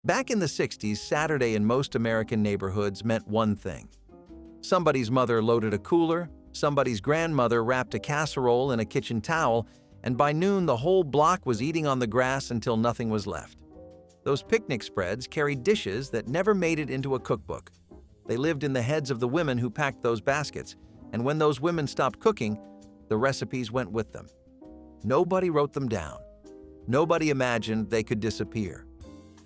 Back in the 60s, Saturday in most American neighborhoods meant one thing. Somebody's mother loaded a cooler, somebody's grandmother wrapped a casserole in a kitchen towel, and by noon the whole block was eating on the grass until nothing was left. Those picnic spreads carried dishes that never made it into a cookbook. They lived in the heads of the women who packed those baskets, and when those women stopped cooking, the recipes went with them. Nobody wrote them down. Nobody imagined they could disappear.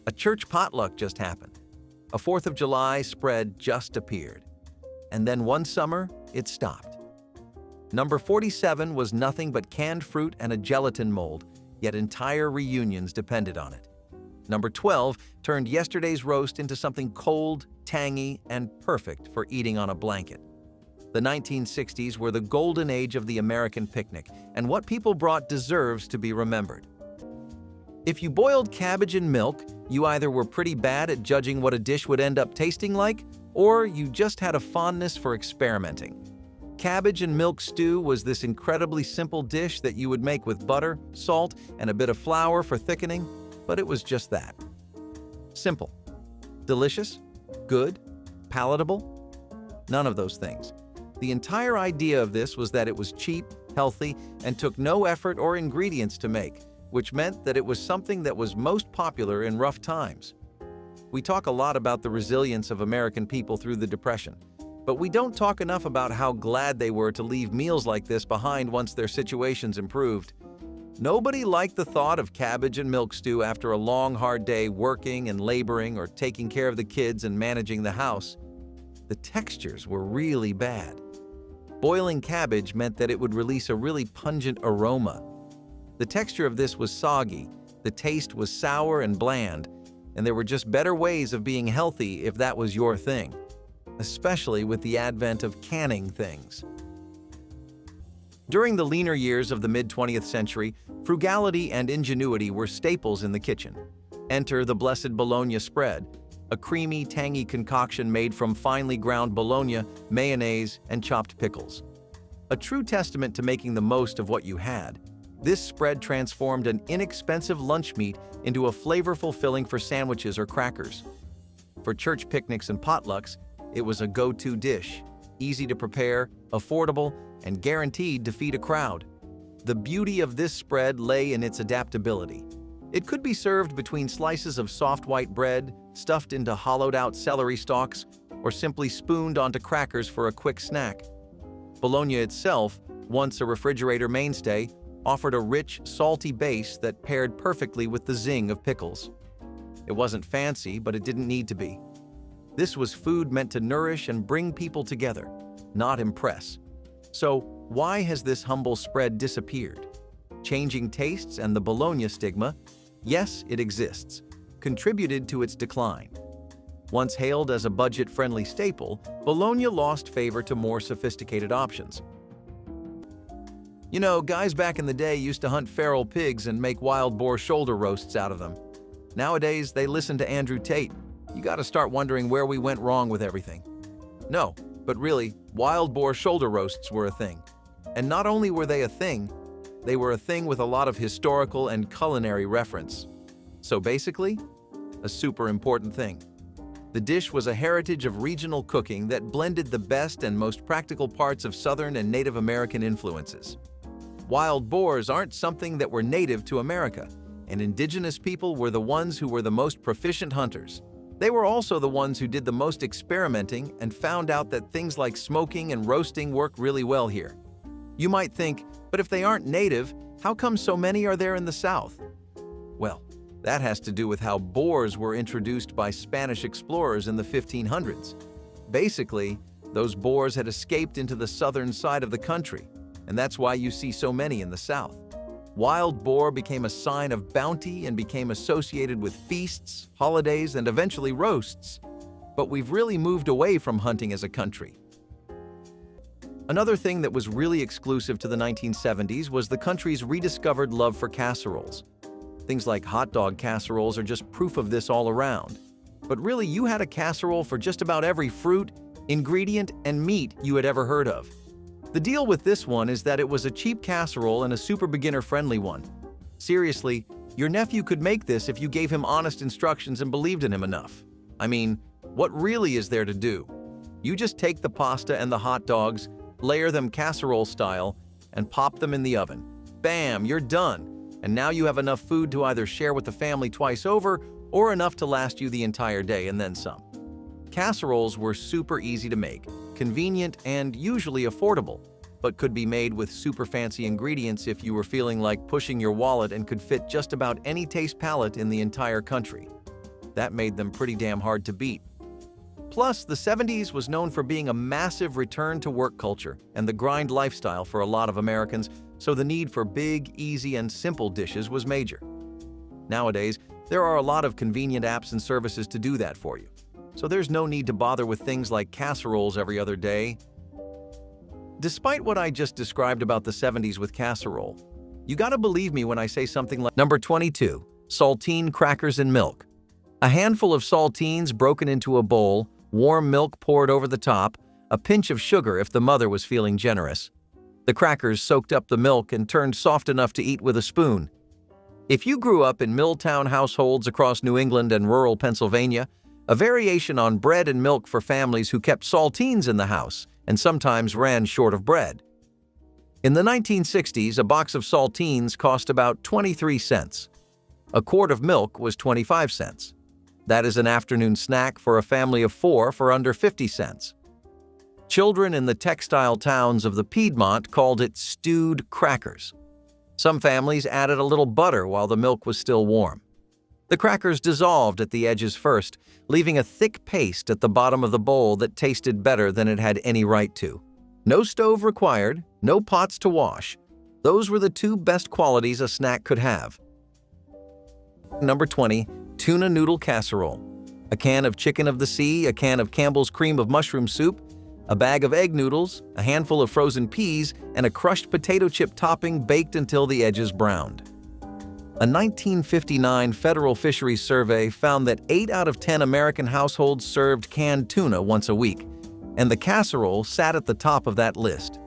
A church potluck just happened. A 4th of July spread just appeared. And then one summer, it stopped. Number 47 was nothing but canned fruit and a gelatin mold, yet entire reunions depended on it. Number 12 turned yesterday's roast into something cold, tangy, and perfect for eating on a blanket. The 1960s were the golden age of the American picnic, and what people brought deserves to be remembered. If you boiled cabbage in milk, you either were pretty bad at judging what a dish would end up tasting like, or you just had a fondness for experimenting. Cabbage and milk stew was this incredibly simple dish that you would make with butter, salt, and a bit of flour for thickening, but it was just that. Simple. Delicious? Good? Palatable? None of those things. The entire idea of this was that it was cheap, healthy, and took no effort or ingredients to make, which meant that it was something that was most popular in rough times. We talk a lot about the resilience of American people through the Depression, but we don't talk enough about how glad they were to leave meals like this behind once their situations improved. Nobody liked the thought of cabbage and milk stew after a long, hard day working and laboring or taking care of the kids and managing the house. The textures were really bad. Boiling cabbage meant that it would release a really pungent aroma. The texture of this was soggy, the taste was sour and bland, and there were just better ways of being healthy if that was your thing, especially with the advent of canning things. During the leaner years of the mid-20th century, frugality and ingenuity were staples in the kitchen. Enter the blessed bologna spread, a creamy, tangy concoction made from finely ground bologna, mayonnaise, and chopped pickles. A true testament to making the most of what you had, this spread transformed an inexpensive lunch meat into a flavorful filling for sandwiches or crackers. For church picnics and potlucks, it was a go-to dish, easy to prepare, affordable, and guaranteed to feed a crowd. The beauty of this spread lay in its adaptability. It could be served between slices of soft white bread, stuffed into hollowed-out celery stalks, or simply spooned onto crackers for a quick snack. Bologna itself, once a refrigerator mainstay, offered a rich, salty base that paired perfectly with the zing of pickles. It wasn't fancy, but it didn't need to be. This was food meant to nourish and bring people together, not impress. So, why has this humble spread disappeared? Changing tastes and the bologna stigma, yes, it exists, contributed to its decline. Once hailed as a budget-friendly staple, bologna lost favor to more sophisticated options. You know, guys back in the day used to hunt feral pigs and make wild boar shoulder roasts out of them. Nowadays, they listen to Andrew Tate. You gotta start wondering where we went wrong with everything. No, but really, wild boar shoulder roasts were a thing. And not only were they were a thing with a lot of historical and culinary reference. So basically, a super important thing. The dish was a heritage of regional cooking that blended the best and most practical parts of Southern and Native American influences. Wild boars aren't something that were native to America, and indigenous people were the ones who were the most proficient hunters. They were also the ones who did the most experimenting and found out that things like smoking and roasting work really well here. You might think, but if they aren't native, how come so many are there in the South? Well, that has to do with how boars were introduced by Spanish explorers in the 1500s. Basically, those boars had escaped into the southern side of the country, and that's why you see so many in the South. Wild boar became a sign of bounty and became associated with feasts, holidays, and eventually roasts. But we've really moved away from hunting as a country. Another thing that was really exclusive to the 1970s was the country's rediscovered love for casseroles. Things like hot dog casseroles are just proof of this all around. But really, you had a casserole for just about every fruit, ingredient, and meat you had ever heard of. The deal with this one is that it was a cheap casserole and a super beginner-friendly one. Seriously, Your nephew could make this if you gave him honest instructions and believed in him enough. I mean, what really is there to do? You just take the pasta and the hot dogs, layer them casserole style, and pop them in the oven. Bam, you're done. And now you have enough food to either share with the family twice over or enough to last you the entire day and then some. Casseroles were super easy to make, convenient, and usually affordable, but could be made with super fancy ingredients if you were feeling like pushing your wallet and could fit just about any taste palette in the entire country. That made them pretty damn hard to beat. Plus, the 70s was known for being a massive return-to-work culture and the grind lifestyle for a lot of Americans, so the need for big, easy, and simple dishes was major. Nowadays, there are a lot of convenient apps and services to do that for you, so there's no need to bother with things like casseroles every other day. Despite what I just described about the 70s with casserole, you gotta believe me when I say something like Number 22. Saltine crackers and milk. A handful of saltines broken into a bowl, warm milk poured over the top, a pinch of sugar if the mother was feeling generous. The crackers soaked up the milk and turned soft enough to eat with a spoon. If you grew up in Milltown households across New England and rural Pennsylvania, a variation on bread and milk for families who kept saltines in the house and sometimes ran short of bread. In the 1960s, a box of saltines cost about 23 cents. A quart of milk was 25 cents. That is an afternoon snack for a family of 4 for under 50 cents. Children in the textile towns of the Piedmont called it stewed crackers. Some families added a little butter while the milk was still warm. The crackers dissolved at the edges first, leaving a thick paste at the bottom of the bowl that tasted better than it had any right to. No stove required, no pots to wash. Those were the two best qualities a snack could have. Number 20. Tuna noodle casserole. A can of chicken of the sea, a can of Campbell's cream of mushroom soup, a bag of egg noodles, a handful of frozen peas, and a crushed potato chip topping baked until the edges browned. A 1959 Federal Fisheries survey found that 8 out of 10 American households served canned tuna once a week, and the casserole sat at the top of that list.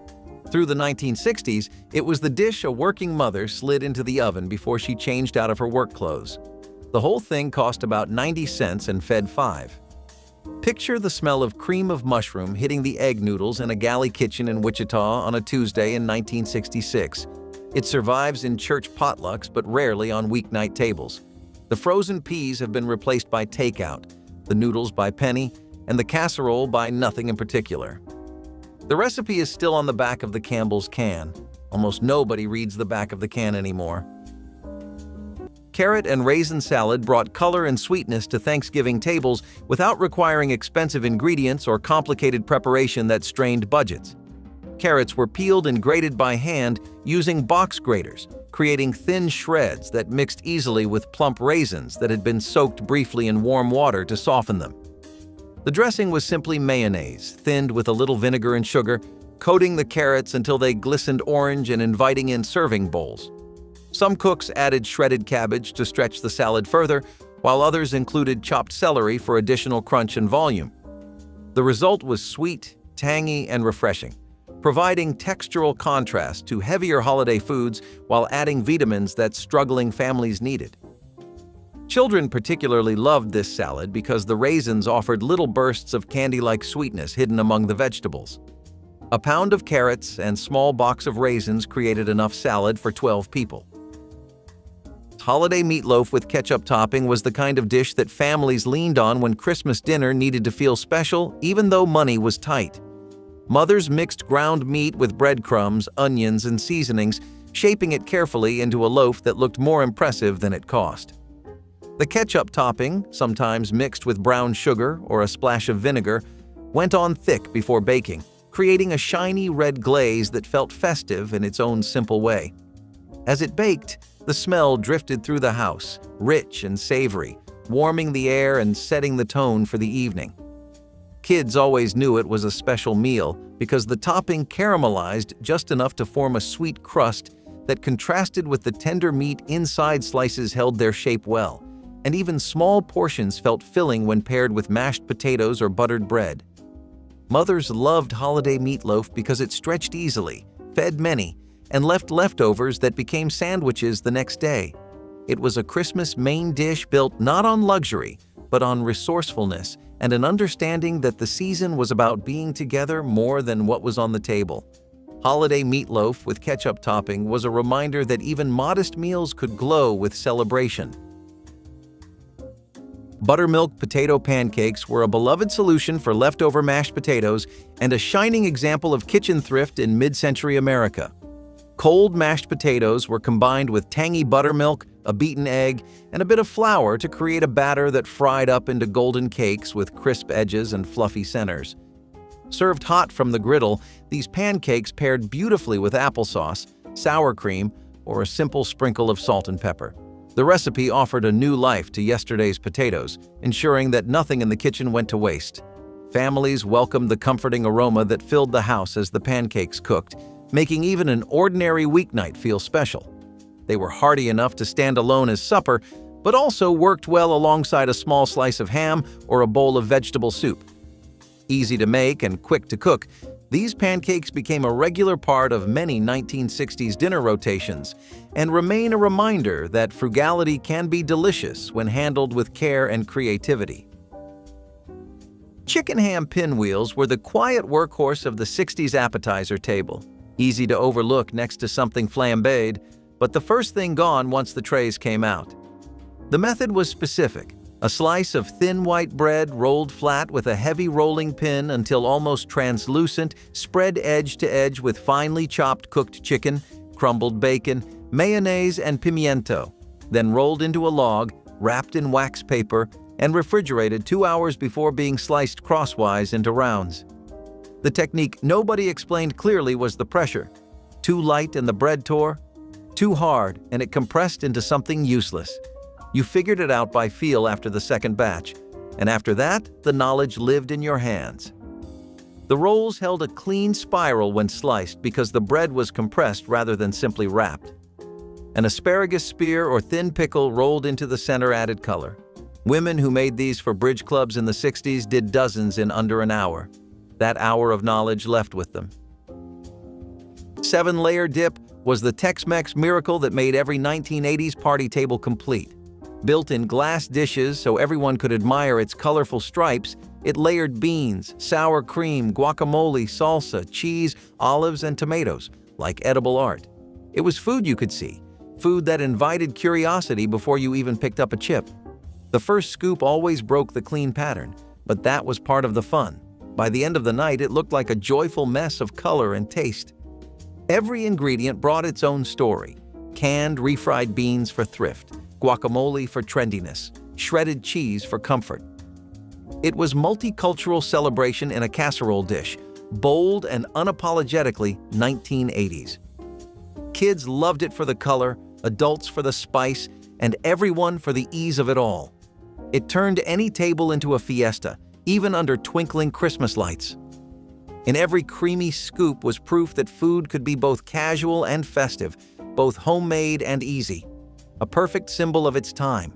Through the 1960s, it was the dish a working mother slid into the oven before she changed out of her work clothes. The whole thing cost about 90 cents and fed 5. Picture the smell of cream of mushroom hitting the egg noodles in a galley kitchen in Wichita on a Tuesday in 1966. It survives in church potlucks but rarely on weeknight tables. The frozen peas have been replaced by takeout, the noodles by penny, and the casserole by nothing in particular. The recipe is still on the back of the Campbell's can. Almost nobody reads the back of the can anymore. Carrot and raisin salad brought color and sweetness to Thanksgiving tables without requiring expensive ingredients or complicated preparation that strained budgets. Carrots were peeled and grated by hand using box graters, creating thin shreds that mixed easily with plump raisins that had been soaked briefly in warm water to soften them. The dressing was simply mayonnaise, thinned with a little vinegar and sugar, coating the carrots until they glistened orange and inviting in serving bowls. Some cooks added shredded cabbage to stretch the salad further, while others included chopped celery for additional crunch and volume. The result was sweet, tangy, and refreshing, providing textural contrast to heavier holiday foods while adding vitamins that struggling families needed. Children particularly loved this salad because the raisins offered little bursts of candy-like sweetness hidden among the vegetables. A pound of carrots and small box of raisins created enough salad for 12 people. Holiday meatloaf with ketchup topping was the kind of dish that families leaned on when Christmas dinner needed to feel special, even though money was tight. Mothers mixed ground meat with breadcrumbs, onions, and seasonings, shaping it carefully into a loaf that looked more impressive than it cost. The ketchup topping, sometimes mixed with brown sugar or a splash of vinegar, went on thick before baking, creating a shiny red glaze that felt festive in its own simple way. As it baked, the smell drifted through the house, rich and savory, warming the air and setting the tone for the evening. Kids always knew it was a special meal because the topping caramelized just enough to form a sweet crust that contrasted with the tender meat inside. Slices held their shape well, and even small portions felt filling when paired with mashed potatoes or buttered bread. Mothers loved holiday meatloaf because it stretched easily, fed many, and left leftovers that became sandwiches the next day. It was a Christmas main dish built not on luxury, but on resourcefulness and an understanding that the season was about being together more than what was on the table. Holiday meatloaf with ketchup topping was a reminder that even modest meals could glow with celebration. Buttermilk potato pancakes were a beloved solution for leftover mashed potatoes and a shining example of kitchen thrift in mid-century America. Cold mashed potatoes were combined with tangy buttermilk, a beaten egg, and a bit of flour to create a batter that fried up into golden cakes with crisp edges and fluffy centers. Served hot from the griddle, these pancakes paired beautifully with applesauce, sour cream, or a simple sprinkle of salt and pepper. The recipe offered a new life to yesterday's potatoes, ensuring that nothing in the kitchen went to waste. Families welcomed the comforting aroma that filled the house as the pancakes cooked, making even an ordinary weeknight feel special. They were hearty enough to stand alone as supper, but also worked well alongside a small slice of ham or a bowl of vegetable soup. Easy to make and quick to cook, these pancakes became a regular part of many 1960s dinner rotations and remain a reminder that frugality can be delicious when handled with care and creativity. Chicken ham pinwheels were the quiet workhorse of the 60s appetizer table. Easy to overlook next to something flambéed, but the first thing gone once the trays came out. The method was specific. A slice of thin white bread rolled flat with a heavy rolling pin until almost translucent, spread edge to edge with finely chopped cooked chicken, crumbled bacon, mayonnaise, and pimiento, then rolled into a log, wrapped in wax paper, and refrigerated 2 hours before being sliced crosswise into rounds. The technique nobody explained clearly was the pressure. Too light and the bread tore, too hard and it compressed into something useless. You figured it out by feel after the second batch, and after that, the knowledge lived in your hands. The rolls held a clean spiral when sliced because the bread was compressed rather than simply wrapped. An asparagus spear or thin pickle rolled into the center added color. Women who made these for bridge clubs in the 60s did dozens in under an hour. That hour of knowledge left with them. 7-layer dip was the Tex-Mex miracle that made every 1980s party table complete. Built in glass dishes so everyone could admire its colorful stripes, it layered beans, sour cream, guacamole, salsa, cheese, olives, and tomatoes, like edible art. It was food you could see, food that invited curiosity before you even picked up a chip. The first scoop always broke the clean pattern, but that was part of the fun. By the end of the night, it looked like a joyful mess of color and taste. Every ingredient brought its own story. Canned, refried beans for thrift, guacamole for trendiness, shredded cheese for comfort. It was multicultural celebration in a casserole dish, bold and unapologetically 1980s. Kids loved it for the color, adults for the spice, and everyone for the ease of it all. It turned any table into a fiesta, even under twinkling Christmas lights. In every creamy scoop was proof that food could be both casual and festive, both homemade and easy. A perfect symbol of its time.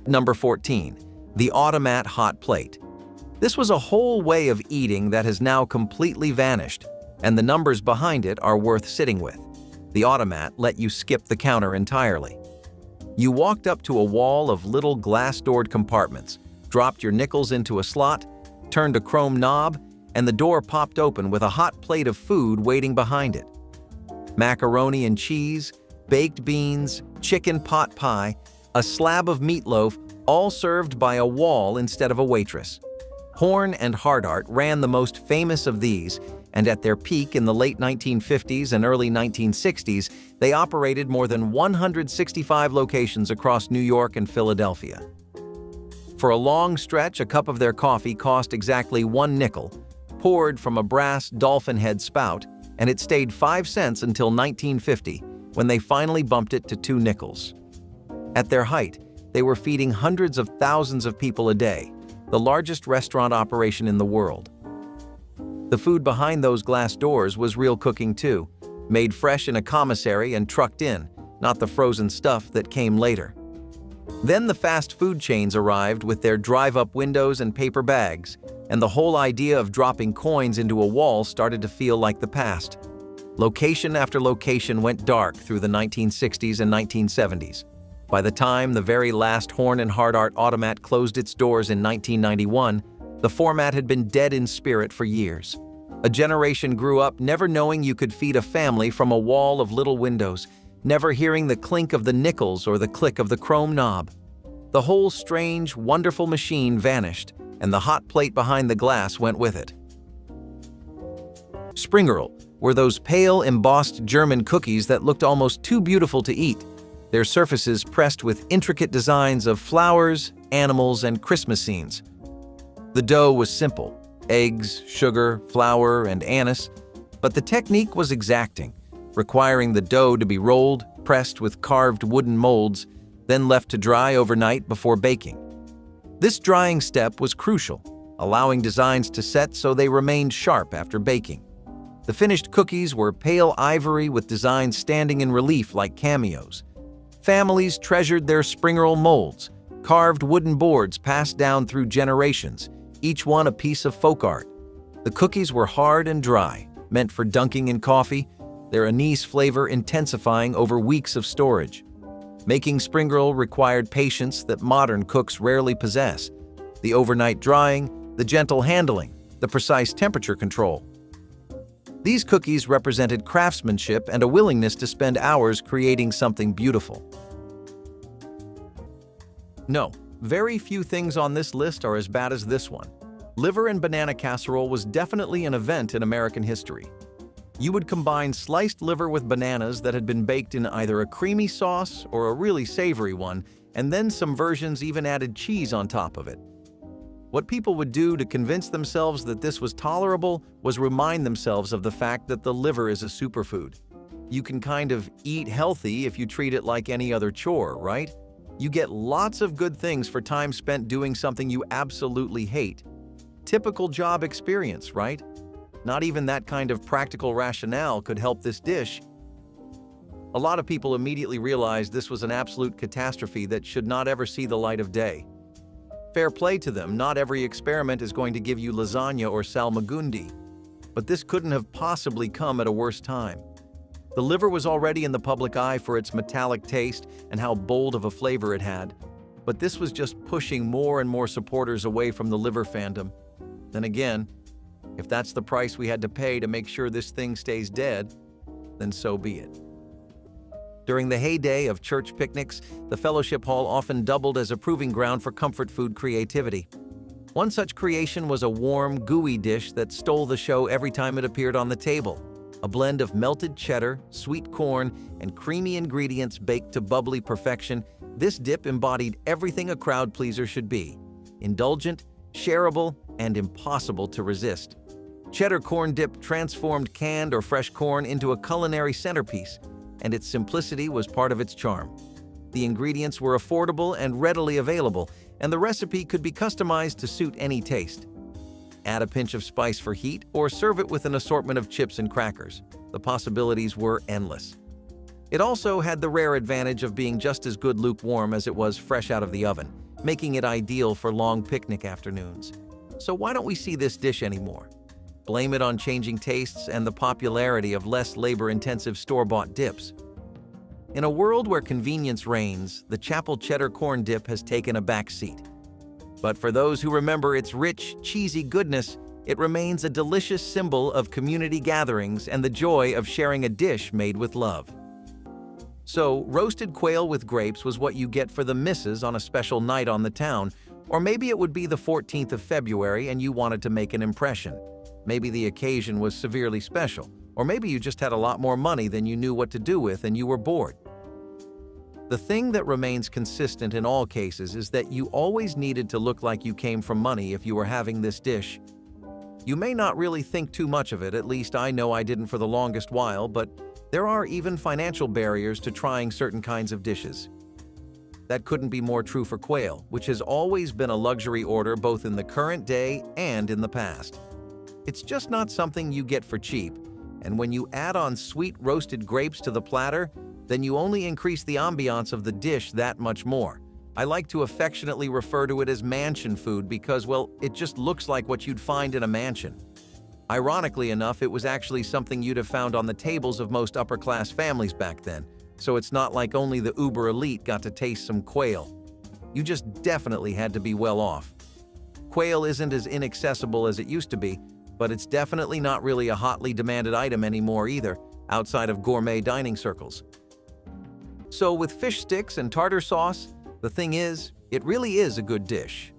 Number 14. The automat hot plate. This was a whole way of eating that has now completely vanished, and the numbers behind it are worth sitting with. The automat let you skip the counter entirely. You walked up to a wall of little glass-doored compartments, dropped your nickels into a slot, turned a chrome knob, and the door popped open with a hot plate of food waiting behind it. Macaroni and cheese, baked beans, chicken pot pie, a slab of meatloaf, all served by a wall instead of a waitress. Horn and Hardart ran the most famous of these, and at their peak in the late 1950s and early 1960s, they operated more than 165 locations across New York and Philadelphia. For a long stretch, a cup of their coffee cost exactly 1 nickel, poured from a brass dolphin head spout, and it stayed 5 cents until 1950, when they finally bumped it to 2 nickels. At their height, they were feeding hundreds of thousands of people a day, the largest restaurant operation in the world. The food behind those glass doors was real cooking too, made fresh in a commissary and trucked in, not the frozen stuff that came later. Then the fast food chains arrived with their drive-up windows and paper bags, and the whole idea of dropping coins into a wall started to feel like the past. Location after location went dark through the 1960s and 1970s. By the time the very last Horn and Hardart automat closed its doors in 1991, the format had been dead in spirit for years. A generation grew up never knowing you could feed a family from a wall of little windows, never hearing the clink of the nickels or the click of the chrome knob. The whole strange, wonderful machine vanished, and the hot plate behind the glass went with it. Springerl were those pale, embossed German cookies that looked almost too beautiful to eat, their surfaces pressed with intricate designs of flowers, animals, and Christmas scenes. The dough was simple: eggs, sugar, flour, and anise, but the technique was exacting, requiring the dough to be rolled, pressed with carved wooden molds, then left to dry overnight before baking. This drying step was crucial, allowing designs to set so they remained sharp after baking. The finished cookies were pale ivory with designs standing in relief like cameos. Families treasured their Springerl molds, carved wooden boards passed down through generations, each one a piece of folk art. The cookies were hard and dry, meant for dunking in coffee, their anise flavor intensifying over weeks of storage. Making Springerl required patience that modern cooks rarely possess: the overnight drying, the gentle handling, the precise temperature control. These cookies represented craftsmanship and a willingness to spend hours creating something beautiful. No, very few things on this list are as bad as this one. Liver and banana casserole was definitely an event in American history. You would combine sliced liver with bananas that had been baked in either a creamy sauce or a really savory one, and then some versions even added cheese on top of it. What people would do to convince themselves that this was tolerable was remind themselves of the fact that the liver is a superfood. You can kind of eat healthy if you treat it like any other chore, right? You get lots of good things for time spent doing something you absolutely hate. Typical job experience, right? Not even that kind of practical rationale could help this dish. A lot of people immediately realized this was an absolute catastrophe that should not ever see the light of day. Fair play to them, not every experiment is going to give you lasagna or salmagundi, but this couldn't have possibly come at a worse time. The liver was already in the public eye for its metallic taste and how bold of a flavor it had, but this was just pushing more and more supporters away from the liver fandom. Then again, if that's the price we had to pay to make sure this thing stays dead, then so be it. During the heyday of church picnics, the fellowship hall often doubled as a proving ground for comfort food creativity. One such creation was a warm, gooey dish that stole the show every time it appeared on the table. A blend of melted cheddar, sweet corn, and creamy ingredients baked to bubbly perfection, this dip embodied everything a crowd pleaser should be: indulgent, shareable, and impossible to resist. Cheddar corn dip transformed canned or fresh corn into a culinary centerpiece, and its simplicity was part of its charm. The ingredients were affordable and readily available, and the recipe could be customized to suit any taste. Add a pinch of spice for heat, or serve it with an assortment of chips and crackers. The possibilities were endless. It also had the rare advantage of being just as good lukewarm as it was fresh out of the oven, making it ideal for long picnic afternoons. So why don't we see this dish anymore? Blame it on changing tastes and the popularity of less labor-intensive store-bought dips. In a world where convenience reigns, the Chapel cheddar corn dip has taken a back seat. But for those who remember its rich, cheesy goodness, it remains a delicious symbol of community gatherings and the joy of sharing a dish made with love. So, roasted quail with grapes was what you get for the missus on a special night on the town, or maybe it would be the 14th of February and you wanted to make an impression. Maybe the occasion was severely special, or maybe you just had a lot more money than you knew what to do with and you were bored. The thing that remains consistent in all cases is that you always needed to look like you came from money if you were having this dish. You may not really think too much of it, at least I know I didn't for the longest while, but there are even financial barriers to trying certain kinds of dishes. That couldn't be more true for quail, which has always been a luxury order both in the current day and in the past. It's just not something you get for cheap, and when you add on sweet roasted grapes to the platter, then you only increase the ambiance of the dish that much more. I like to affectionately refer to it as mansion food because, well, it just looks like what you'd find in a mansion. Ironically enough, it was actually something you'd have found on the tables of most upper-class families back then, so it's not like only the uber elite got to taste some quail. You just definitely had to be well off. Quail isn't as inaccessible as it used to be, but it's definitely not really a hotly demanded item anymore either, outside of gourmet dining circles. So with fish sticks and tartar sauce, the thing is, it really is a good dish.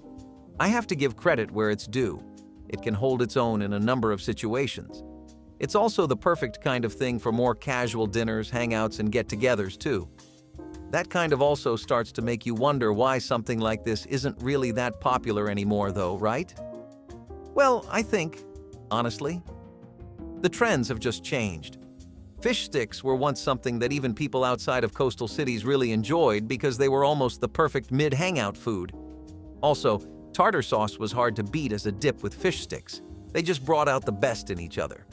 I have to give credit where it's due. It can hold its own in a number of situations. It's also the perfect kind of thing for more casual dinners, hangouts, and get-togethers too. That kind of also starts to make you wonder why something like this isn't really that popular anymore though, right? Well, I think, honestly, the trends have just changed. Fish sticks were once something that even people outside of coastal cities really enjoyed because they were almost the perfect mid-hangout food. Also, tartar sauce was hard to beat as a dip with fish sticks. They just brought out the best in each other.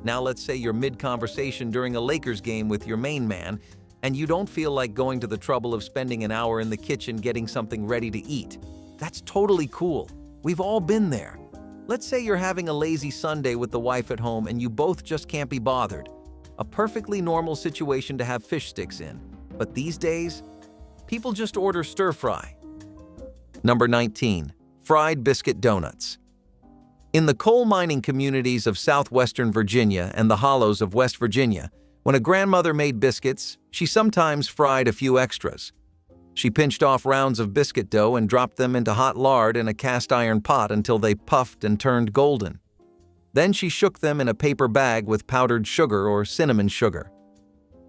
Now let's say you're mid-conversation during a Lakers game with your main man, and you don't feel like going to the trouble of spending an hour in the kitchen getting something ready to eat. That's totally cool. We've all been there. Let's say you're having a lazy Sunday with the wife at home and you both just can't be bothered. A perfectly normal situation to have fish sticks in. But these days, people just order stir-fry. Number 19. Fried biscuit donuts. In the coal mining communities of southwestern Virginia and the hollows of West Virginia, when a grandmother made biscuits, she sometimes fried a few extras. She pinched off rounds of biscuit dough and dropped them into hot lard in a cast-iron pot until they puffed and turned golden. Then she shook them in a paper bag with powdered sugar or cinnamon sugar.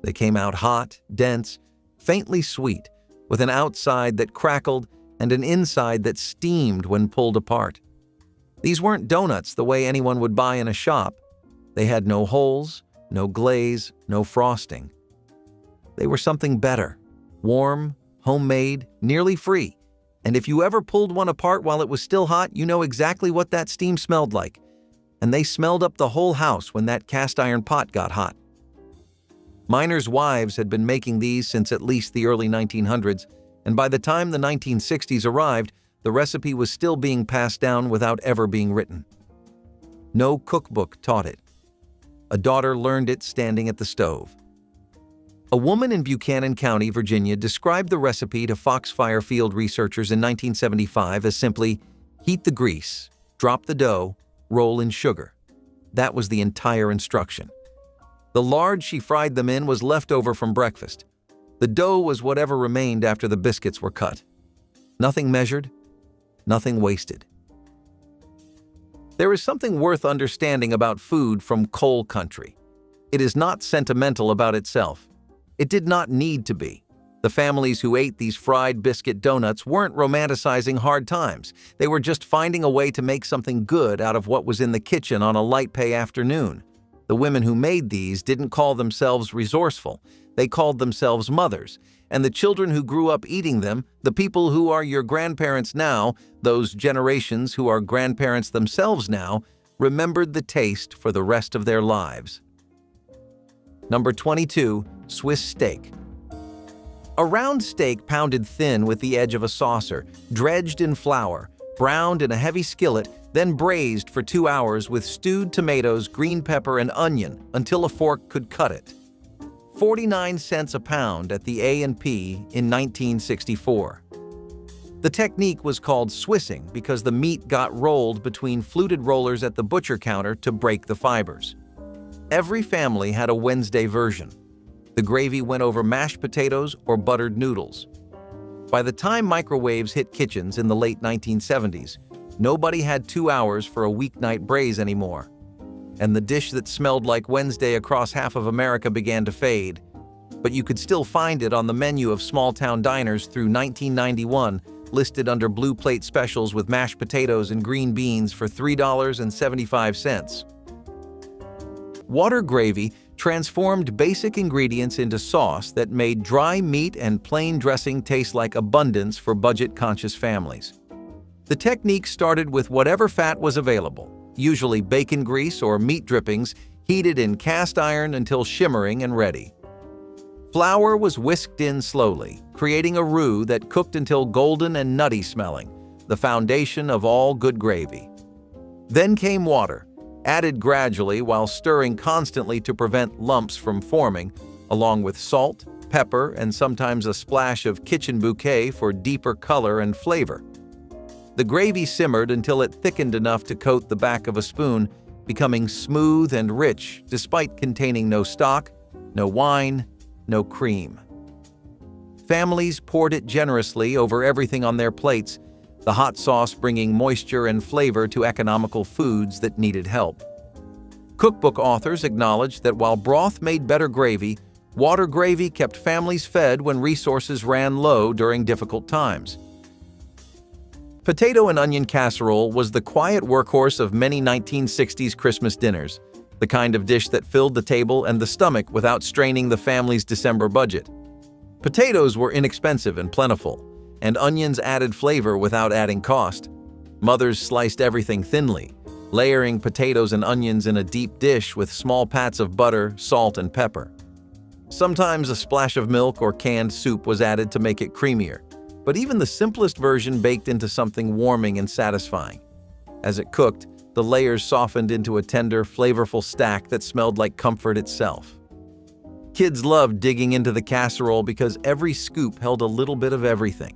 They came out hot, dense, faintly sweet, with an outside that crackled and an inside that steamed when pulled apart. These weren't donuts the way anyone would buy in a shop. They had no holes, no glaze, no frosting. They were something better, warm, homemade, nearly free. And if you ever pulled one apart while it was still hot, you know exactly what that steam smelled like. And they smelled up the whole house when that cast iron pot got hot. Miners' wives had been making these since at least the early 1900s, and by the time the 1960s arrived, the recipe was still being passed down without ever being written. No cookbook taught it. A daughter learned it standing at the stove. A woman in Buchanan County, Virginia, described the recipe to Foxfire Field researchers in 1975 as simply, heat the grease, drop the dough, roll in sugar. That was the entire instruction. The lard she fried them in was left over from breakfast. The dough was whatever remained after the biscuits were cut. Nothing measured, nothing wasted. There is something worth understanding about food from coal country. It is not sentimental about itself. It did not need to be. The families who ate these fried biscuit donuts weren't romanticizing hard times. They were just finding a way to make something good out of what was in the kitchen on a light pay afternoon. The women who made these didn't call themselves resourceful. They called themselves mothers. And the children who grew up eating them, the people who are your grandparents now, those generations who are grandparents themselves now, remembered the taste for the rest of their lives. Number 22. Swiss steak. A round steak pounded thin with the edge of a saucer, dredged in flour, browned in a heavy skillet, then braised for 2 hours with stewed tomatoes, green pepper, and onion until a fork could cut it. 49 cents a pound at the A&P in 1964. The technique was called Swissing because the meat got rolled between fluted rollers at the butcher counter to break the fibers. Every family had a Wednesday version. The gravy went over mashed potatoes or buttered noodles. By the time microwaves hit kitchens in the late 1970s, nobody had 2 hours for a weeknight braise anymore. And the dish that smelled like Wednesday across half of America began to fade. But you could still find it on the menu of small-town diners through 1991, listed under blue plate specials with mashed potatoes and green beans for $3.75. Water gravy transformed basic ingredients into sauce that made dry meat and plain dressing taste like abundance for budget-conscious families. The technique started with whatever fat was available, usually bacon grease or meat drippings, heated in cast iron until shimmering and ready. Flour was whisked in slowly, creating a roux that cooked until golden and nutty smelling, the foundation of all good gravy. Then came water, added gradually while stirring constantly to prevent lumps from forming, along with salt, pepper, and sometimes a splash of kitchen bouquet for deeper color and flavor. The gravy simmered until it thickened enough to coat the back of a spoon, becoming smooth and rich despite containing no stock, no wine, no cream. Families poured it generously over everything on their plates, the hot sauce bringing moisture and flavor to economical foods that needed help. Cookbook authors acknowledged that while broth made better gravy, water gravy kept families fed when resources ran low during difficult times. Potato and onion casserole was the quiet workhorse of many 1960s Christmas dinners, the kind of dish that filled the table and the stomach without straining the family's December budget. Potatoes were inexpensive and plentiful, and onions added flavor without adding cost. Mothers sliced everything thinly, layering potatoes and onions in a deep dish with small pats of butter, salt, and pepper. Sometimes a splash of milk or canned soup was added to make it creamier, but even the simplest version baked into something warming and satisfying. As it cooked, the layers softened into a tender, flavorful stack that smelled like comfort itself. Kids loved digging into the casserole because every scoop held a little bit of everything: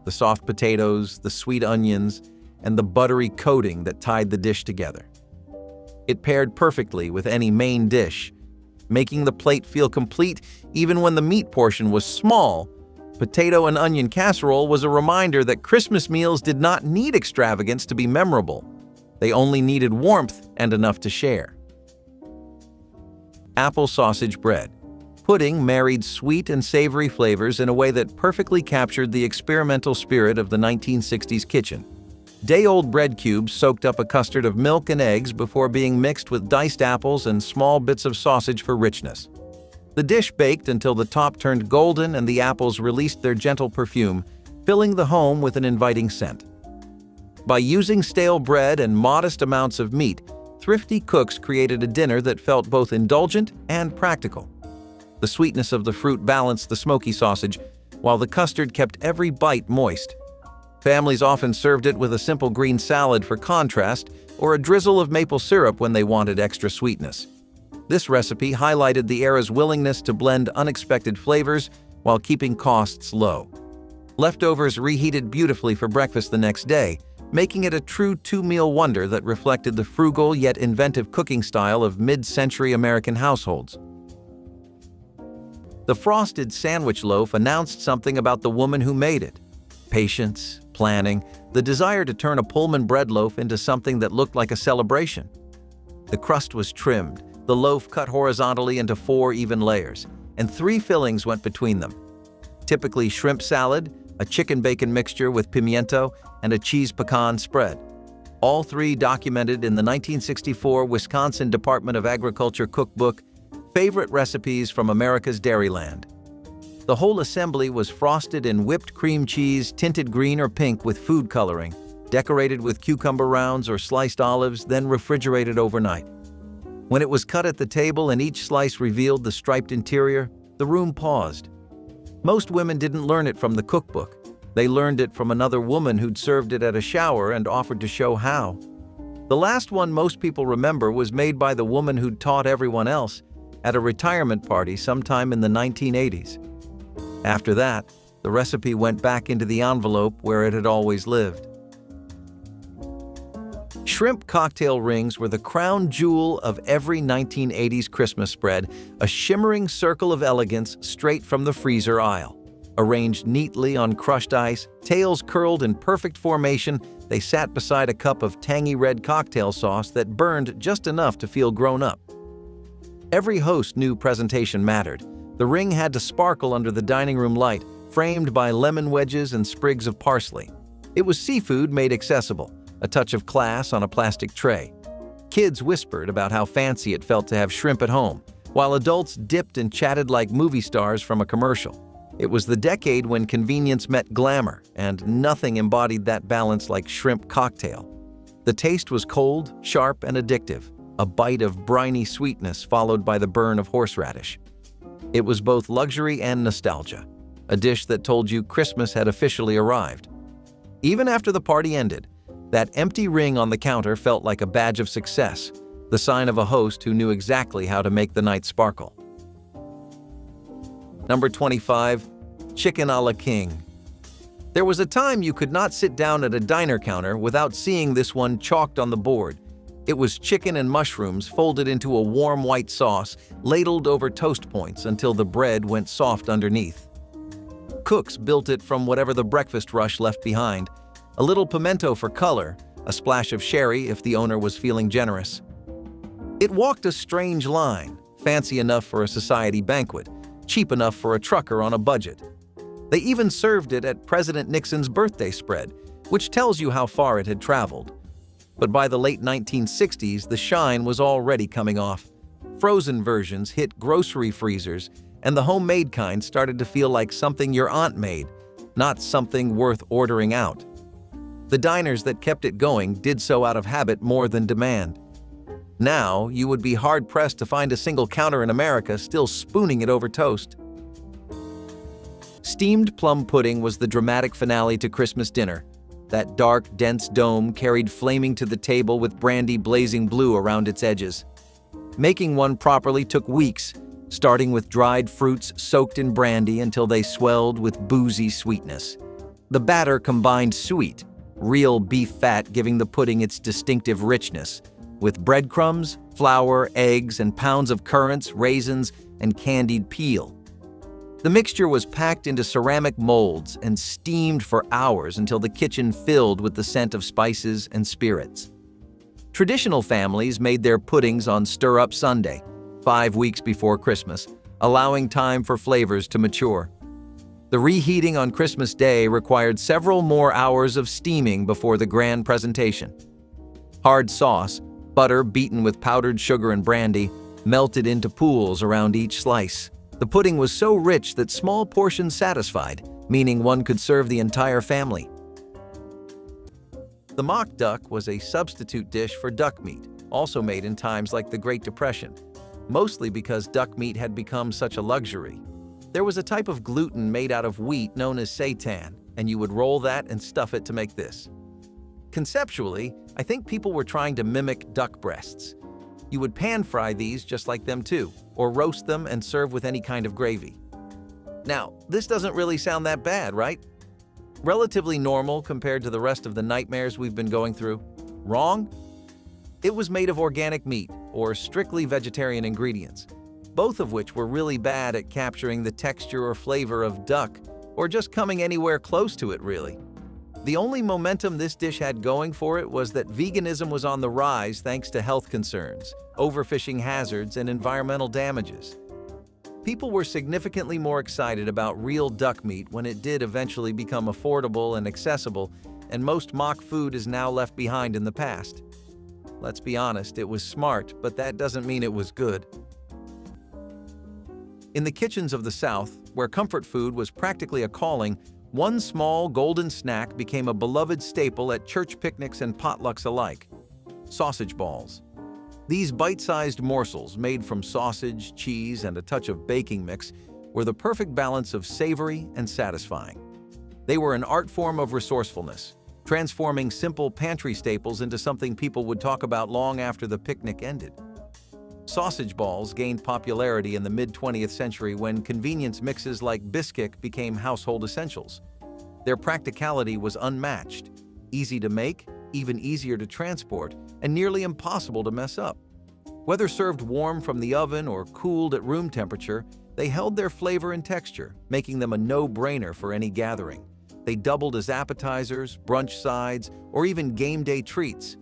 the soft potatoes, the sweet onions, and the buttery coating that tied the dish together. It paired perfectly with any main dish, making the plate feel complete even when the meat portion was small. Potato and onion casserole was a reminder that Christmas meals did not need extravagance to be memorable. They only needed warmth and enough to share. Apple sausage bread. Pudding married sweet and savory flavors in a way that perfectly captured the experimental spirit of the 1960s kitchen. Day-old bread cubes soaked up a custard of milk and eggs before being mixed with diced apples and small bits of sausage for richness. The dish baked until the top turned golden and the apples released their gentle perfume, filling the home with an inviting scent. By using stale bread and modest amounts of meat, thrifty cooks created a dinner that felt both indulgent and practical. The sweetness of the fruit balanced the smoky sausage, while the custard kept every bite moist. Families often served it with a simple green salad for contrast or a drizzle of maple syrup when they wanted extra sweetness. This recipe highlighted the era's willingness to blend unexpected flavors while keeping costs low. Leftovers reheated beautifully for breakfast the next day, making it a true two-meal wonder that reflected the frugal yet inventive cooking style of mid-century American households. The frosted sandwich loaf announced something about the woman who made it: patience, planning, the desire to turn a Pullman bread loaf into something that looked like a celebration. The crust was trimmed, the loaf cut horizontally into 4 even layers, and 3 fillings went between them. Typically shrimp salad, a chicken-bacon mixture with pimiento, and a cheese pecan spread. All 3 documented in the 1964 Wisconsin Department of Agriculture cookbook, Favorite Recipes from America's Dairyland. The whole assembly was frosted in whipped cream cheese tinted green or pink with food coloring, decorated with cucumber rounds or sliced olives, then refrigerated overnight. When it was cut at the table and each slice revealed the striped interior, the room paused. Most women didn't learn it from the cookbook. They learned it from another woman who'd served it at a shower and offered to show how. The last one most people remember was made by the woman who'd taught everyone else at a retirement party sometime in the 1980s. After that, the recipe went back into the envelope where it had always lived. Shrimp cocktail rings were the crown jewel of every 1980s Christmas spread, a shimmering circle of elegance straight from the freezer aisle. Arranged neatly on crushed ice, tails curled in perfect formation, they sat beside a cup of tangy red cocktail sauce that burned just enough to feel grown up. Every host knew presentation mattered. The ring had to sparkle under the dining room light, framed by lemon wedges and sprigs of parsley. It was seafood made accessible, a touch of class on a plastic tray. Kids whispered about how fancy it felt to have shrimp at home, while adults dipped and chatted like movie stars from a commercial. It was the decade when convenience met glamour, and nothing embodied that balance like shrimp cocktail. The taste was cold, sharp, and addictive, a bite of briny sweetness followed by the burn of horseradish. It was both luxury and nostalgia, a dish that told you Christmas had officially arrived. Even after the party ended, that empty ring on the counter felt like a badge of success, the sign of a host who knew exactly how to make the night sparkle. Number 25. Chicken a la king. There was a time you could not sit down at a diner counter without seeing this one chalked on the board. It was chicken and mushrooms folded into a warm white sauce, ladled over toast points until the bread went soft underneath. Cooks built it from whatever the breakfast rush left behind. A little pimento for color, a splash of sherry if the owner was feeling generous. It walked a strange line, fancy enough for a society banquet, cheap enough for a trucker on a budget. They even served it at President Nixon's birthday spread, which tells you how far it had traveled. But by the late 1960s, the shine was already coming off. Frozen versions hit grocery freezers, and the homemade kind started to feel like something your aunt made, not something worth ordering out. The diners that kept it going did so out of habit more than demand. Now, you would be hard-pressed to find a single counter in America still spooning it over toast. Steamed plum pudding was the dramatic finale to Christmas dinner. That dark, dense dome carried flaming to the table with brandy blazing blue around its edges. Making one properly took weeks, starting with dried fruits soaked in brandy until they swelled with boozy sweetness. The batter combined sweet, real beef fat giving the pudding its distinctive richness, with breadcrumbs, flour, eggs, and pounds of currants, raisins, and candied peel. The mixture was packed into ceramic molds and steamed for hours until the kitchen filled with the scent of spices and spirits. Traditional families made their puddings on Stir-Up Sunday, 5 weeks before Christmas, allowing time for flavors to mature. The reheating on Christmas Day required several more hours of steaming before the grand presentation. Hard sauce, butter beaten with powdered sugar and brandy, melted into pools around each slice. The pudding was so rich that small portions satisfied, meaning one could serve the entire family. The mock duck was a substitute dish for duck meat, also made in times like the Great Depression, mostly because duck meat had become such a luxury. There was a type of gluten made out of wheat known as seitan, and you would roll that and stuff it to make this. Conceptually, I think people were trying to mimic duck breasts. You would pan-fry these just like them too, or roast them and serve with any kind of gravy. Now, this doesn't really sound that bad, right? Relatively normal compared to the rest of the nightmares we've been going through. Wrong? It was made of organic meat, or strictly vegetarian ingredients, both of which were really bad at capturing the texture or flavor of duck, or just coming anywhere close to it, really. The only momentum this dish had going for it was that veganism was on the rise thanks to health concerns, overfishing hazards, and environmental damages. People were significantly more excited about real duck meat when it did eventually become affordable and accessible, and most mock food is now left behind in the past. Let's be honest, it was smart, but that doesn't mean it was good. In the kitchens of the South, where comfort food was practically a calling, one small golden snack became a beloved staple at church picnics and potlucks alike: sausage balls. These bite-sized morsels made from sausage, cheese, and a touch of baking mix were the perfect balance of savory and satisfying. They were an art form of resourcefulness, transforming simple pantry staples into something people would talk about long after the picnic ended. Sausage balls gained popularity in the mid-20th century when convenience mixes like Bisquick became household essentials. Their practicality was unmatched, easy to make, even easier to transport, and nearly impossible to mess up. Whether served warm from the oven or cooled at room temperature, they held their flavor and texture, making them a no-brainer for any gathering. They doubled as appetizers, brunch sides, or even game day treats.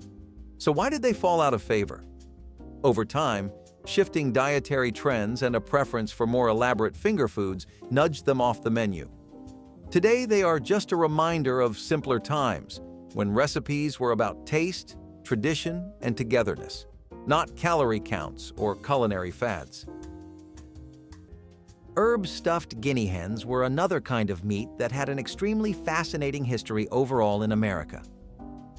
So why did they fall out of favor? Over time, shifting dietary trends and a preference for more elaborate finger foods nudged them off the menu. Today, they are just a reminder of simpler times, when recipes were about taste, tradition, and togetherness, not calorie counts or culinary fads. Herb-stuffed guinea hens were another kind of meat that had an extremely fascinating history overall in America.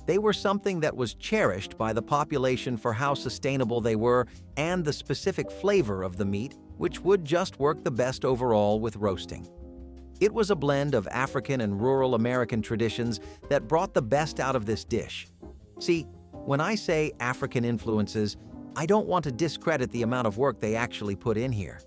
They were something that was cherished by the population for how sustainable they were and the specific flavor of the meat, which would just work the best overall with roasting. It was a blend of African and rural American traditions that brought the best out of this dish. See, when I say African influences, I don't want to discredit the amount of work they actually put in here.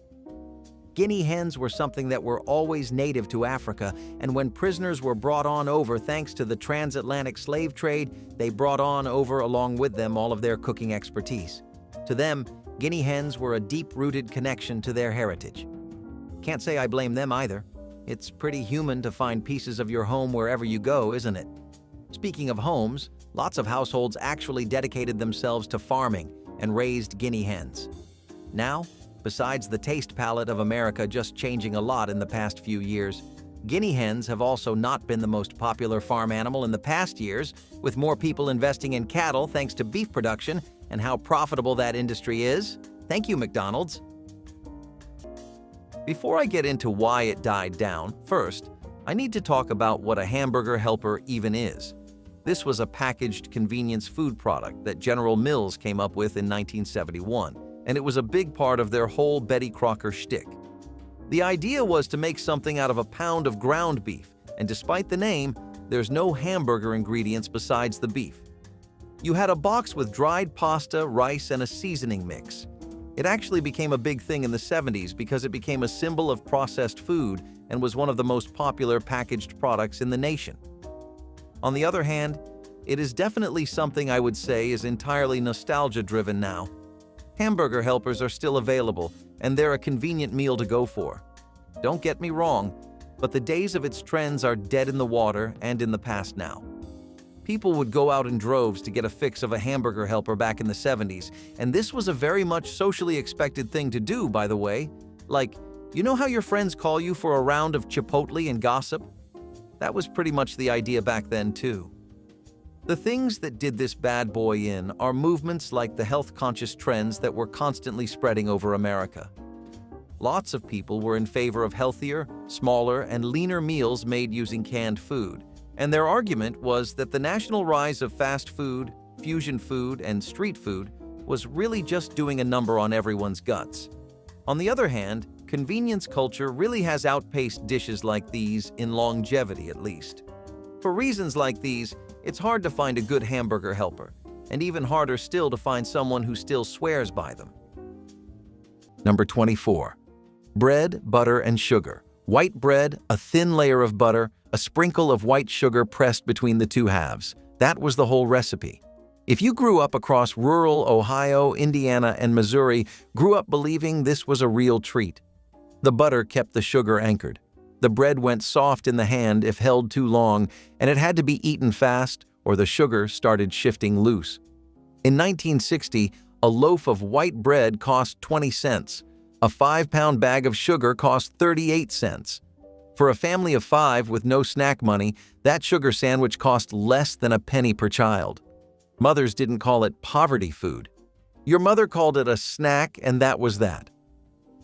Guinea hens were something that were always native to Africa, and when prisoners were brought on over thanks to the transatlantic slave trade, they brought on over along with them all of their cooking expertise. To them, guinea hens were a deep-rooted connection to their heritage. Can't say I blame them either. It's pretty human to find pieces of your home wherever you go, isn't it? Speaking of homes, lots of households actually dedicated themselves to farming and raised guinea hens. Now, besides the taste palette of America just changing a lot in the past few years, guinea hens have also not been the most popular farm animal in the past years, with more people investing in cattle thanks to beef production and how profitable that industry is. Thank you, McDonald's. Before I get into why it died down, first, I need to talk about what a hamburger helper even is. This was a packaged convenience food product that General Mills came up with in 1971, and it was a big part of their whole Betty Crocker shtick. The idea was to make something out of a pound of ground beef, and despite the name, there's no hamburger ingredients besides the beef. You had a box with dried pasta, rice, and a seasoning mix. It actually became a big thing in the 70s because it became a symbol of processed food and was one of the most popular packaged products in the nation. On the other hand, it is definitely something I would say is entirely nostalgia-driven now. Hamburger helpers are still available, and they're a convenient meal to go for. Don't get me wrong, but the days of its trends are dead in the water and in the past now. People would go out in droves to get a fix of a hamburger helper back in the 70s, and this was a very much socially expected thing to do, by the way. Like, you know how your friends call you for a round of Chipotle and gossip? That was pretty much the idea back then, too. The things that did this bad boy in are movements like the health-conscious trends that were constantly spreading over America. Lots of people were in favor of healthier, smaller, and leaner meals made using canned food. And their argument was that the national rise of fast food, fusion food, and street food was really just doing a number on everyone's guts. On the other hand, convenience culture really has outpaced dishes like these in longevity, at least. For reasons like these, it's hard to find a good hamburger helper, and even harder still to find someone who still swears by them. Number 24. Bread, butter, and sugar. White bread, a thin layer of butter, a sprinkle of white sugar pressed between the two halves. That was the whole recipe. If you grew up across rural Ohio, Indiana, and Missouri, grew up believing this was a real treat. The butter kept the sugar anchored. The bread went soft in the hand if held too long, and it had to be eaten fast or the sugar started shifting loose. In 1960, a loaf of white bread cost 20 cents. A 5-pound bag of sugar cost 38 cents. For a family of 5 with no snack money, that sugar sandwich cost less than a penny per child. Mothers didn't call it poverty food. Your mother called it a snack, and that was that.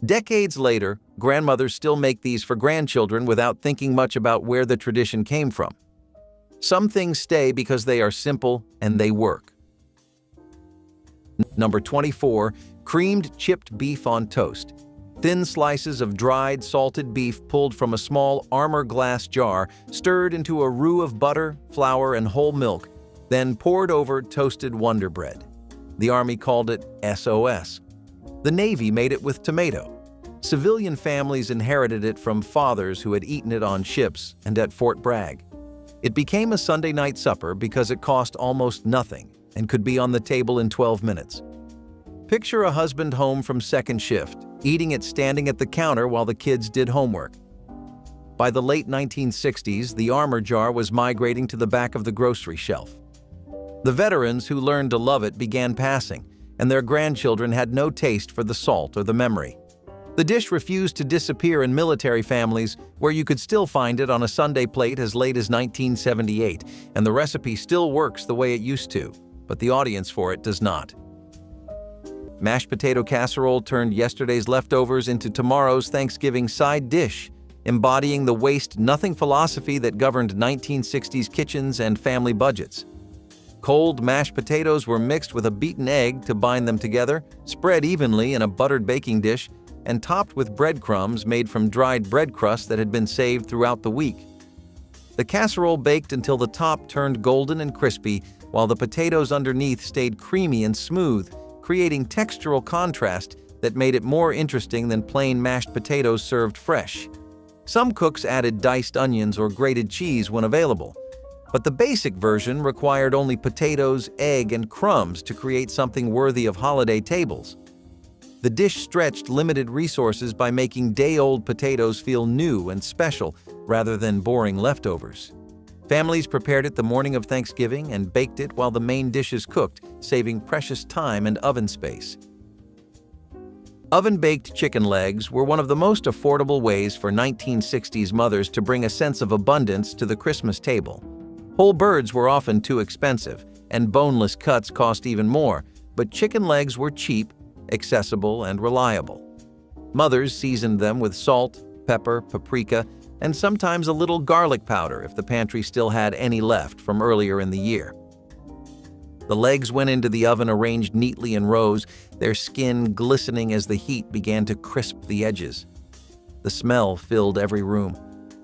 Decades later, grandmothers still make these for grandchildren without thinking much about where the tradition came from. Some things stay because they are simple and they work. Number 24. Creamed chipped beef on toast. Thin slices of dried, salted beef pulled from a small armor glass jar, stirred into a roux of butter, flour, and whole milk, then poured over toasted Wonder Bread. The Army called it SOS. The Navy made it with tomato. Civilian families inherited it from fathers who had eaten it on ships and at Fort Bragg. It became a Sunday night supper because it cost almost nothing and could be on the table in 12 minutes. Picture a husband home from second shift, eating it standing at the counter while the kids did homework. By the late 1960s, the armor jar was migrating to the back of the grocery shelf. The veterans who learned to love it began passing, and their grandchildren had no taste for the salt or the memory. The dish refused to disappear in military families where you could still find it on a Sunday plate as late as 1978, and the recipe still works the way it used to, but the audience for it does not. Mashed potato casserole turned yesterday's leftovers into tomorrow's Thanksgiving side dish, embodying the waste-nothing philosophy that governed 1960s kitchens and family budgets. Cold mashed potatoes were mixed with a beaten egg to bind them together, spread evenly in a buttered baking dish, and topped with breadcrumbs made from dried bread crust that had been saved throughout the week. The casserole baked until the top turned golden and crispy, while the potatoes underneath stayed creamy and smooth, creating textural contrast that made it more interesting than plain mashed potatoes served fresh. Some cooks added diced onions or grated cheese when available, but the basic version required only potatoes, egg, and crumbs to create something worthy of holiday tables. The dish stretched limited resources by making day-old potatoes feel new and special rather than boring leftovers. Families prepared it the morning of Thanksgiving and baked it while the main dishes cooked, saving precious time and oven space. Oven-baked chicken legs were one of the most affordable ways for 1960s mothers to bring a sense of abundance to the Christmas table. Whole birds were often too expensive, and boneless cuts cost even more, but chicken legs were cheap, accessible, and reliable. Mothers seasoned them with salt, pepper, paprika, and sometimes a little garlic powder if the pantry still had any left from earlier in the year. The legs went into the oven arranged neatly in rows, their skin glistening as the heat began to crisp the edges. The smell filled every room,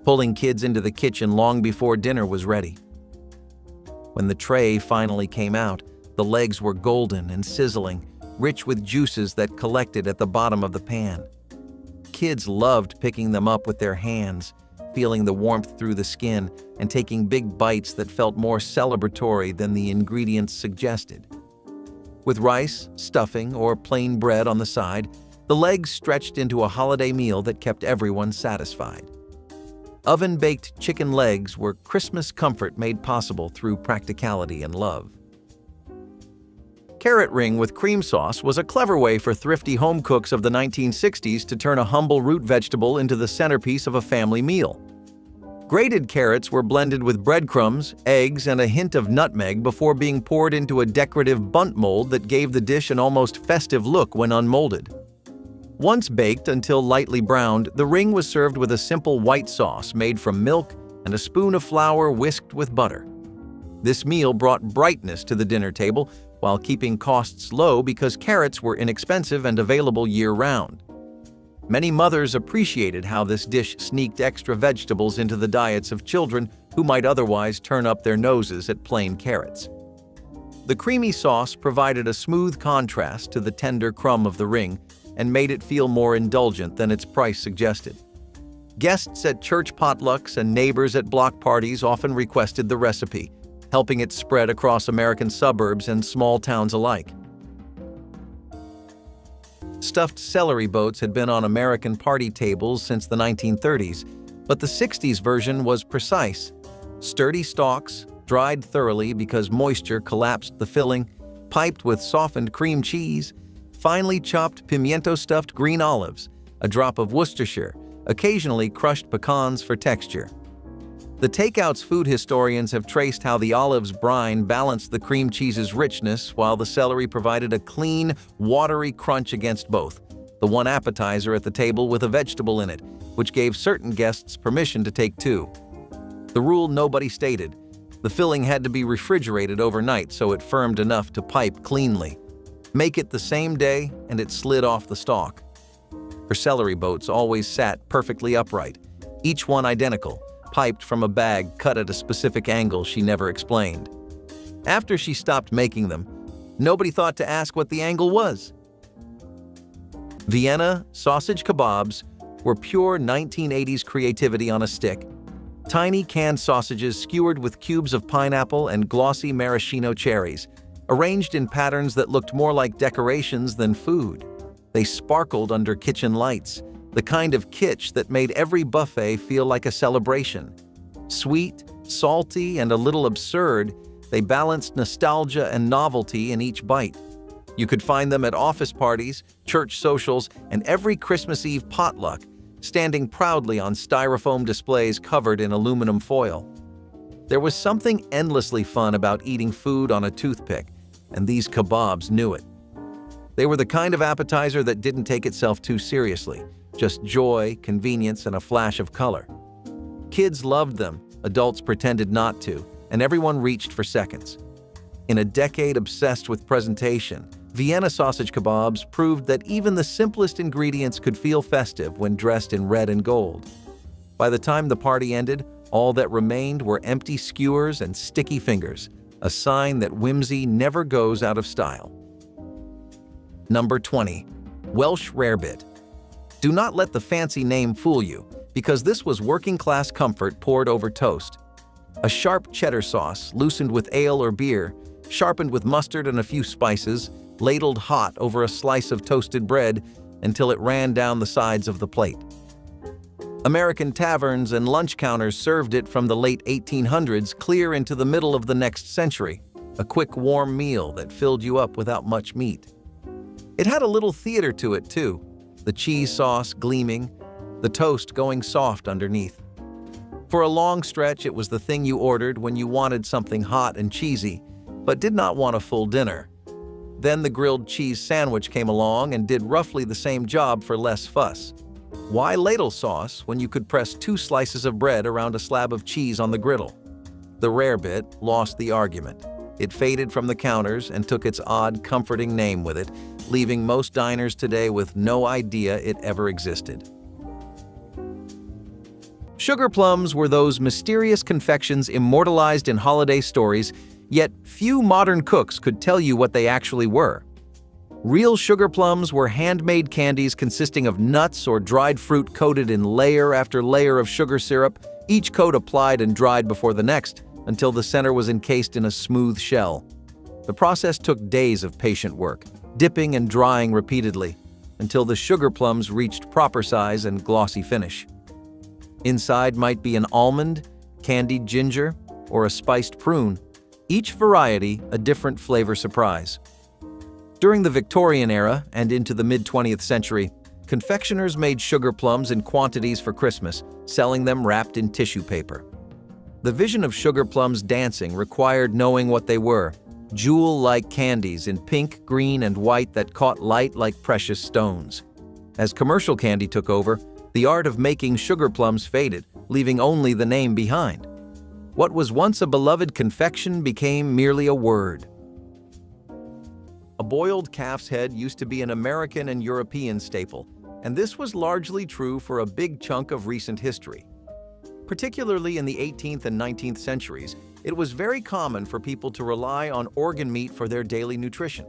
pulling kids into the kitchen long before dinner was ready. When the tray finally came out, the legs were golden and sizzling, rich with juices that collected at the bottom of the pan. Kids loved picking them up with their hands, feeling the warmth through the skin and taking big bites that felt more celebratory than the ingredients suggested. With rice, stuffing, or plain bread on the side, the legs stretched into a holiday meal that kept everyone satisfied. Oven-baked chicken legs were Christmas comfort made possible through practicality and love. Carrot ring with cream sauce was a clever way for thrifty home cooks of the 1960s to turn a humble root vegetable into the centerpiece of a family meal. Grated carrots were blended with breadcrumbs, eggs, and a hint of nutmeg before being poured into a decorative bundt mold that gave the dish an almost festive look when unmolded. Once baked until lightly browned, the ring was served with a simple white sauce made from milk and a spoon of flour whisked with butter. This meal brought brightness to the dinner table while keeping costs low because carrots were inexpensive and available year-round. Many mothers appreciated how this dish sneaked extra vegetables into the diets of children who might otherwise turn up their noses at plain carrots. The creamy sauce provided a smooth contrast to the tender crumb of the ring and made it feel more indulgent than its price suggested. Guests at church potlucks and neighbors at block parties often requested the recipe, helping it spread across American suburbs and small towns alike. Stuffed celery boats had been on American party tables since the 1930s, but the 60s version was precise. Sturdy stalks, dried thoroughly because moisture collapsed the filling, piped with softened cream cheese, finely chopped pimiento-stuffed green olives, a drop of Worcestershire, occasionally crushed pecans for texture. The takeout's food historians have traced how the olive's brine balanced the cream cheese's richness while the celery provided a clean, watery crunch against both, the one appetizer at the table with a vegetable in it, which gave certain guests permission to take two. The rule nobody stated: the filling had to be refrigerated overnight so it firmed enough to pipe cleanly. Make it the same day and it slid off the stalk. Her celery boats always sat perfectly upright, each one identical, piped from a bag cut at a specific angle she never explained. After she stopped making them, nobody thought to ask what the angle was. Vienna sausage kebabs were pure 1980s creativity on a stick. Tiny canned sausages skewered with cubes of pineapple and glossy maraschino cherries, arranged in patterns that looked more like decorations than food. They sparkled under kitchen lights, the kind of kitsch that made every buffet feel like a celebration. Sweet, salty, and a little absurd, they balanced nostalgia and novelty in each bite. You could find them at office parties, church socials, and every Christmas Eve potluck, standing proudly on styrofoam displays covered in aluminum foil. There was something endlessly fun about eating food on a toothpick, and these kebabs knew it. They were the kind of appetizer that didn't take itself too seriously, just joy, convenience, and a flash of color. Kids loved them, adults pretended not to, and everyone reached for seconds. In a decade obsessed with presentation, Vienna sausage kebabs proved that even the simplest ingredients could feel festive when dressed in red and gold. By the time the party ended, all that remained were empty skewers and sticky fingers, a sign that whimsy never goes out of style. Number 20. Welsh rarebit. Do not let the fancy name fool you, because this was working-class comfort poured over toast. A sharp cheddar sauce, loosened with ale or beer, sharpened with mustard and a few spices, ladled hot over a slice of toasted bread until it ran down the sides of the plate. American taverns and lunch counters served it from the late 1800s clear into the middle of the next century, a quick, warm meal that filled you up without much meat. It had a little theater to it, too, the cheese sauce gleaming, the toast going soft underneath. For a long stretch, it was the thing you ordered when you wanted something hot and cheesy, but did not want a full dinner. Then the grilled cheese sandwich came along and did roughly the same job for less fuss. Why ladle sauce when you could press 2 slices of bread around a slab of cheese on the griddle? The rarebit lost the argument. It faded from the counters and took its odd, comforting name with it, leaving most diners today with no idea it ever existed. Sugar plums were those mysterious confections immortalized in holiday stories, yet few modern cooks could tell you what they actually were. Real sugar plums were handmade candies consisting of nuts or dried fruit coated in layer after layer of sugar syrup, each coat applied and dried before the next, until the center was encased in a smooth shell. The process took days of patient work, dipping and drying repeatedly, until the sugar plums reached proper size and glossy finish. Inside might be an almond, candied ginger, or a spiced prune, each variety a different flavor surprise. During the Victorian era and into the mid-20th century, confectioners made sugar plums in quantities for Christmas, selling them wrapped in tissue paper. The vision of sugar plums dancing required knowing what they were, jewel-like candies in pink, green, and white that caught light like precious stones. As commercial candy took over, the art of making sugar plums faded, leaving only the name behind. What was once a beloved confection became merely a word. A boiled calf's head used to be an American and European staple, and this was largely true for a big chunk of recent history. Particularly in the 18th and 19th centuries, it was very common for people to rely on organ meat for their daily nutrition.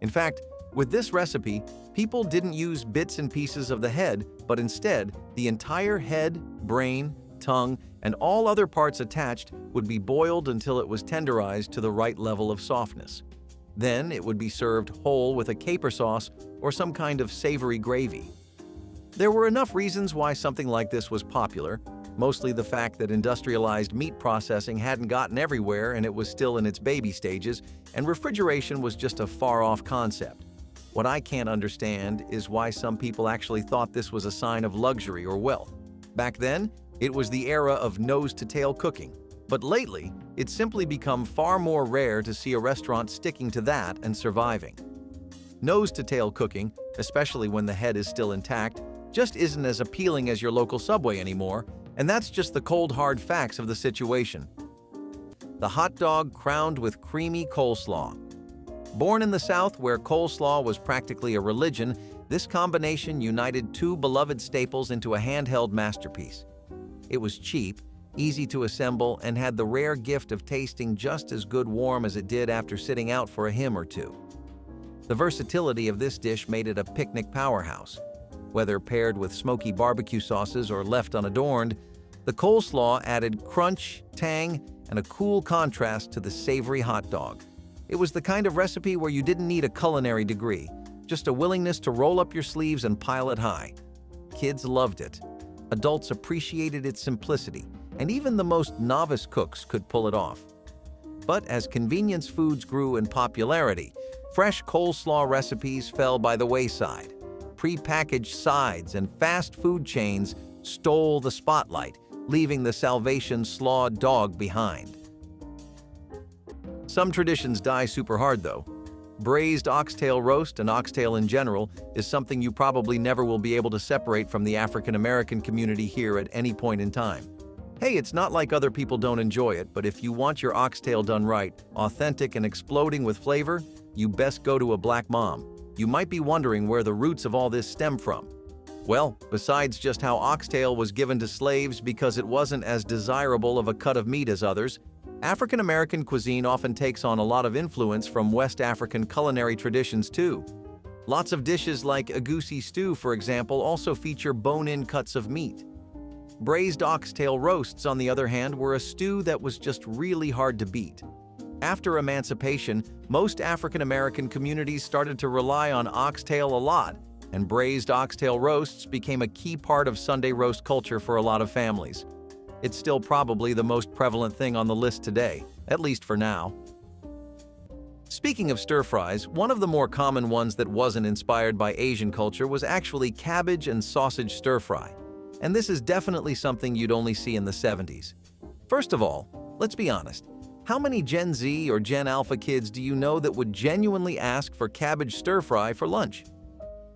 In fact, with this recipe, people didn't use bits and pieces of the head, but instead, the entire head, brain, tongue, and all other parts attached would be boiled until it was tenderized to the right level of softness. Then it would be served whole with a caper sauce or some kind of savory gravy. There were enough reasons why something like this was popular, mostly the fact that industrialized meat processing hadn't gotten everywhere and it was still in its baby stages, and refrigeration was just a far-off concept. What I can't understand is why some people actually thought this was a sign of luxury or wealth. Back then, it was the era of nose-to-tail cooking. But lately, it's simply become far more rare to see a restaurant sticking to that and surviving. Nose-to-tail cooking, especially when the head is still intact, just isn't as appealing as your local Subway anymore, and that's just the cold hard facts of the situation. The hot dog crowned with creamy coleslaw. Born in the South, where coleslaw was practically a religion, this combination united 2 beloved staples into a handheld masterpiece. It was cheap, easy to assemble, and had the rare gift of tasting just as good warm as it did after sitting out for a hymn or two. The versatility of this dish made it a picnic powerhouse. Whether paired with smoky barbecue sauces or left unadorned, the coleslaw added crunch, tang, and a cool contrast to the savory hot dog. It was the kind of recipe where you didn't need a culinary degree, just a willingness to roll up your sleeves and pile it high. Kids loved it. Adults appreciated its simplicity, and even the most novice cooks could pull it off. But as convenience foods grew in popularity, fresh coleslaw recipes fell by the wayside. Pre-packaged sides and fast food chains stole the spotlight, leaving the Salvation slaw dog behind. Some traditions die super hard, though. Braised oxtail roast and oxtail in general is something you probably never will be able to separate from the African American community here at any point in time. Hey, it's not like other people don't enjoy it, but if you want your oxtail done right, authentic and exploding with flavor, you best go to a black mom. You might be wondering where the roots of all this stem from. Well, besides just how oxtail was given to slaves because it wasn't as desirable of a cut of meat as others, African American cuisine often takes on a lot of influence from West African culinary traditions too. Lots of dishes like a goosey stew, for example, also feature bone-in cuts of meat. Braised oxtail roasts, on the other hand, were a stew that was just really hard to beat. After emancipation, most African American communities started to rely on oxtail a lot, and braised oxtail roasts became a key part of Sunday roast culture for a lot of families. It's still probably the most prevalent thing on the list today, at least for now. Speaking of stir-fries, one of the more common ones that wasn't inspired by Asian culture was actually cabbage and sausage stir-fry. And this is definitely something you'd only see in the 70s. First of all, let's be honest. How many Gen Z or Gen Alpha kids do you know that would genuinely ask for cabbage stir-fry for lunch?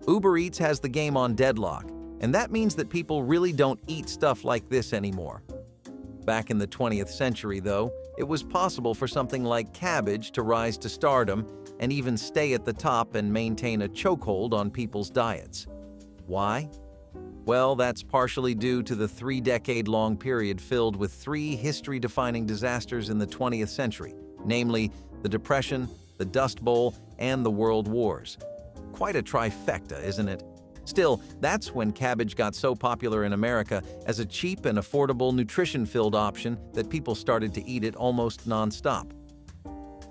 Uber Eats has the game on deadlock, and that means that people really don't eat stuff like this anymore. Back in the 20th century, though, it was possible for something like cabbage to rise to stardom and even stay at the top and maintain a chokehold on people's diets. Why? Well, that's partially due to the 3-decade-long period filled with 3 history-defining disasters in the 20th century, namely the Depression, the Dust Bowl, and the World Wars. Quite a trifecta, isn't it? Still, that's when cabbage got so popular in America as a cheap and affordable nutrition-filled option that people started to eat it almost non-stop.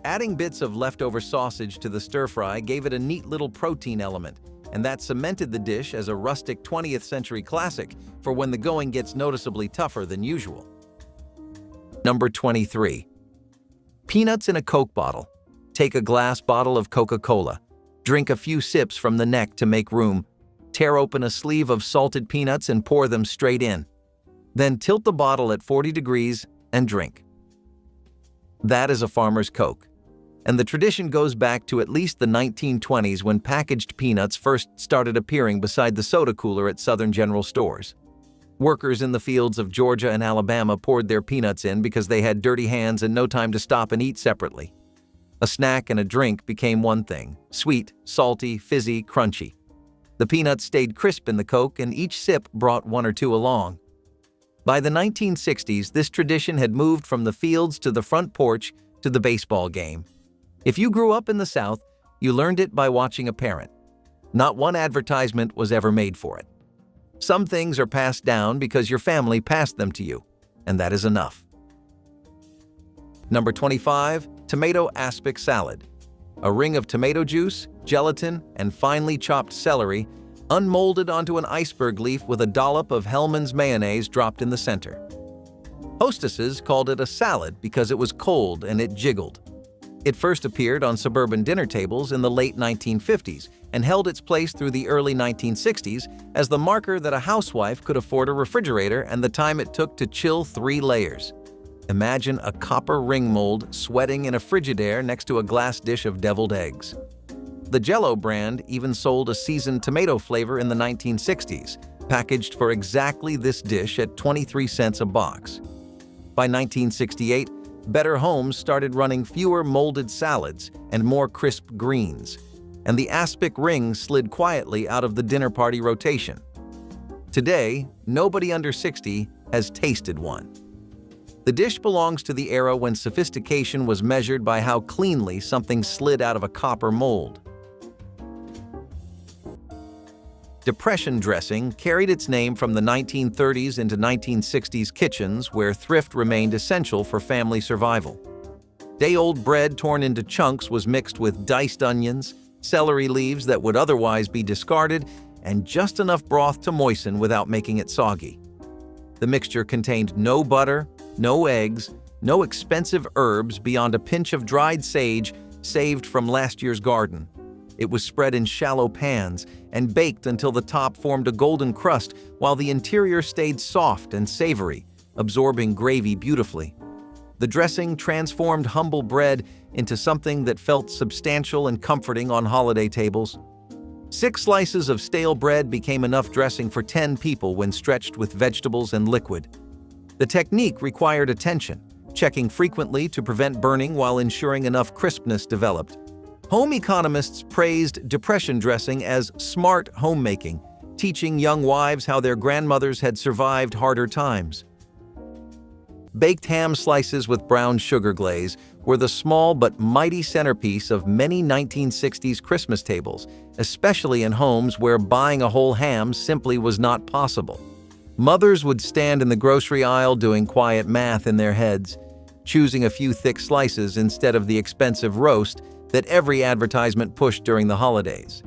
Adding bits of leftover sausage to the stir-fry gave it a neat little protein element, and that cemented the dish as a rustic 20th century classic for when the going gets noticeably tougher than usual. Number 23. Peanuts in a Coke bottle. Take a glass bottle of Coca-Cola. Drink a few sips from the neck to make room. Tear open a sleeve of salted peanuts and pour them straight in. Then tilt the bottle at 40 degrees and drink. That is a farmer's Coke. And the tradition goes back to at least the 1920s when packaged peanuts first started appearing beside the soda cooler at Southern general stores. Workers in the fields of Georgia and Alabama poured their peanuts in because they had dirty hands and no time to stop and eat separately. A snack and a drink became one thing: sweet, salty, fizzy, crunchy. The peanuts stayed crisp in the Coke, and each sip brought 1 or 2 along. By the 1960s, this tradition had moved from the fields to the front porch to the baseball game. If you grew up in the South, you learned it by watching a parent. Not one advertisement was ever made for it. Some things are passed down because your family passed them to you, and that is enough. Number 25. Tomato aspic salad. A ring of tomato juice, gelatin, and finely chopped celery, unmolded onto an iceberg leaf with a dollop of Hellmann's mayonnaise dropped in the center. Hostesses called it a salad because it was cold and it jiggled. It first appeared on suburban dinner tables in the late 1950s and held its place through the early 1960s as the marker that a housewife could afford a refrigerator and the time it took to chill 3 layers. Imagine a copper ring mold sweating in a Frigidaire next to a glass dish of deviled eggs. The Jell-O brand even sold a seasoned tomato flavor in the 1960s, packaged for exactly this dish at 23 cents a box. By 1968, Better Homes started running fewer molded salads and more crisp greens, and the aspic ring slid quietly out of the dinner party rotation. Today, nobody under 60 has tasted one. The dish belongs to the era when sophistication was measured by how cleanly something slid out of a copper mold. Depression dressing carried its name from the 1930s into 1960s kitchens where thrift remained essential for family survival. Day-old bread torn into chunks was mixed with diced onions, celery leaves that would otherwise be discarded, and just enough broth to moisten without making it soggy. The mixture contained no butter, no eggs, no expensive herbs beyond a pinch of dried sage saved from last year's garden. It was spread in shallow pans and baked until the top formed a golden crust while the interior stayed soft and savory, absorbing gravy beautifully. The dressing transformed humble bread into something that felt substantial and comforting on holiday tables. 6 slices of stale bread became enough dressing for 10 people when stretched with vegetables and liquid. The technique required attention, checking frequently to prevent burning while ensuring enough crispness developed. Home economists praised depression dressing as smart homemaking, teaching young wives how their grandmothers had survived harder times. Baked ham slices with brown sugar glaze were the small but mighty centerpiece of many 1960s Christmas tables, especially in homes where buying a whole ham simply was not possible. Mothers would stand in the grocery aisle doing quiet math in their heads, choosing a few thick slices instead of the expensive roast that every advertisement pushed during the holidays.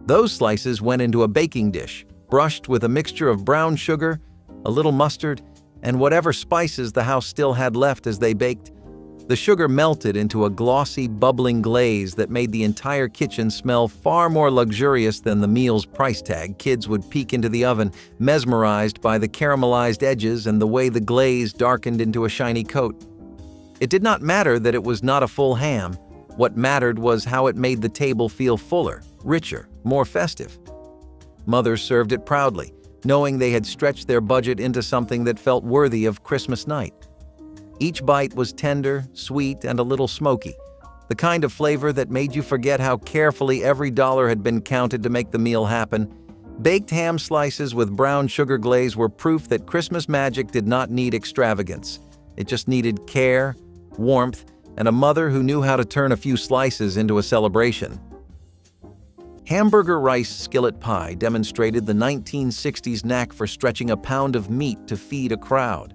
Those slices went into a baking dish, brushed with a mixture of brown sugar, a little mustard, and whatever spices the house still had left as they baked. The sugar melted into a glossy, bubbling glaze that made the entire kitchen smell far more luxurious than the meal's price tag. Kids would peek into the oven, mesmerized by the caramelized edges and the way the glaze darkened into a shiny coat. It did not matter that it was not a full ham. What mattered was how it made the table feel fuller, richer, more festive. Mothers served it proudly, knowing they had stretched their budget into something that felt worthy of Christmas night. Each bite was tender, sweet, and a little smoky, the kind of flavor that made you forget how carefully every dollar had been counted to make the meal happen. Baked ham slices with brown sugar glaze were proof that Christmas magic did not need extravagance. It just needed care, warmth, and a mother who knew how to turn a few slices into a celebration. Hamburger rice skillet pie demonstrated the 1960s knack for stretching a pound of meat to feed a crowd.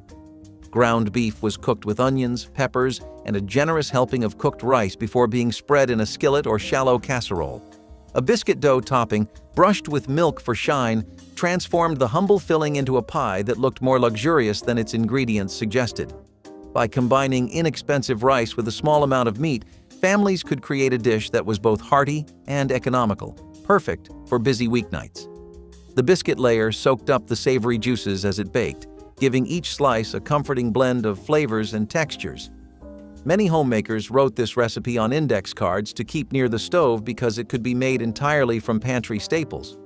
Ground beef was cooked with onions, peppers, and a generous helping of cooked rice before being spread in a skillet or shallow casserole. A biscuit dough topping, brushed with milk for shine, transformed the humble filling into a pie that looked more luxurious than its ingredients suggested. By combining inexpensive rice with a small amount of meat, families could create a dish that was both hearty and economical, perfect for busy weeknights. The biscuit layer soaked up the savory juices as it baked, giving each slice a comforting blend of flavors and textures. Many homemakers wrote this recipe on index cards to keep near the stove because it could be made entirely from pantry staples.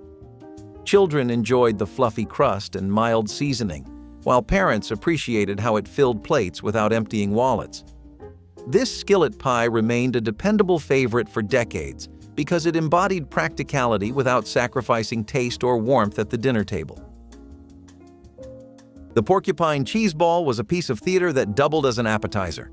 Children enjoyed the fluffy crust and mild seasoning, while parents appreciated how it filled plates without emptying wallets. This skillet pie remained a dependable favorite for decades because it embodied practicality without sacrificing taste or warmth at the dinner table. The porcupine cheese ball was a piece of theater that doubled as an appetizer.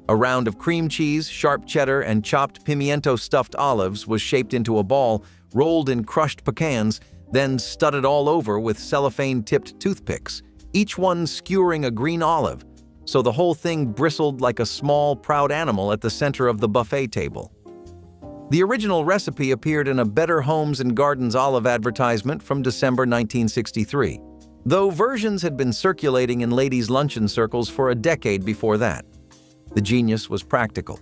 A round of cream cheese, sharp cheddar, and chopped pimiento stuffed olives was shaped into a ball, rolled in crushed pecans, then studded all over with cellophane-tipped toothpicks, each one skewering a green olive, so the whole thing bristled like a small, proud animal at the center of the buffet table. The original recipe appeared in a Better Homes and Gardens olive advertisement from December 1963, though versions had been circulating in ladies' luncheon circles for a decade before that. The genius was practical.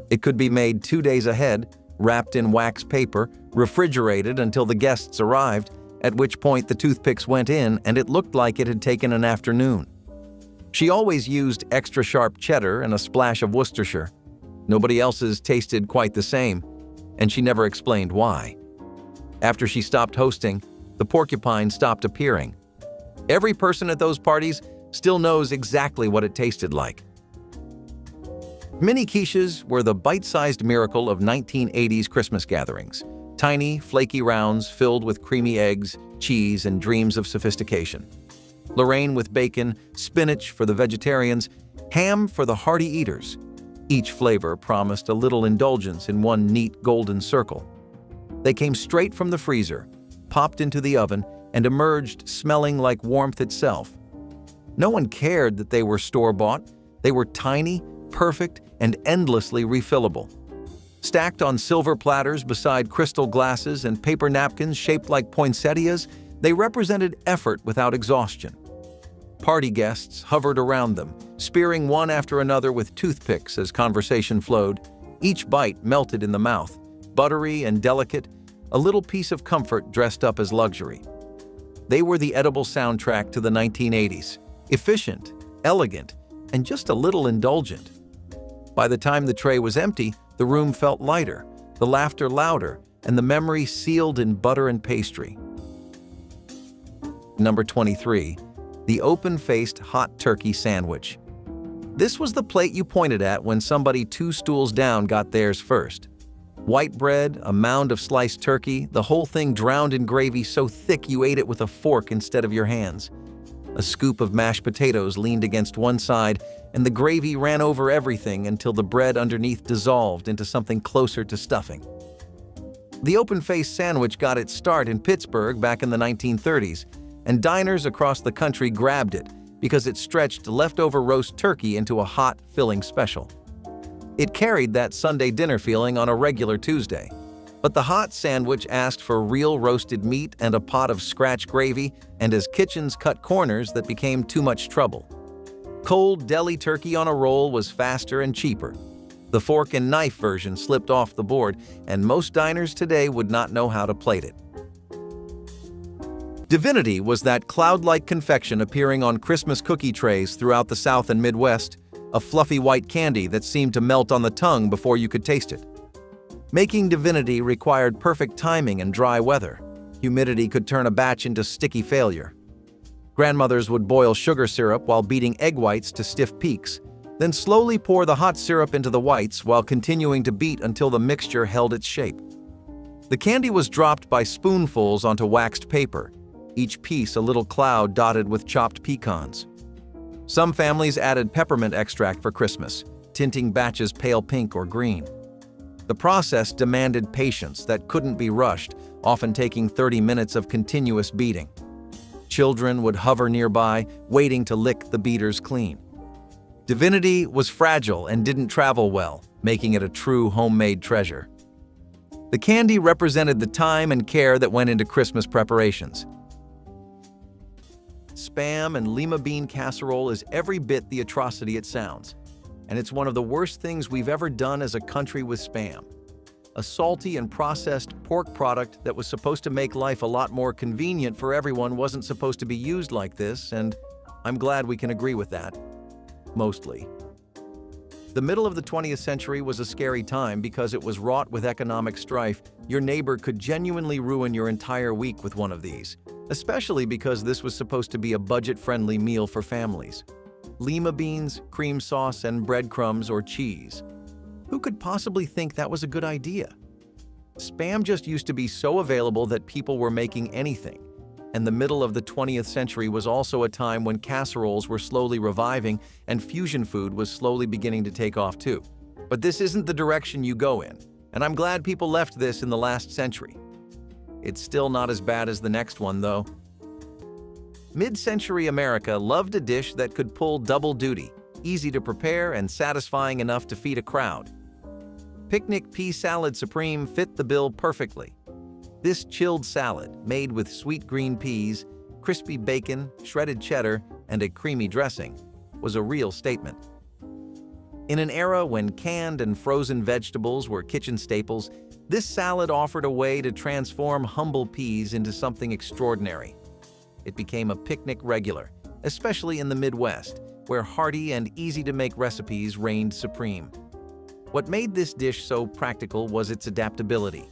It could be made 2 days ahead, wrapped in wax paper, refrigerated until the guests arrived, at which point the toothpicks went in and it looked like it had taken an afternoon. She always used extra sharp cheddar and a splash of Worcestershire. Nobody else's tasted quite the same, and she never explained why. After she stopped hosting, the porcupine stopped appearing. Every person at those parties still knows exactly what it tasted like. Mini quiches were the bite-sized miracle of 1980s Christmas gatherings. Tiny, flaky rounds filled with creamy eggs, cheese, and dreams of sophistication. Lorraine with bacon, spinach for the vegetarians, ham for the hearty eaters. Each flavor promised a little indulgence in one neat golden circle. They came straight from the freezer, popped into the oven, and emerged smelling like warmth itself. No one cared that they were store-bought. They were tiny, perfect, and endlessly refillable. Stacked on silver platters beside crystal glasses and paper napkins shaped like poinsettias, they represented effort without exhaustion. Party guests hovered around them, spearing one after another with toothpicks as conversation flowed. Each bite melted in the mouth, buttery and delicate, a little piece of comfort dressed up as luxury. They were the edible soundtrack to the 1980s, efficient, elegant, and just a little indulgent. By the time the tray was empty, the room felt lighter, the laughter louder, and the memory sealed in butter and pastry. Number 23. The open-faced hot turkey sandwich. This was the plate you pointed at when somebody 2 stools down got theirs first. White bread, a mound of sliced turkey, the whole thing drowned in gravy so thick you ate it with a fork instead of your hands. A scoop of mashed potatoes leaned against one side, and the gravy ran over everything until the bread underneath dissolved into something closer to stuffing. The open-faced sandwich got its start in Pittsburgh back in the 1930s, and diners across the country grabbed it because it stretched leftover roast turkey into a hot, filling special. It carried that Sunday dinner feeling on a regular Tuesday. But the hot sandwich asked for real roasted meat and a pot of scratch gravy, and as kitchens cut corners, that became too much trouble. Cold deli turkey on a roll was faster and cheaper. The fork and knife version slipped off the board, and most diners today would not know how to plate it. Divinity was that cloud-like confection appearing on Christmas cookie trays throughout the South and Midwest, a fluffy white candy that seemed to melt on the tongue before you could taste it. Making Divinity required perfect timing and dry weather. Humidity could turn a batch into sticky failure. Grandmothers would boil sugar syrup while beating egg whites to stiff peaks, then slowly pour the hot syrup into the whites while continuing to beat until the mixture held its shape. The candy was dropped by spoonfuls onto waxed paper, each piece a little cloud dotted with chopped pecans. Some families added peppermint extract for Christmas, tinting batches pale pink or green. The process demanded patience that couldn't be rushed, often taking 30 minutes of continuous beating. Children would hover nearby, waiting to lick the beaters clean. Divinity was fragile and didn't travel well, making it a true homemade treasure. The candy represented the time and care that went into Christmas preparations. Spam and lima bean casserole is every bit the atrocity it sounds. And it's one of the worst things we've ever done as a country with Spam. A salty and processed pork product that was supposed to make life a lot more convenient for everyone wasn't supposed to be used like this, and I'm glad we can agree with that. Mostly. The middle of the 20th century was a scary time because it was wrought with economic strife. Your neighbor could genuinely ruin your entire week with one of these, especially because this was supposed to be a budget-friendly meal for families. Lima beans, cream sauce, and breadcrumbs or cheese. Who could possibly think that was a good idea? Spam just used to be so available that people were making anything. And the middle of the 20th century was also a time when casseroles were slowly reviving and fusion food was slowly beginning to take off too. But this isn't the direction you go in, and I'm glad people left this in the last century. It's still not as bad as the next one, though. Mid-century America loved a dish that could pull double duty, easy to prepare and satisfying enough to feed a crowd. Picnic pea salad supreme fit the bill perfectly. This chilled salad, made with sweet green peas, crispy bacon, shredded cheddar, and a creamy dressing, was a real statement. In an era when canned and frozen vegetables were kitchen staples, this salad offered a way to transform humble peas into something extraordinary. It became a picnic regular, especially in the Midwest, where hearty and easy-to-make recipes reigned supreme. What made this dish so practical was its adaptability.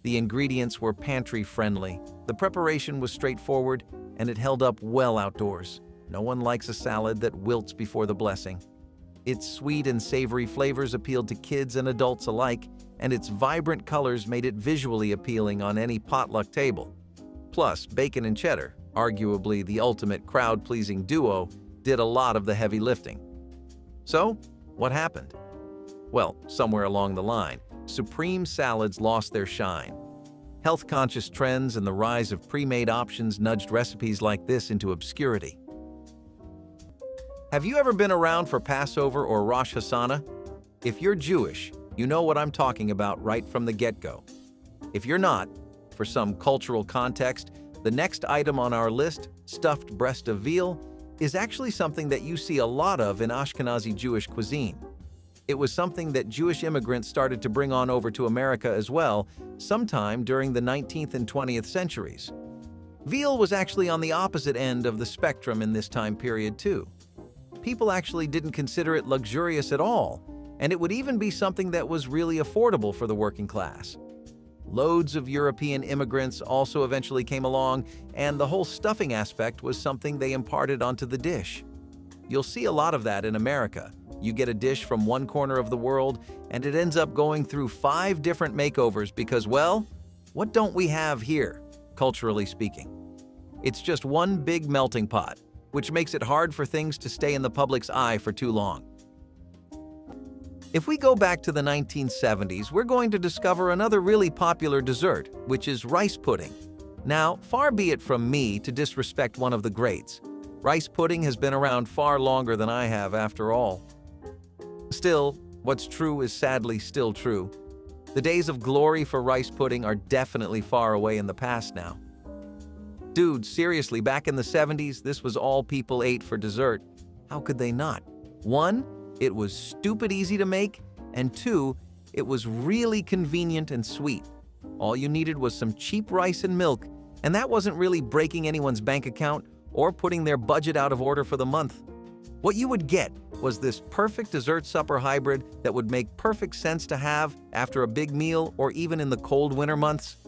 The ingredients were pantry-friendly, the preparation was straightforward, and it held up well outdoors. No one likes a salad that wilts before the blessing. Its sweet and savory flavors appealed to kids and adults alike, and its vibrant colors made it visually appealing on any potluck table. Plus, bacon and cheddar, arguably the ultimate crowd-pleasing duo, did a lot of the heavy lifting. So, what happened? Well, somewhere along the line, supreme salads lost their shine. Health-conscious trends and the rise of pre-made options nudged recipes like this into obscurity. Have you ever been around for Passover or Rosh Hashanah? If you're Jewish, you know what I'm talking about right from the get-go. If you're not, for some cultural context, the next item on our list, stuffed breast of veal, is actually something that you see a lot of in Ashkenazi Jewish cuisine. It was something that Jewish immigrants started to bring on over to America as well, sometime during the 19th and 20th centuries. Veal was actually on the opposite end of the spectrum in this time period too. People actually didn't consider it luxurious at all, and it would even be something that was really affordable for the working class. Loads of European immigrants also eventually came along, and the whole stuffing aspect was something they imparted onto the dish. You'll see a lot of that in America. You get a dish from one corner of the world, and it ends up going through 5 different makeovers because, well, what don't we have here, culturally speaking? It's just one big melting pot. which makes it hard for things to stay in the public's eye for too long. If we go back to the 1970s, we're going to discover another really popular dessert, which is rice pudding. Now, far be it from me to disrespect one of the greats. Rice pudding has been around far longer than I have, after all. Still, what's true is sadly still true. The days of glory for rice pudding are definitely far away in the past now. Dude, seriously, back in the 70s, this was all people ate for dessert. How could they not? 1, it was stupid easy to make, and 2, it was really convenient and sweet. All you needed was some cheap rice and milk, and that wasn't really breaking anyone's bank account or putting their budget out of order for the month. What you would get was this perfect dessert supper hybrid that would make perfect sense to have after a big meal or even in the cold winter months.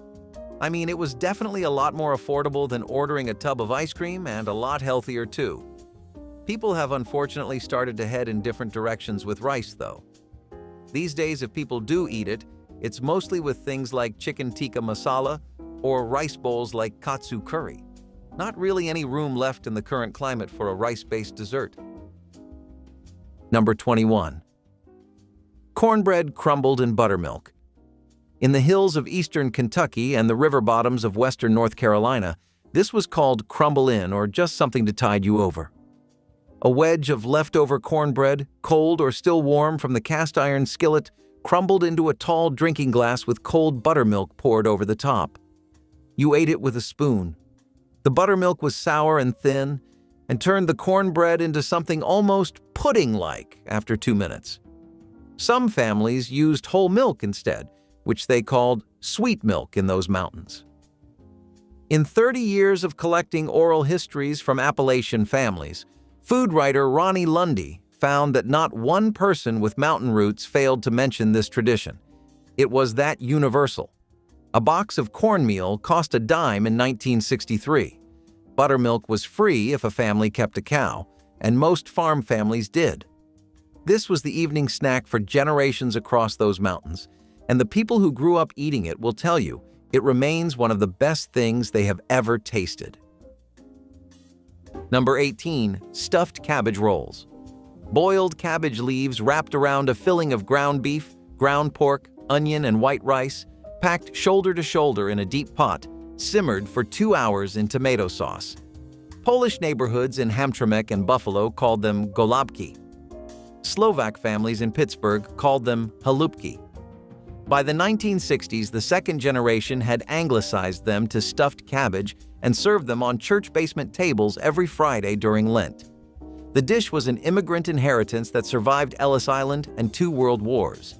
I mean, it was definitely a lot more affordable than ordering a tub of ice cream and a lot healthier too. People have unfortunately started to head in different directions with rice though. These days, if people do eat it, it's mostly with things like chicken tikka masala or rice bowls like katsu curry. Not really any room left in the current climate for a rice-based dessert. Number 21. Cornbread crumbled in buttermilk. In the hills of eastern Kentucky and the river bottoms of western North Carolina, this was called crumble-in or just something to tide you over. A wedge of leftover cornbread, cold or still warm from the cast-iron skillet, crumbled into a tall drinking glass with cold buttermilk poured over the top. You ate it with a spoon. The buttermilk was sour and thin and turned the cornbread into something almost pudding-like after 2 minutes. Some families used whole milk instead, which they called sweet milk in those mountains. In 30 years of collecting oral histories from Appalachian families, food writer Ronnie Lundy found that not one person with mountain roots failed to mention this tradition. It was that universal. A box of cornmeal cost a dime in 1963. Buttermilk was free if a family kept a cow, and most farm families did. This was the evening snack for generations across those mountains, and the people who grew up eating it will tell you it remains one of the best things they have ever tasted. Number 18. Stuffed cabbage rolls. Boiled cabbage leaves wrapped around a filling of ground beef, ground pork, onion, and white rice, packed shoulder to shoulder in a deep pot, simmered for 2 hours in tomato sauce. Polish neighborhoods in Hamtramck and Buffalo called them golubki. Slovak families in Pittsburgh called them halupki. By the 1960s, the second generation had anglicized them to stuffed cabbage and served them on church basement tables every Friday during Lent. The dish was an immigrant inheritance that survived Ellis Island and 2 world wars.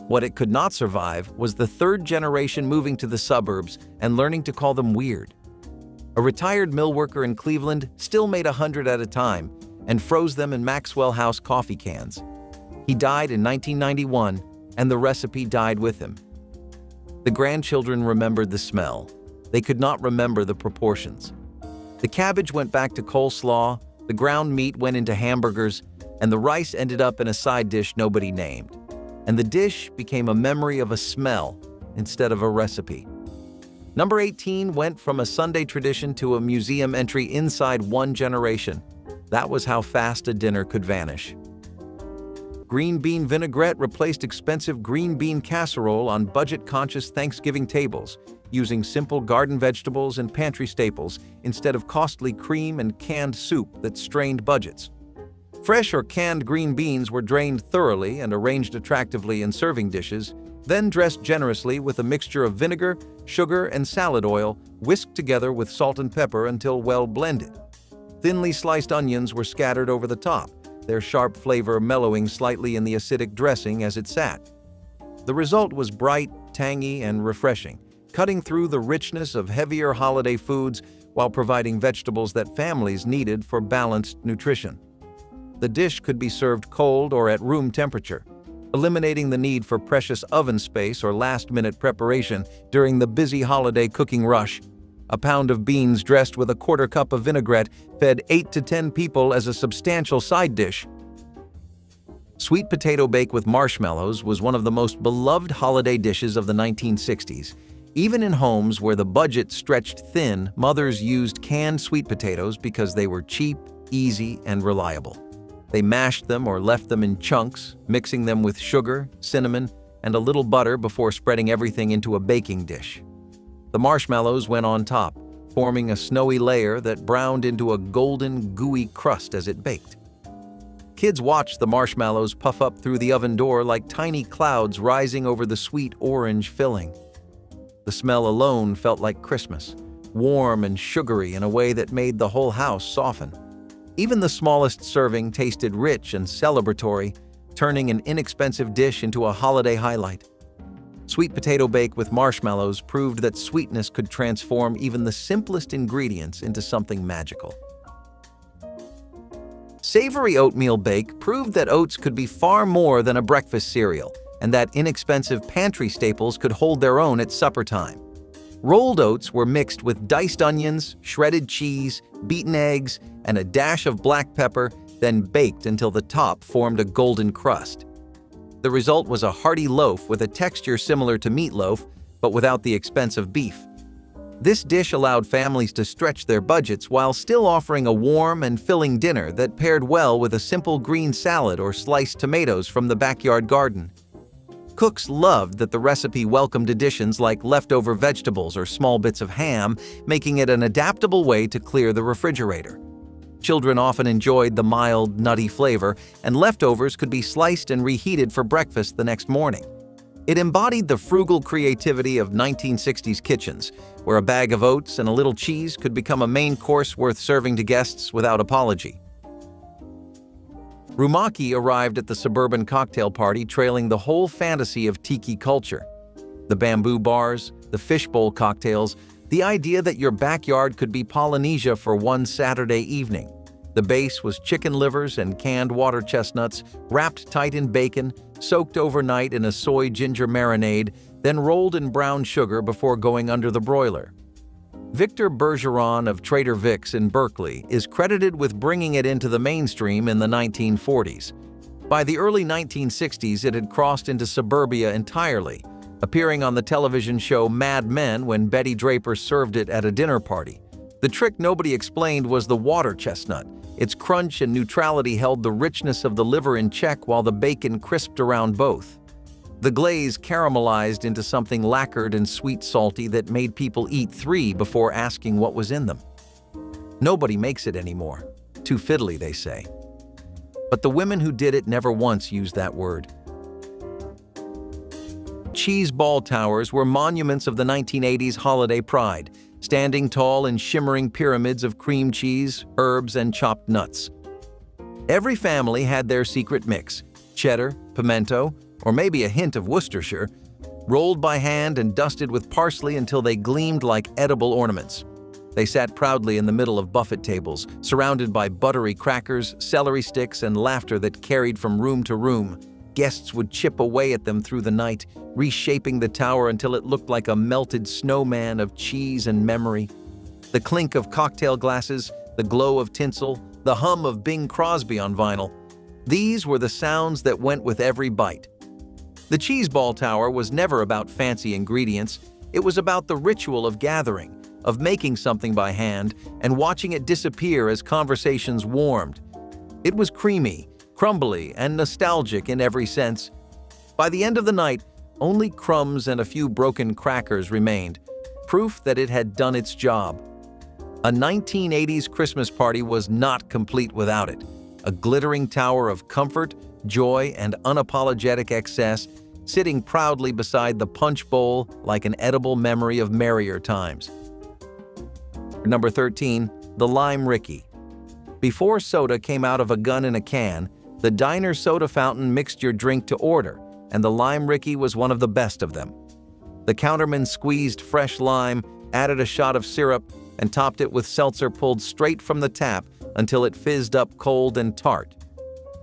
What it could not survive was the third generation moving to the suburbs and learning to call them weird. A retired mill worker in Cleveland still made 100 at a time and froze them in Maxwell House coffee cans. He died in 1991, and the recipe died with him. The grandchildren remembered the smell. They could not remember the proportions. The cabbage went back to coleslaw, the ground meat went into hamburgers, and the rice ended up in a side dish nobody named. And the dish became a memory of a smell instead of a recipe. Number 18 went from a Sunday tradition to a museum entry inside one generation. That was how fast a dinner could vanish. Green bean vinaigrette replaced expensive green bean casserole on budget-conscious Thanksgiving tables, using simple garden vegetables and pantry staples instead of costly cream and canned soup that strained budgets. Fresh or canned green beans were drained thoroughly and arranged attractively in serving dishes, then dressed generously with a mixture of vinegar, sugar, and salad oil, whisked together with salt and pepper until well blended. Thinly sliced onions were scattered over the top, their sharp flavor mellowing slightly in the acidic dressing as it sat. The result was bright, tangy, and refreshing, cutting through the richness of heavier holiday foods while providing vegetables that families needed for balanced nutrition. The dish could be served cold or at room temperature, eliminating the need for precious oven space or last-minute preparation during the busy holiday cooking rush. A pound of beans dressed with a quarter cup of vinaigrette fed 8 to 10 people as a substantial side dish. Sweet potato bake with marshmallows was one of the most beloved holiday dishes of the 1960s. Even in homes where the budget stretched thin, mothers used canned sweet potatoes because they were cheap, easy, and reliable. They mashed them or left them in chunks, mixing them with sugar, cinnamon, and a little butter before spreading everything into a baking dish. The marshmallows went on top, forming a snowy layer that browned into a golden, gooey crust as it baked. Kids watched the marshmallows puff up through the oven door like tiny clouds rising over the sweet orange filling. The smell alone felt like Christmas, warm and sugary in a way that made the whole house soften. Even the smallest serving tasted rich and celebratory, turning an inexpensive dish into a holiday highlight. Sweet potato bake with marshmallows proved that sweetness could transform even the simplest ingredients into something magical. Savory oatmeal bake proved that oats could be far more than a breakfast cereal, and that inexpensive pantry staples could hold their own at supper time. Rolled oats were mixed with diced onions, shredded cheese, beaten eggs, and a dash of black pepper, then baked until the top formed a golden crust. The result was a hearty loaf with a texture similar to meatloaf, but without the expense of beef. This dish allowed families to stretch their budgets while still offering a warm and filling dinner that paired well with a simple green salad or sliced tomatoes from the backyard garden. Cooks loved that the recipe welcomed additions like leftover vegetables or small bits of ham, making it an adaptable way to clear the refrigerator. Children often enjoyed the mild, nutty flavor, and leftovers could be sliced and reheated for breakfast the next morning. It embodied the frugal creativity of 1960s kitchens, where a bag of oats and a little cheese could become a main course worth serving to guests without apology. Rumaki arrived at the suburban cocktail party trailing the whole fantasy of tiki culture. The bamboo bars, the fishbowl cocktails, the idea that your backyard could be Polynesia for one Saturday evening. The base was chicken livers and canned water chestnuts, wrapped tight in bacon, soaked overnight in a soy ginger marinade, then rolled in brown sugar before going under the broiler. Victor Bergeron of Trader Vic's in Berkeley is credited with bringing it into the mainstream in the 1940s. By the early 1960s, it had crossed into suburbia entirely, appearing on the television show Mad Men when Betty Draper served it at a dinner party. The trick nobody explained was the water chestnut. Its crunch and neutrality held the richness of the liver in check while the bacon crisped around both. The glaze caramelized into something lacquered and sweet-salty that made people eat 3 before asking what was in them. Nobody makes it anymore. Too fiddly, they say. But the women who did it never once used that word. Cheese ball towers were monuments of the 1980s holiday pride, standing tall in shimmering pyramids of cream cheese, herbs, and chopped nuts. Every family had their secret mix: cheddar, pimento, or maybe a hint of Worcestershire, rolled by hand and dusted with parsley until they gleamed like edible ornaments. They sat proudly in the middle of buffet tables, surrounded by buttery crackers, celery sticks, and laughter that carried from room to room. Guests would chip away at them through the night, reshaping the tower until it looked like a melted snowman of cheese and memory. The clink of cocktail glasses, the glow of tinsel, the hum of Bing Crosby on vinyl. These were the sounds that went with every bite. The cheese ball tower was never about fancy ingredients. It was about the ritual of gathering, of making something by hand, and watching it disappear as conversations warmed. It was creamy, crumbly, and nostalgic in every sense. By the end of the night, only crumbs and a few broken crackers remained, proof that it had done its job. A 1980s Christmas party was not complete without it. A glittering tower of comfort, joy, and unapologetic excess, sitting proudly beside the punch bowl like an edible memory of merrier times. Number 13, the Lime Ricky. Before soda came out of a gun in a can, the diner soda fountain mixed your drink to order, and the Lime Ricky was one of the best of them. The counterman squeezed fresh lime, added a shot of syrup, and topped it with seltzer pulled straight from the tap until it fizzed up cold and tart.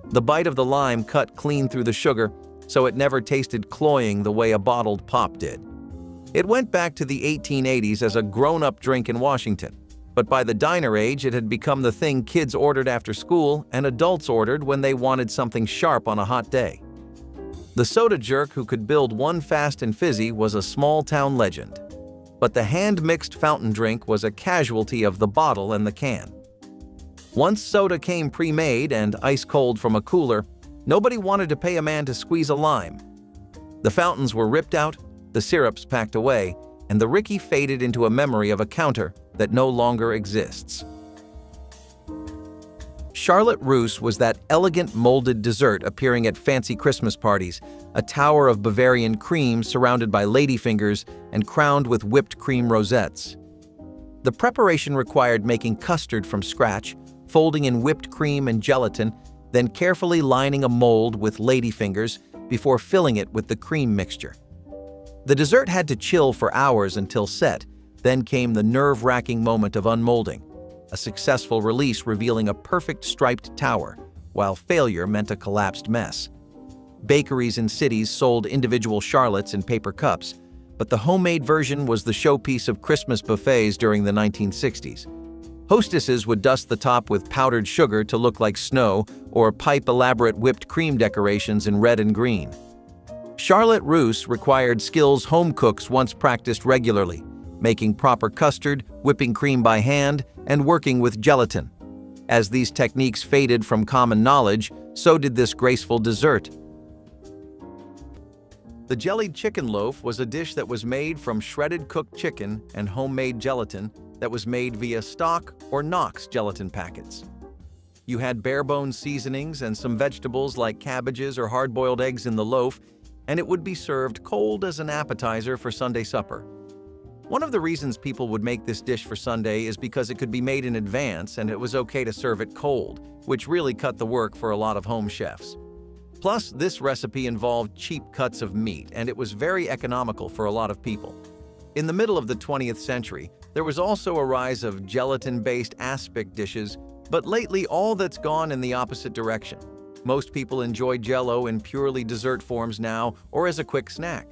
The bite of the lime cut clean through the sugar, so it never tasted cloying the way a bottled pop did. It went back to the 1880s as a grown-up drink in Washington, but by the diner age it had become the thing kids ordered after school and adults ordered when they wanted something sharp on a hot day. The soda jerk who could build one fast and fizzy was a small-town legend, but the hand-mixed fountain drink was a casualty of the bottle and the can. Once soda came pre-made and ice-cold from a cooler, nobody wanted to pay a man to squeeze a lime. The fountains were ripped out, the syrups packed away, and the Ricky faded into a memory of a counter that no longer exists. Charlotte Russe was that elegant molded dessert appearing at fancy Christmas parties, a tower of Bavarian cream surrounded by ladyfingers and crowned with whipped cream rosettes. The preparation required making custard from scratch, folding in whipped cream and gelatin, then carefully lining a mold with ladyfingers before filling it with the cream mixture. The dessert had to chill for hours until set, then came the nerve-wracking moment of unmolding, a successful release revealing a perfect striped tower, while failure meant a collapsed mess. Bakeries in cities sold individual charlottes in paper cups, but the homemade version was the showpiece of Christmas buffets during the 1960s. Hostesses would dust the top with powdered sugar to look like snow or pipe elaborate whipped cream decorations in red and green. Charlotte Russe required skills home cooks once practiced regularly, making proper custard, whipping cream by hand, and working with gelatin. As these techniques faded from common knowledge, so did this graceful dessert. The jellied chicken loaf was a dish that was made from shredded cooked chicken and homemade gelatin that was made via stock or Knox gelatin packets. You had bare-bones seasonings and some vegetables like cabbages or hard-boiled eggs in the loaf, and it would be served cold as an appetizer for Sunday supper. One of the reasons people would make this dish for Sunday is because it could be made in advance and it was okay to serve it cold, which really cut the work for a lot of home chefs. Plus, this recipe involved cheap cuts of meat, and it was very economical for a lot of people. In the middle of the 20th century, there was also a rise of gelatin-based aspic dishes, but lately all that's gone in the opposite direction. Most people enjoy Jell-O in purely dessert forms now or as a quick snack.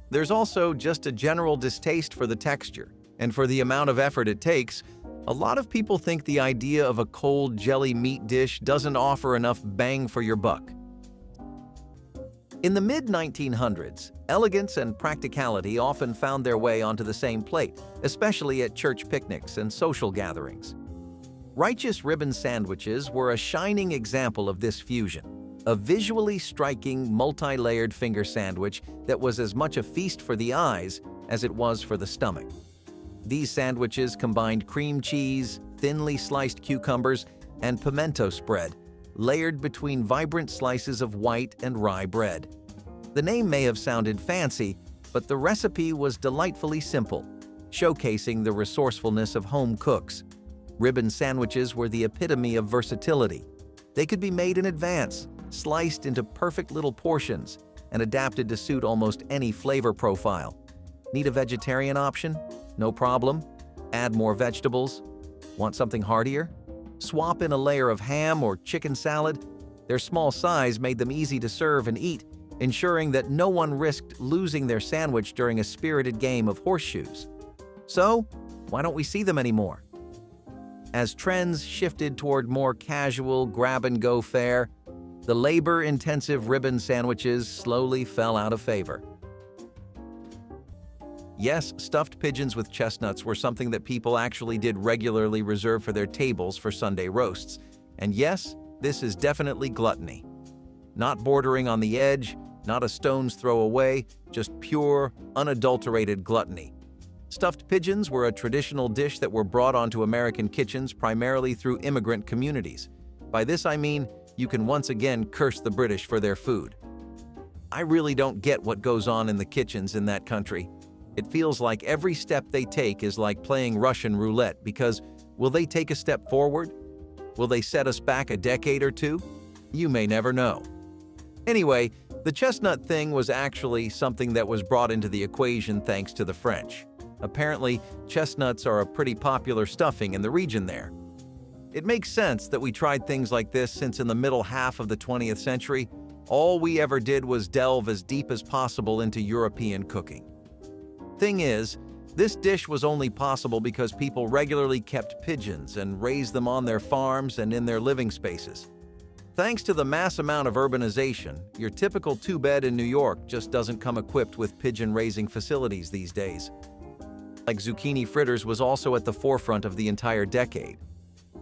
There's also just a general distaste for the texture, and for the amount of effort it takes, a lot of people think the idea of a cold jelly meat dish doesn't offer enough bang for your buck. In the mid-1900s, elegance and practicality often found their way onto the same plate, especially at church picnics and social gatherings. Righteous ribbon sandwiches were a shining example of this fusion, a visually striking, multi-layered finger sandwich that was as much a feast for the eyes as it was for the stomach. These sandwiches combined cream cheese, thinly sliced cucumbers, and pimento spread, layered between vibrant slices of white and rye bread. The name may have sounded fancy, but the recipe was delightfully simple, showcasing the resourcefulness of home cooks. Ribbon sandwiches were the epitome of versatility. They could be made in advance, sliced into perfect little portions, and adapted to suit almost any flavor profile. Need a vegetarian option? No problem. Add more vegetables. Want something heartier? Swap in a layer of ham or chicken salad. Their small size made them easy to serve and eat, ensuring that no one risked losing their sandwich during a spirited game of horseshoes. So, why don't we see them anymore? As trends shifted toward more casual grab-and-go fare, the labor-intensive ribbon sandwiches slowly fell out of favor. Yes, stuffed pigeons with chestnuts were something that people actually did regularly reserve for their tables for Sunday roasts. And yes, this is definitely gluttony. Not bordering on the edge, not a stone's throw away, just pure, unadulterated gluttony. Stuffed pigeons were a traditional dish that were brought onto American kitchens primarily through immigrant communities. By this I mean, you can once again curse the British for their food. I really don't get what goes on in the kitchens in that country. It feels like every step they take is like playing Russian roulette because will they take a step forward? Will they set us back a decade or two? You may never know. Anyway, the chestnut thing was actually something that was brought into the equation thanks to the French. Apparently, chestnuts are a pretty popular stuffing in the region there. It makes sense that we tried things like this since in the middle half of the 20th century, all we ever did was delve as deep as possible into European cooking. Thing is, this dish was only possible because people regularly kept pigeons and raised them on their farms and in their living spaces. Thanks to the mass amount of urbanization, your typical two-bed in New York just doesn't come equipped with pigeon-raising facilities these days. Like zucchini fritters was also at the forefront of the entire decade.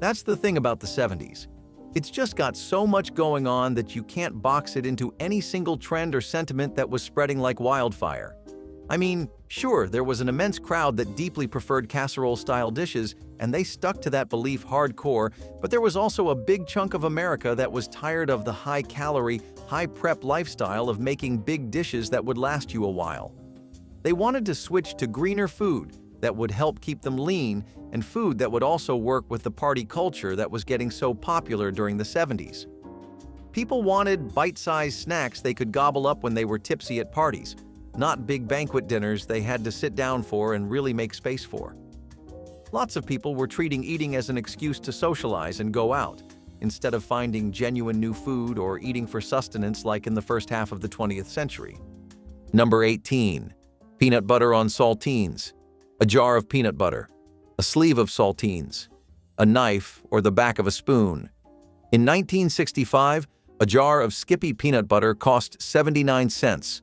That's the thing about the 70s. It's just got so much going on that you can't box it into any single trend or sentiment that was spreading like wildfire. I mean, sure, there was an immense crowd that deeply preferred casserole-style dishes, and they stuck to that belief hardcore, but there was also a big chunk of America that was tired of the high-calorie, high-prep lifestyle of making big dishes that would last you a while. They wanted to switch to greener food that would help keep them lean, and food that would also work with the party culture that was getting so popular during the 70s. People wanted bite-sized snacks they could gobble up when they were tipsy at parties, not big banquet dinners they had to sit down for and really make space for. Lots of people were treating eating as an excuse to socialize and go out, instead of finding genuine new food or eating for sustenance like in the first half of the 20th century. Number 18. Peanut butter on saltines. A jar of peanut butter, a sleeve of saltines, a knife, or the back of a spoon. In 1965, a jar of Skippy peanut butter cost 79 cents.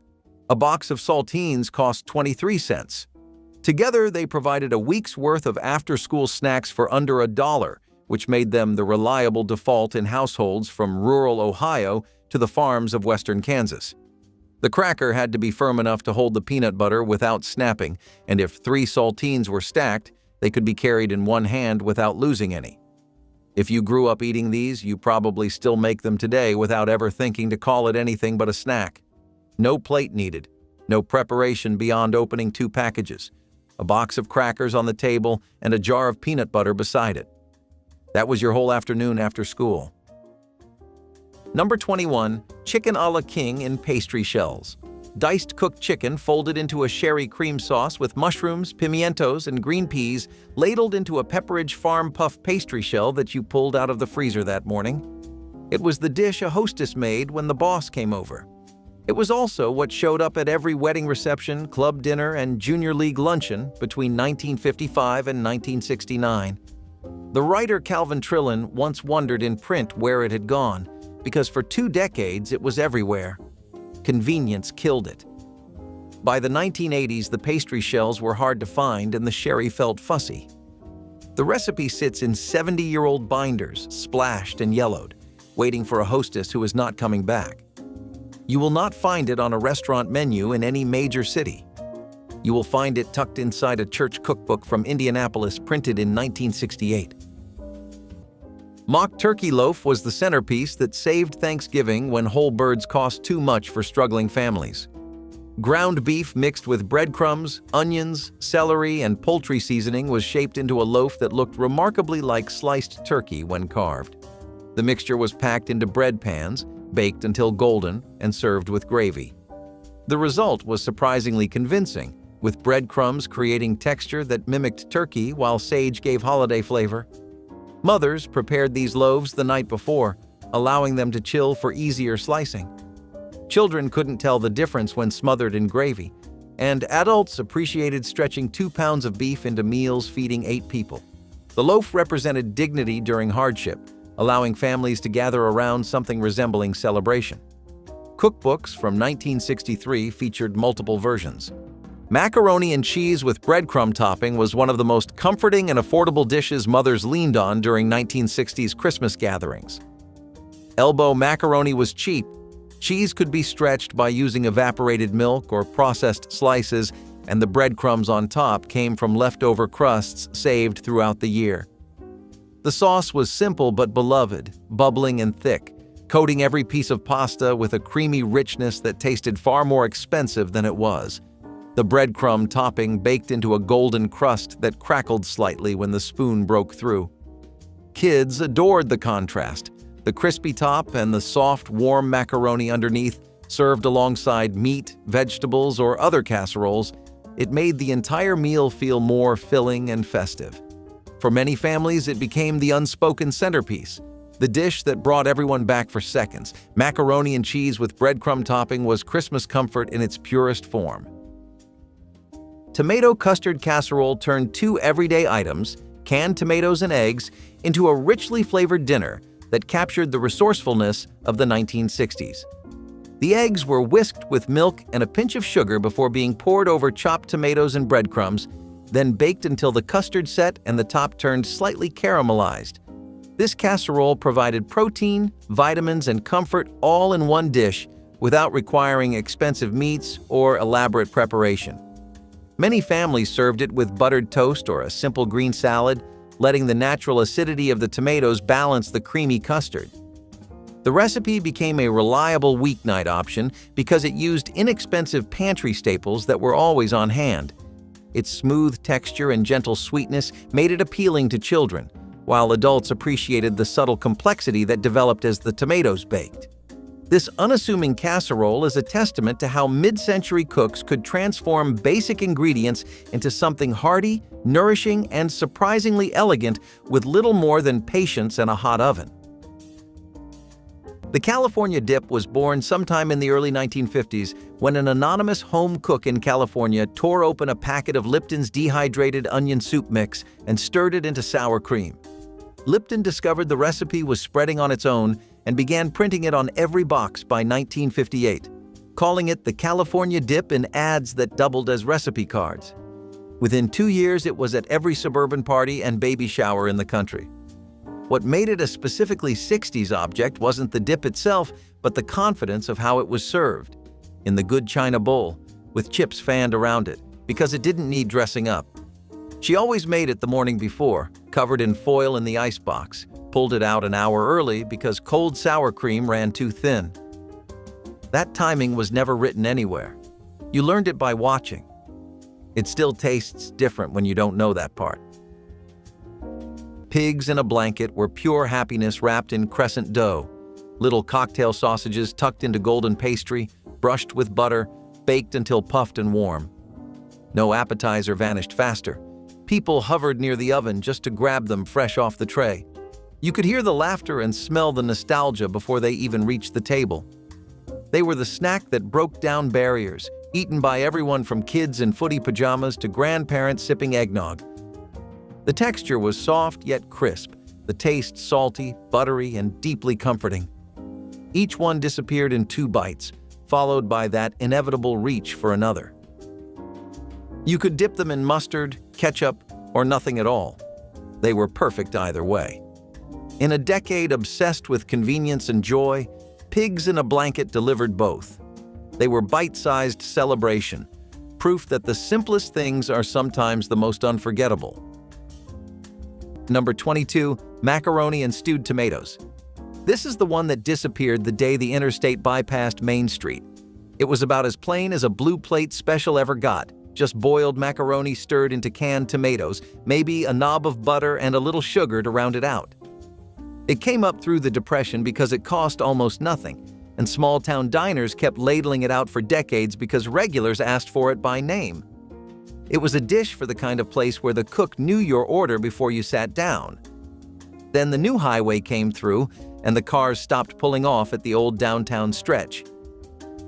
A box of saltines cost 23 cents. Together, they provided a week's worth of after-school snacks for under $1, which made them the reliable default in households from rural Ohio to the farms of western Kansas. The cracker had to be firm enough to hold the peanut butter without snapping, and if 3 saltines were stacked, they could be carried in one hand without losing any. If you grew up eating these, you probably still make them today without ever thinking to call it anything but a snack. No plate needed, no preparation beyond opening 2 packages, a box of crackers on the table, and a jar of peanut butter beside it. That was your whole afternoon after school. Number 21. Chicken a la king in pastry shells. Diced cooked chicken folded into a sherry cream sauce with mushrooms, pimientos, and green peas ladled into a Pepperidge Farm puff pastry shell that you pulled out of the freezer that morning. It was the dish a hostess made when the boss came over. It was also what showed up at every wedding reception, club dinner, and junior league luncheon between 1955 and 1969. The writer Calvin Trillin once wondered in print where it had gone, because for 2 decades it was everywhere. Convenience killed it. By the 1980s, the pastry shells were hard to find and the sherry felt fussy. The recipe sits in 70-year-old binders, splashed and yellowed, waiting for a hostess who is not coming back. You will not find it on a restaurant menu in any major city. You will find it tucked inside a church cookbook from Indianapolis printed in 1968. Mock turkey loaf was the centerpiece that saved Thanksgiving when whole birds cost too much for struggling families. Ground beef mixed with breadcrumbs, onions, celery, and poultry seasoning was shaped into a loaf that looked remarkably like sliced turkey when carved. The mixture was packed into bread pans, baked until golden, and served with gravy. The result was surprisingly convincing, with breadcrumbs creating texture that mimicked turkey while sage gave holiday flavor. Mothers prepared these loaves the night before, allowing them to chill for easier slicing. Children couldn't tell the difference when smothered in gravy, and adults appreciated stretching 2 pounds of beef into meals feeding 8 people. The loaf represented dignity during hardship, allowing families to gather around something resembling celebration. Cookbooks from 1963 featured multiple versions. Macaroni and cheese with breadcrumb topping was one of the most comforting and affordable dishes mothers leaned on during 1960s Christmas gatherings. Elbow macaroni was cheap. Cheese could be stretched by using evaporated milk or processed slices, and the breadcrumbs on top came from leftover crusts saved throughout the year. The sauce was simple but beloved, bubbling and thick, coating every piece of pasta with a creamy richness that tasted far more expensive than it was. The breadcrumb topping baked into a golden crust that crackled slightly when the spoon broke through. Kids adored the contrast. The crispy top and the soft, warm macaroni underneath, served alongside meat, vegetables, or other casseroles, it made the entire meal feel more filling and festive. For many families, it became the unspoken centerpiece, the dish that brought everyone back for seconds. Macaroni and cheese with breadcrumb topping was Christmas comfort in its purest form. Tomato custard casserole turned 2 everyday items, canned tomatoes and eggs, into a richly flavored dinner that captured the resourcefulness of the 1960s. The eggs were whisked with milk and a pinch of sugar before being poured over chopped tomatoes and breadcrumbs, then baked until the custard set and the top turned slightly caramelized. This casserole provided protein, vitamins, and comfort all in one dish without requiring expensive meats or elaborate preparation. Many families served it with buttered toast or a simple green salad, letting the natural acidity of the tomatoes balance the creamy custard. The recipe became a reliable weeknight option because it used inexpensive pantry staples that were always on hand. Its smooth texture and gentle sweetness made it appealing to children, while adults appreciated the subtle complexity that developed as the tomatoes baked. This unassuming casserole is a testament to how mid-century cooks could transform basic ingredients into something hearty, nourishing, and surprisingly elegant with little more than patience and a hot oven. The California dip was born sometime in the early 1950s when an anonymous home cook in California tore open a packet of Lipton's dehydrated onion soup mix and stirred it into sour cream. Lipton discovered the recipe was spreading on its own and began printing it on every box by 1958, calling it the California dip in ads that doubled as recipe cards. Within 2 years, it was at every suburban party and baby shower in the country. What made it a specifically 60s object wasn't the dip itself, but the confidence of how it was served, in the good china bowl, with chips fanned around it, because it didn't need dressing up. She always made it the morning before, covered in foil in the icebox, pulled it out an hour early because cold sour cream ran too thin. That timing was never written anywhere. You learned it by watching. It still tastes different when you don't know that part. Pigs in a blanket were pure happiness wrapped in crescent dough. Little cocktail sausages tucked into golden pastry, brushed with butter, baked until puffed and warm. No appetizer vanished faster. People hovered near the oven just to grab them fresh off the tray. You could hear the laughter and smell the nostalgia before they even reached the table. They were the snack that broke down barriers, eaten by everyone from kids in footy pajamas to grandparents sipping eggnog. The texture was soft yet crisp, the taste salty, buttery, and deeply comforting. Each one disappeared in 2 bites, followed by that inevitable reach for another. You could dip them in mustard, ketchup, or nothing at all. They were perfect either way. In a decade obsessed with convenience and joy, Pigs in a Blanket delivered both. They were bite-sized celebration, proof that the simplest things are sometimes the most unforgettable. Number 22, macaroni and stewed tomatoes. This is the one that disappeared the day the interstate bypassed Main Street. It was about as plain as a blue plate special ever got, just boiled macaroni stirred into canned tomatoes, maybe a knob of butter and a little sugar to round it out. It came up through the Depression because it cost almost nothing, and small-town diners kept ladling it out for decades because regulars asked for it by name. It was a dish for the kind of place where the cook knew your order before you sat down. Then the new highway came through, and the cars stopped pulling off at the old downtown stretch.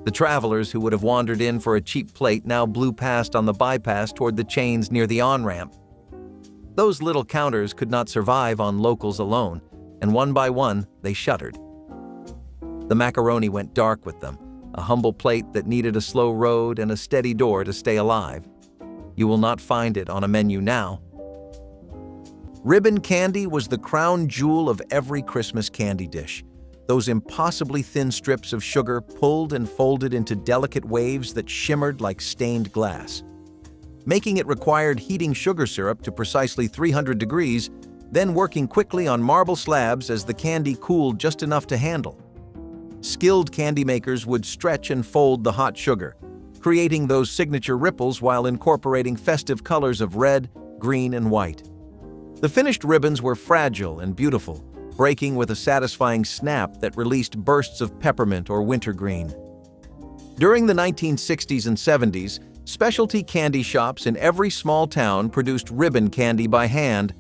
The travelers who would have wandered in for a cheap plate now blew past on the bypass toward the chains near the on-ramp. Those little counters could not survive on locals alone, and one by one, they shuttered. The macaroni went dark with them, a humble plate that needed a slow road and a steady door to stay alive. You will not find it on a menu now. Ribbon candy was the crown jewel of every Christmas candy dish. Those impossibly thin strips of sugar pulled and folded into delicate waves that shimmered like stained glass. Making it required heating sugar syrup to precisely 300 degrees, then working quickly on marble slabs as the candy cooled just enough to handle. Skilled candy makers would stretch and fold the hot sugar, creating those signature ripples while incorporating festive colors of red, green, and white. The finished ribbons were fragile and beautiful, breaking with a satisfying snap that released bursts of peppermint or wintergreen. During the 1960s and 70s, specialty candy shops in every small town produced ribbon candy by hand,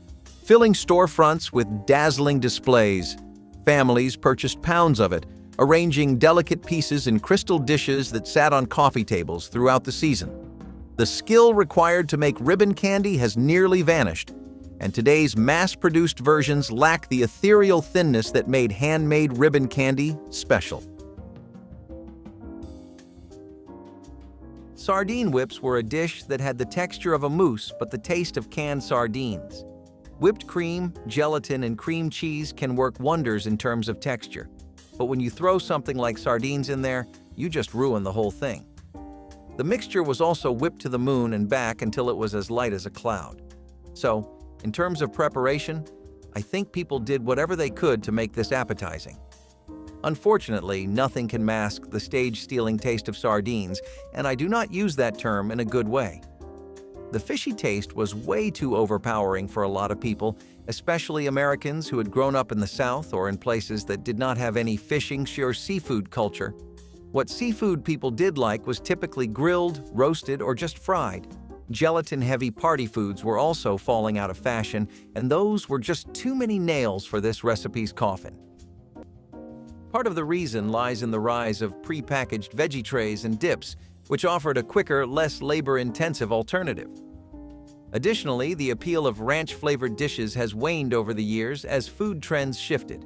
filling storefronts with dazzling displays. Families purchased pounds of it, arranging delicate pieces in crystal dishes that sat on coffee tables throughout the season. The skill required to make ribbon candy has nearly vanished, and today's mass-produced versions lack the ethereal thinness that made handmade ribbon candy special. Sardine whips were a dish that had the texture of a mousse but the taste of canned sardines. Whipped cream, gelatin, and cream cheese can work wonders in terms of texture. But when you throw something like sardines in there, you just ruin the whole thing. The mixture was also whipped to the moon and back until it was as light as a cloud. So, in terms of preparation, I think people did whatever they could to make this appetizing. Unfortunately, nothing can mask the stage-stealing taste of sardines, and I do not use that term in a good way. The fishy taste was way too overpowering for a lot of people, especially Americans who had grown up in the South or in places that did not have any fishing or seafood culture. What seafood people did like was typically grilled, roasted, or just fried. Gelatin-heavy party foods were also falling out of fashion, and those were just too many nails for this recipe's coffin. Part of the reason lies in the rise of pre-packaged veggie trays and dips, which offered a quicker, less labor-intensive alternative. Additionally, the appeal of ranch-flavored dishes has waned over the years as food trends shifted.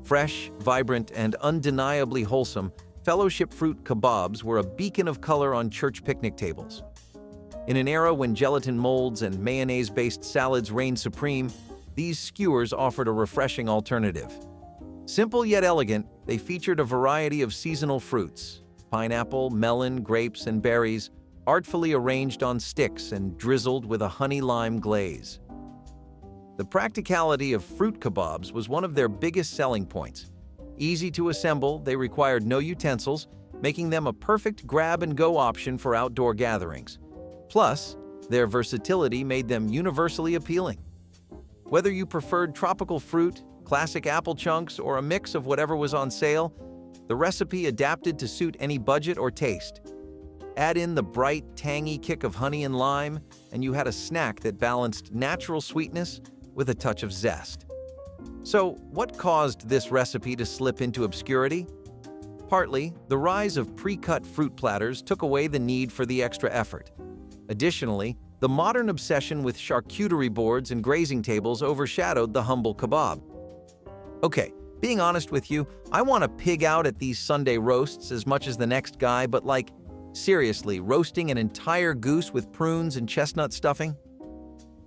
Fresh, vibrant, and undeniably wholesome, fellowship fruit kebabs were a beacon of color on church picnic tables. In an era when gelatin molds and mayonnaise-based salads reigned supreme, these skewers offered a refreshing alternative. Simple yet elegant, they featured a variety of seasonal fruits: pineapple, melon, grapes, and berries, artfully arranged on sticks and drizzled with a honey-lime glaze. The practicality of fruit kebabs was one of their biggest selling points. Easy to assemble, they required no utensils, making them a perfect grab-and-go option for outdoor gatherings. Plus, their versatility made them universally appealing. Whether you preferred tropical fruit, classic apple chunks, or a mix of whatever was on sale, the recipe adapted to suit any budget or taste. Add in the bright, tangy kick of honey and lime, and you had a snack that balanced natural sweetness with a touch of zest. So, what caused this recipe to slip into obscurity? Partly, the rise of pre-cut fruit platters took away the need for the extra effort. Additionally, the modern obsession with charcuterie boards and grazing tables overshadowed the humble kebab. Okay, being honest with you, I want to pig out at these Sunday roasts as much as the next guy, but seriously, roasting an entire goose with prunes and chestnut stuffing?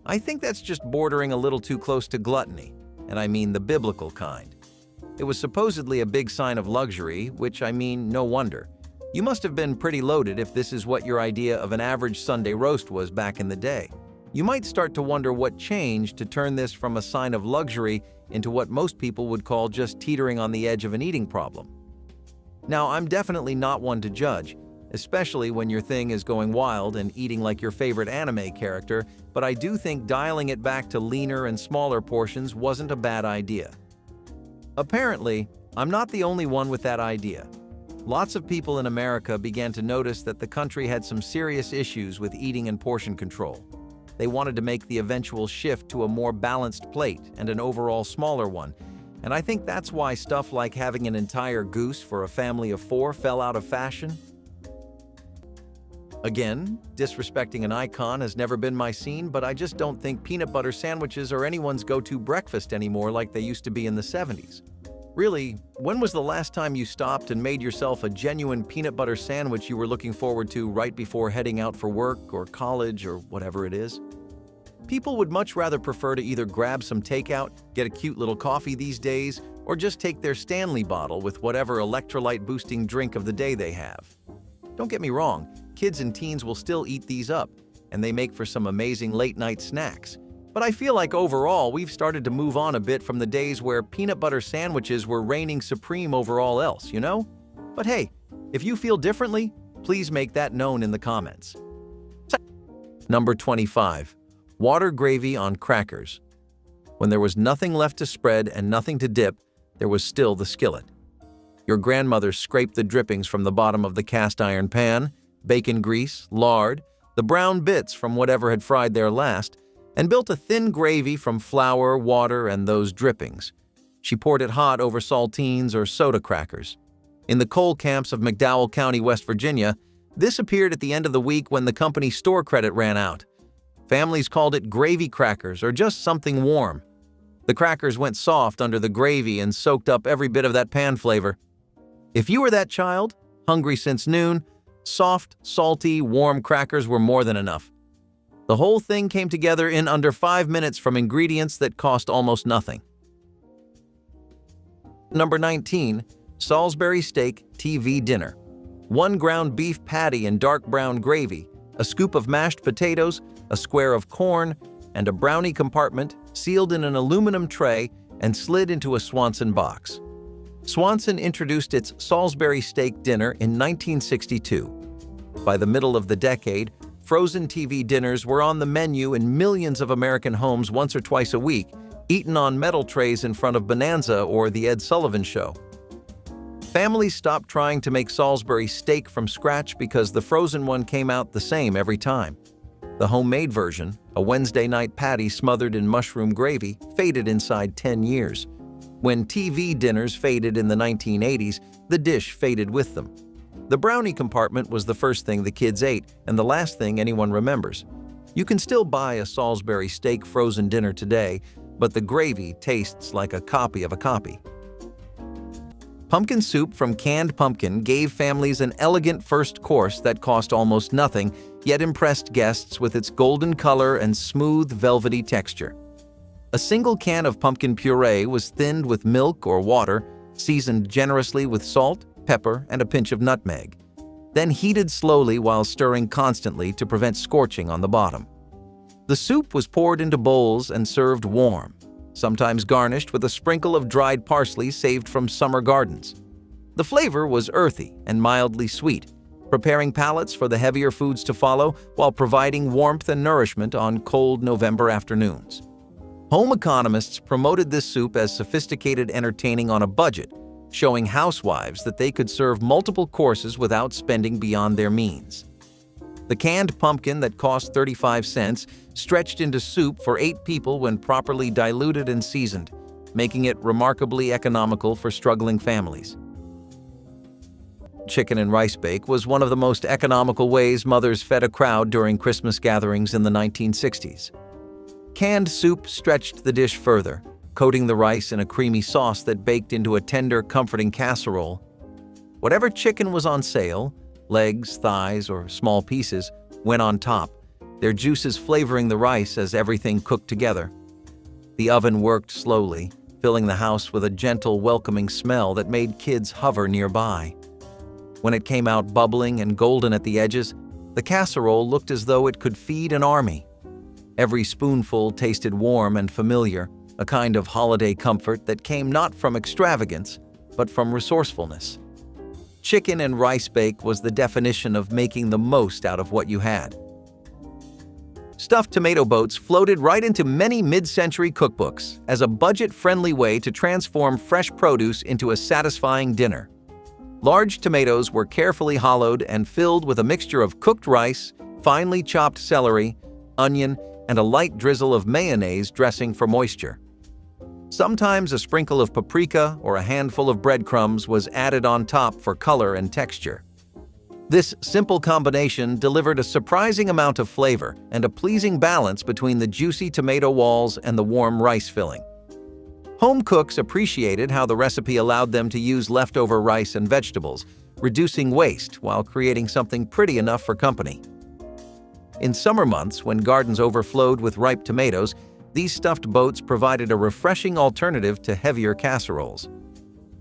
I think that's just bordering a little too close to gluttony, and I mean the biblical kind. It was supposedly a big sign of luxury, which no wonder. You must have been pretty loaded if this is what your idea of an average Sunday roast was back in the day. You might start to wonder what changed to turn this from a sign of luxury into what most people would call just teetering on the edge of an eating problem. Now, I'm definitely not one to judge, especially when your thing is going wild and eating like your favorite anime character, but I do think dialing it back to leaner and smaller portions wasn't a bad idea. Apparently, I'm not the only one with that idea. Lots of people in America began to notice that the country had some serious issues with eating and portion control. They wanted to make the eventual shift to a more balanced plate and an overall smaller one, and I think that's why stuff like having an entire goose for a family of 4 fell out of fashion. Again, disrespecting an icon has never been my scene, but I just don't think peanut butter sandwiches are anyone's go-to breakfast anymore like they used to be in the 70s. Really, when was the last time you stopped and made yourself a genuine peanut butter sandwich you were looking forward to right before heading out for work or college or whatever it is? People would much rather prefer to either grab some takeout, get a cute little coffee these days, or just take their Stanley bottle with whatever electrolyte-boosting drink of the day they have. Don't get me wrong, kids and teens will still eat these up, and they make for some amazing late-night snacks. But I feel like overall, we've started to move on a bit from the days where peanut butter sandwiches were reigning supreme over all else, you know? But hey, if you feel differently, please make that known in the comments. Number 25. Water gravy on crackers. When there was nothing left to spread and nothing to dip, there was still the skillet. Your grandmother scraped the drippings from the bottom of the cast iron pan, bacon grease, lard, the brown bits from whatever had fried there last, and built a thin gravy from flour, water, and those drippings. She poured it hot over saltines or soda crackers. In the coal camps of McDowell County, West Virginia, this appeared at the end of the week when the company's store credit ran out. Families called it gravy crackers or just something warm. The crackers went soft under the gravy and soaked up every bit of that pan flavor. If you were that child, hungry since noon, soft, salty, warm crackers were more than enough. The whole thing came together in under 5 minutes from ingredients that cost almost nothing. Number 19. Salisbury Steak TV Dinner. 1 ground beef patty in dark brown gravy, a scoop of mashed potatoes, a square of corn, and a brownie compartment sealed in an aluminum tray and slid into a Swanson box. Swanson introduced its Salisbury Steak Dinner in 1962. By the middle of the decade, frozen TV dinners were on the menu in millions of American homes once or twice a week, eaten on metal trays in front of Bonanza or The Ed Sullivan Show. Families stopped trying to make Salisbury steak from scratch because the frozen one came out the same every time. The homemade version, a Wednesday night patty smothered in mushroom gravy, faded inside 10 years. When TV dinners faded in the 1980s, the dish faded with them. The brownie compartment was the first thing the kids ate and the last thing anyone remembers. You can still buy a Salisbury steak frozen dinner today, but the gravy tastes like a copy of a copy. Pumpkin soup from canned pumpkin gave families an elegant first course that cost almost nothing, yet impressed guests with its golden color and smooth, velvety texture. A single can of pumpkin puree was thinned with milk or water, seasoned generously with salt, pepper, and a pinch of nutmeg, then heated slowly while stirring constantly to prevent scorching on the bottom. The soup was poured into bowls and served warm, sometimes garnished with a sprinkle of dried parsley saved from summer gardens. The flavor was earthy and mildly sweet, preparing palates for the heavier foods to follow while providing warmth and nourishment on cold November afternoons. Home economists promoted this soup as sophisticated entertaining on a budget, showing housewives that they could serve multiple courses without spending beyond their means. The canned pumpkin that cost 35 cents stretched into soup for 8 people when properly diluted and seasoned, making it remarkably economical for struggling families. Chicken and rice bake was one of the most economical ways mothers fed a crowd during Christmas gatherings in the 1960s. Canned soup stretched the dish further, coating the rice in a creamy sauce that baked into a tender, comforting casserole. Whatever chicken was on sale, legs, thighs, or small pieces, went on top, their juices flavoring the rice as everything cooked together. The oven worked slowly, filling the house with a gentle, welcoming smell that made kids hover nearby. When it came out bubbling and golden at the edges, the casserole looked as though it could feed an army. Every spoonful tasted warm and familiar, a kind of holiday comfort that came not from extravagance, but from resourcefulness. Chicken and rice bake was the definition of making the most out of what you had. Stuffed tomato boats floated right into many mid-century cookbooks as a budget-friendly way to transform fresh produce into a satisfying dinner. Large tomatoes were carefully hollowed and filled with a mixture of cooked rice, finely chopped celery, onion, and a light drizzle of mayonnaise dressing for moisture. Sometimes a sprinkle of paprika or a handful of breadcrumbs was added on top for color and texture. This simple combination delivered a surprising amount of flavor and a pleasing balance between the juicy tomato walls and the warm rice filling. Home cooks appreciated how the recipe allowed them to use leftover rice and vegetables, reducing waste while creating something pretty enough for company. In summer months, when gardens overflowed with ripe tomatoes, these stuffed boats provided a refreshing alternative to heavier casseroles.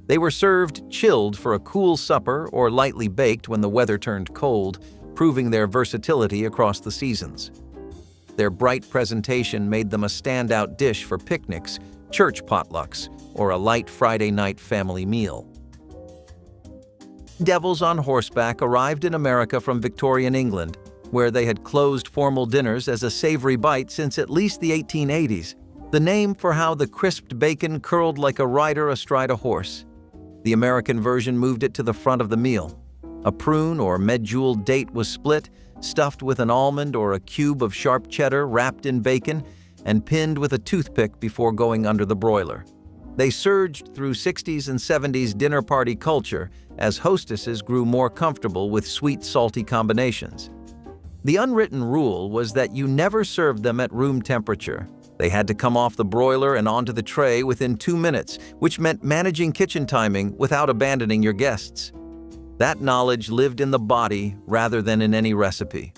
They were served chilled for a cool supper or lightly baked when the weather turned cold, proving their versatility across the seasons. Their bright presentation made them a standout dish for picnics, church potlucks, or a light Friday night family meal. Devils on horseback arrived in America from Victorian England, where they had closed formal dinners as a savory bite since at least the 1880s, the name for how the crisped bacon curled like a rider astride a horse. The American version moved it to the front of the meal. A prune or medjool date was split, stuffed with an almond or a cube of sharp cheddar wrapped in bacon, and pinned with a toothpick before going under the broiler. They surged through 60s and 70s dinner party culture as hostesses grew more comfortable with sweet, salty combinations. The unwritten rule was that you never served them at room temperature. They had to come off the broiler and onto the tray within 2 minutes, which meant managing kitchen timing without abandoning your guests. That knowledge lived in the body rather than in any recipe.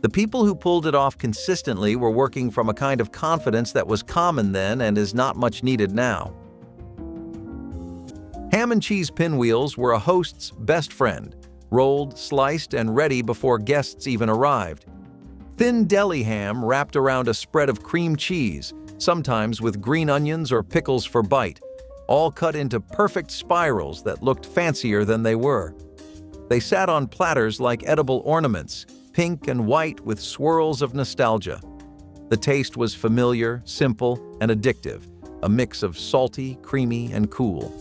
The people who pulled it off consistently were working from a kind of confidence that was common then and is not much needed now. Ham and cheese pinwheels were a host's best friend, rolled, sliced, and ready before guests even arrived. Thin deli ham wrapped around a spread of cream cheese, sometimes with green onions or pickles for bite, all cut into perfect spirals that looked fancier than they were. They sat on platters like edible ornaments, pink and white with swirls of nostalgia. The taste was familiar, simple, and addictive, a mix of salty, creamy, and cool.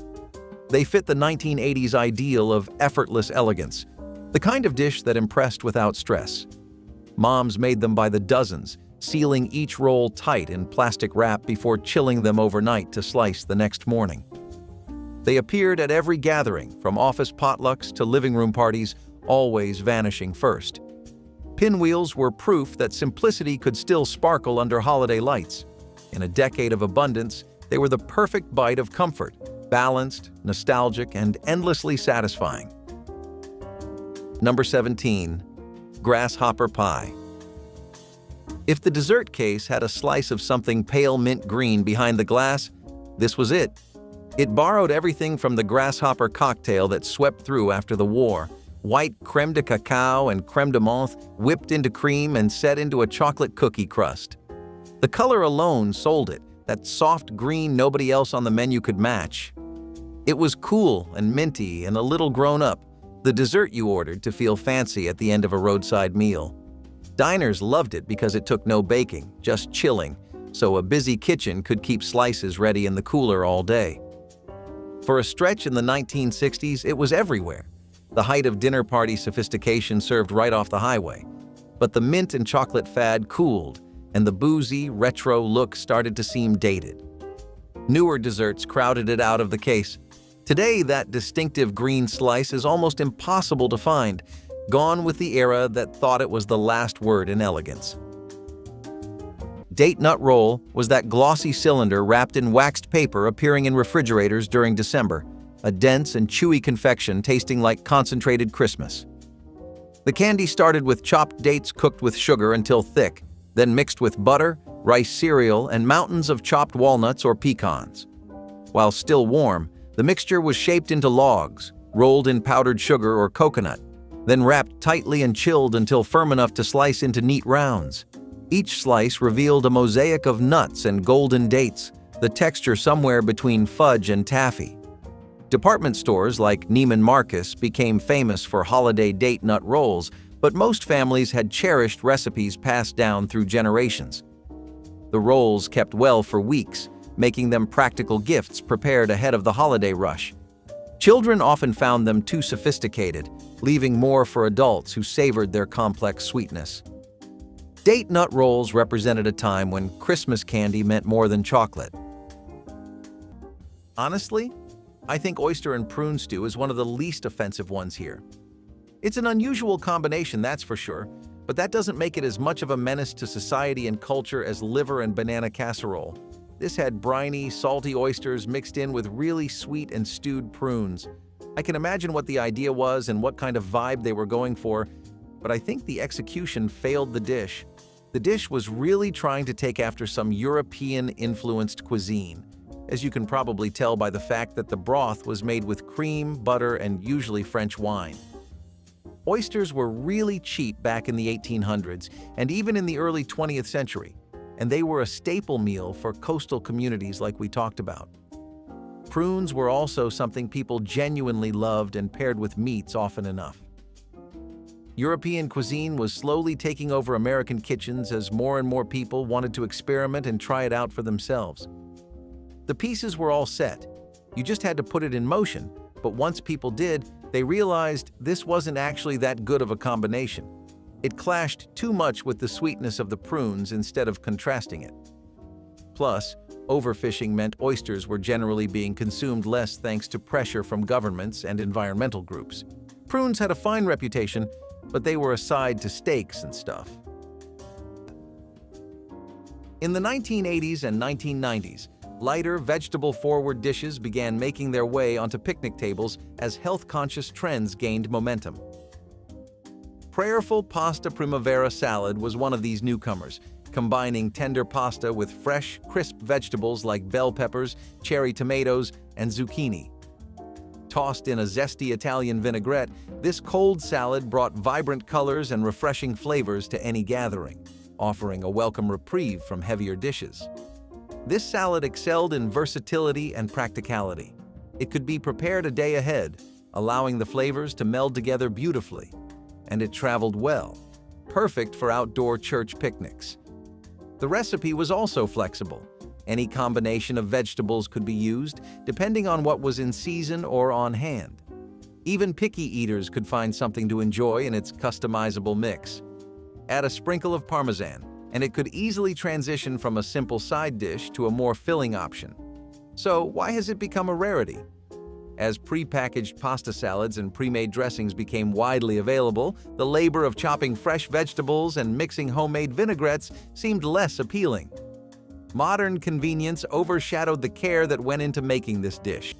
They fit the 1980s ideal of effortless elegance, the kind of dish that impressed without stress. Moms made them by the dozens, sealing each roll tight in plastic wrap before chilling them overnight to slice the next morning. They appeared at every gathering, from office potlucks to living room parties, always vanishing first. Pinwheels were proof that simplicity could still sparkle under holiday lights. In a decade of abundance, they were the perfect bite of comfort, balanced, nostalgic, and endlessly satisfying. Number 17. Grasshopper pie. If the dessert case had a slice of something pale mint green behind the glass, this was it. It borrowed everything from the grasshopper cocktail that swept through after the war. White crème de cacao and crème de menthe whipped into cream and set into a chocolate cookie crust. The color alone sold it, that soft green nobody else on the menu could match. It was cool and minty and a little grown up, the dessert you ordered to feel fancy at the end of a roadside meal. Diners loved it because it took no baking, just chilling, so a busy kitchen could keep slices ready in the cooler all day. For a stretch in the 1960s, it was everywhere. The height of dinner party sophistication served right off the highway. But the mint and chocolate fad cooled, and the boozy, retro look started to seem dated. Newer desserts crowded it out of the case. Today, that distinctive green slice is almost impossible to find, gone with the era that thought it was the last word in elegance. Date nut roll was that glossy cylinder wrapped in waxed paper appearing in refrigerators during December, a dense and chewy confection tasting like concentrated Christmas. The candy started with chopped dates cooked with sugar until thick, then mixed with butter, rice cereal, and mountains of chopped walnuts or pecans. While still warm, the mixture was shaped into logs, rolled in powdered sugar or coconut, then wrapped tightly and chilled until firm enough to slice into neat rounds. Each slice revealed a mosaic of nuts and golden dates, the texture somewhere between fudge and taffy. Department stores like Neiman Marcus became famous for holiday date nut rolls, but most families had cherished recipes passed down through generations. The rolls kept well for weeks, making them practical gifts prepared ahead of the holiday rush. Children often found them too sophisticated, leaving more for adults who savored their complex sweetness. Date nut rolls represented a time when Christmas candy meant more than chocolate. Honestly, I think oyster and prune stew is one of the least offensive ones here. It's an unusual combination, that's for sure, but that doesn't make it as much of a menace to society and culture as liver and banana casserole. This had briny, salty oysters mixed in with really sweet and stewed prunes. I can imagine what the idea was and what kind of vibe they were going for, but I think the execution failed the dish. The dish was really trying to take after some European-influenced cuisine, as you can probably tell by the fact that the broth was made with cream, butter, and usually French wine. Oysters were really cheap back in the 1800s and even in the early 20th century, and they were a staple meal for coastal communities like we talked about. Prunes were also something people genuinely loved and paired with meats often enough. European cuisine was slowly taking over American kitchens as more and more people wanted to experiment and try it out for themselves. The pieces were all set. You just had to put it in motion, but once people did, they realized this wasn't actually that good of a combination. It clashed too much with the sweetness of the prunes instead of contrasting it. Plus, overfishing meant oysters were generally being consumed less thanks to pressure from governments and environmental groups. Prunes had a fine reputation, but they were a side to steaks and stuff. In the 1980s and 1990s, lighter, vegetable-forward dishes began making their way onto picnic tables as health-conscious trends gained momentum. Prayerful pasta primavera salad was one of these newcomers, combining tender pasta with fresh, crisp vegetables like bell peppers, cherry tomatoes, and zucchini. Tossed in a zesty Italian vinaigrette, this cold salad brought vibrant colors and refreshing flavors to any gathering, offering a welcome reprieve from heavier dishes. This salad excelled in versatility and practicality. It could be prepared a day ahead, allowing the flavors to meld together beautifully. And it traveled well, perfect for outdoor church picnics. The recipe was also flexible. Any combination of vegetables could be used, depending on what was in season or on hand. Even picky eaters could find something to enjoy in its customizable mix. Add a sprinkle of Parmesan, and it could easily transition from a simple side dish to a more filling option. So, why has it become a rarity? As pre-packaged pasta salads and pre-made dressings became widely available, the labor of chopping fresh vegetables and mixing homemade vinaigrettes seemed less appealing. Modern convenience overshadowed the care that went into making this dish.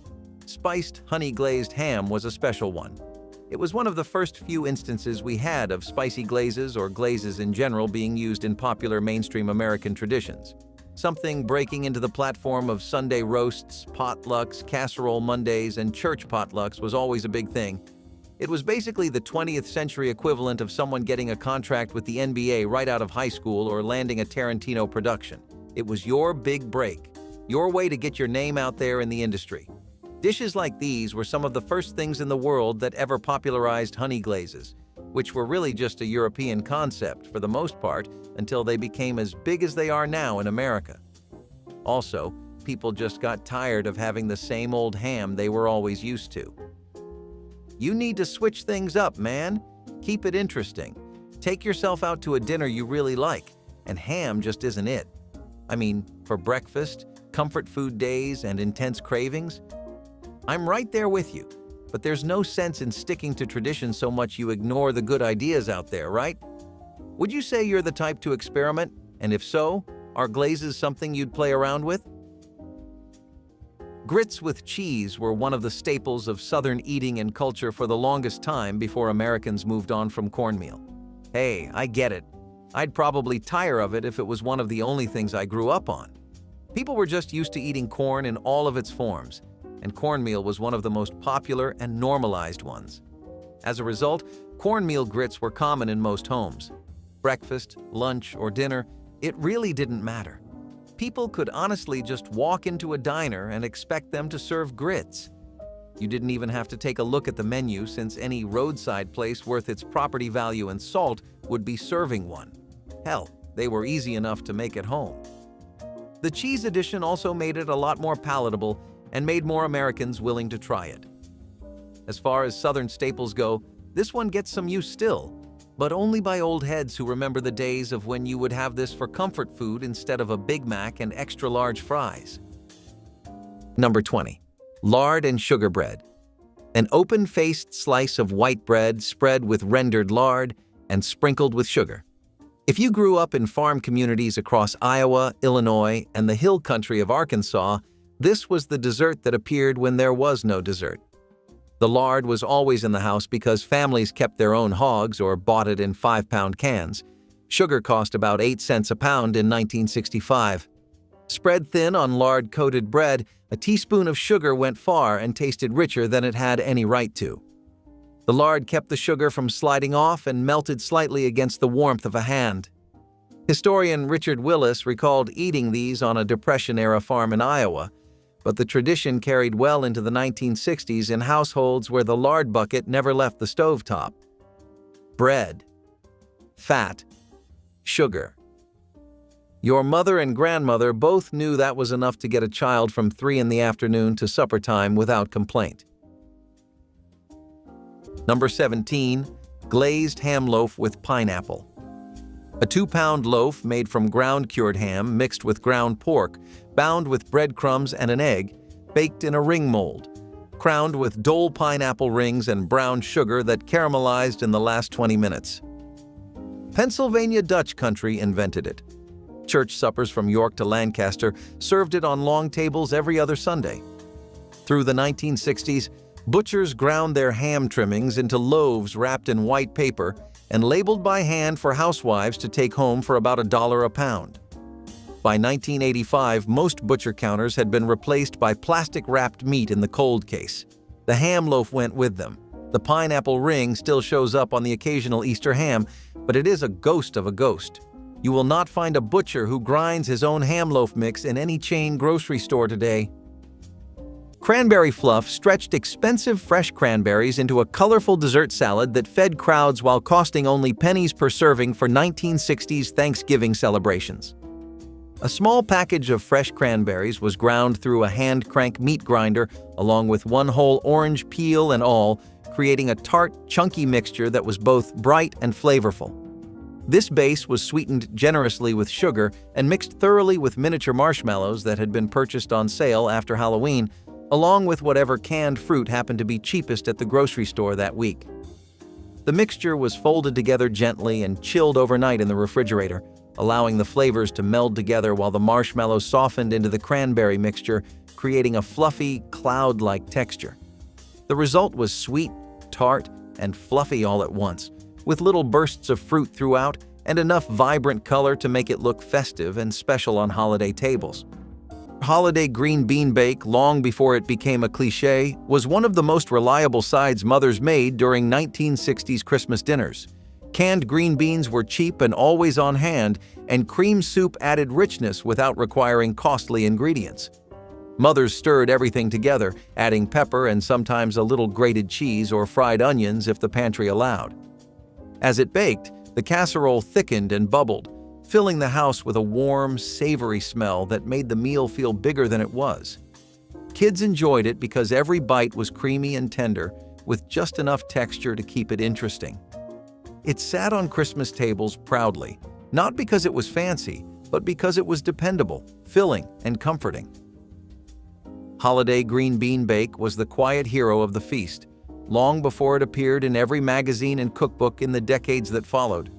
Spiced honey-glazed ham was a special one. It was one of the first few instances we had of spicy glazes or glazes in general being used in popular mainstream American traditions. Something breaking into the platform of Sunday roasts, potlucks, casserole Mondays, and church potlucks was always a big thing. It was basically the 20th century equivalent of someone getting a contract with the NBA right out of high school or landing a Tarantino production. It was your big break, your way to get your name out there in the industry. Dishes like these were some of the first things in the world that ever popularized honey glazes, which were really just a European concept for the most part until they became as big as they are now in America. Also, people just got tired of having the same old ham they were always used to. You need to switch things up, man. Keep it interesting. Take yourself out to a dinner you really like, and ham just isn't it. I mean, for breakfast, comfort food days, and intense cravings? I'm right there with you, but there's no sense in sticking to tradition so much you ignore the good ideas out there, right? Would you say you're the type to experiment? And if so, are glazes something you'd play around with? Grits with cheese were one of the staples of Southern eating and culture for the longest time before Americans moved on from cornmeal. Hey, I get it. I'd probably tire of it if it was one of the only things I grew up on. People were just used to eating corn in all of its forms, and cornmeal was one of the most popular and normalized ones. As a result, cornmeal grits were common in most homes. Breakfast, lunch, or dinner, it really didn't matter. People could honestly just walk into a diner and expect them to serve grits. You didn't even have to take a look at the menu, since any roadside place worth its property value in salt would be serving one. Hell, they were easy enough to make at home. The cheese addition also made it a lot more palatable and made more Americans willing to try it. As far as Southern staples go, this one gets some use still, but only by old heads who remember the days of when you would have this for comfort food instead of a Big Mac and extra large fries. Number 20. Lard and sugar bread. An open-faced slice of white bread spread with rendered lard and sprinkled with sugar. If you grew up in farm communities across Iowa, Illinois, and the hill country of Arkansas, this was the dessert that appeared when there was no dessert. The lard was always in the house because families kept their own hogs or bought it in 5-pound cans. Sugar cost about 8 cents a pound in 1965. Spread thin on lard-coated bread, a teaspoon of sugar went far and tasted richer than it had any right to. The lard kept the sugar from sliding off and melted slightly against the warmth of a hand. Historian Richard Willis recalled eating these on a Depression-era farm in Iowa, but the tradition carried well into the 1960s in households where the lard bucket never left the stovetop. Bread, fat, sugar. Your mother and grandmother both knew that was enough to get a child from 3 in the afternoon to supper time without complaint. Number 17. Glazed ham loaf with pineapple. A 2-pound loaf made from ground cured ham mixed with ground pork, bound with breadcrumbs and an egg, baked in a ring mold, crowned with Dole pineapple rings and brown sugar that caramelized in the last 20 minutes. Pennsylvania Dutch country invented it. Church suppers from York to Lancaster served it on long tables every other Sunday. Through the 1960s, butchers ground their ham trimmings into loaves wrapped in white paper and labeled by hand for housewives to take home for about $1 a pound. By 1985, most butcher counters had been replaced by plastic-wrapped meat in the cold case. The ham loaf went with them. The pineapple ring still shows up on the occasional Easter ham, but it is a ghost of a ghost. You will not find a butcher who grinds his own ham loaf mix in any chain grocery store today. Cranberry fluff stretched expensive fresh cranberries into a colorful dessert salad that fed crowds while costing only pennies per serving for 1960s Thanksgiving celebrations. A small package of fresh cranberries was ground through a hand-crank meat grinder along with one whole orange peel and all, creating a tart, chunky mixture that was both bright and flavorful. This base was sweetened generously with sugar and mixed thoroughly with miniature marshmallows that had been purchased on sale after Halloween, along with whatever canned fruit happened to be cheapest at the grocery store that week. The mixture was folded together gently and chilled overnight in the refrigerator, allowing the flavors to meld together while the marshmallows softened into the cranberry mixture, creating a fluffy, cloud-like texture. The result was sweet, tart, and fluffy all at once, with little bursts of fruit throughout and enough vibrant color to make it look festive and special on holiday tables. Holiday green bean bake, long before it became a cliché, was one of the most reliable sides mothers made during 1960s Christmas dinners. Canned green beans were cheap and always on hand, and cream soup added richness without requiring costly ingredients. Mothers stirred everything together, adding pepper and sometimes a little grated cheese or fried onions if the pantry allowed. As it baked, the casserole thickened and bubbled, filling the house with a warm, savory smell that made the meal feel bigger than it was. Kids enjoyed it because every bite was creamy and tender, with just enough texture to keep it interesting. It sat on Christmas tables proudly, not because it was fancy, but because it was dependable, filling, and comforting. Holiday green bean bake was the quiet hero of the feast, long before it appeared in every magazine and cookbook in the decades that followed.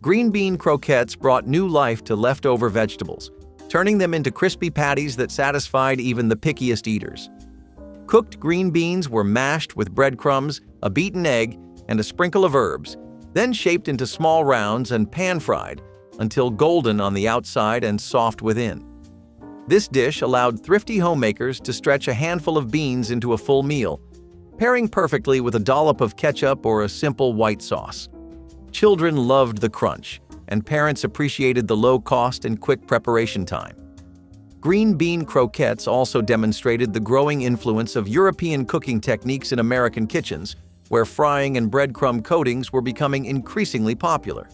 Green bean croquettes brought new life to leftover vegetables, turning them into crispy patties that satisfied even the pickiest eaters. Cooked green beans were mashed with breadcrumbs, a beaten egg, and a sprinkle of herbs, then shaped into small rounds and pan-fried until golden on the outside and soft within. This dish allowed thrifty homemakers to stretch a handful of beans into a full meal, pairing perfectly with a dollop of ketchup or a simple white sauce. Children loved the crunch, and parents appreciated the low cost and quick preparation time. Green bean croquettes also demonstrated the growing influence of European cooking techniques in American kitchens, where frying and breadcrumb coatings were becoming increasingly popular.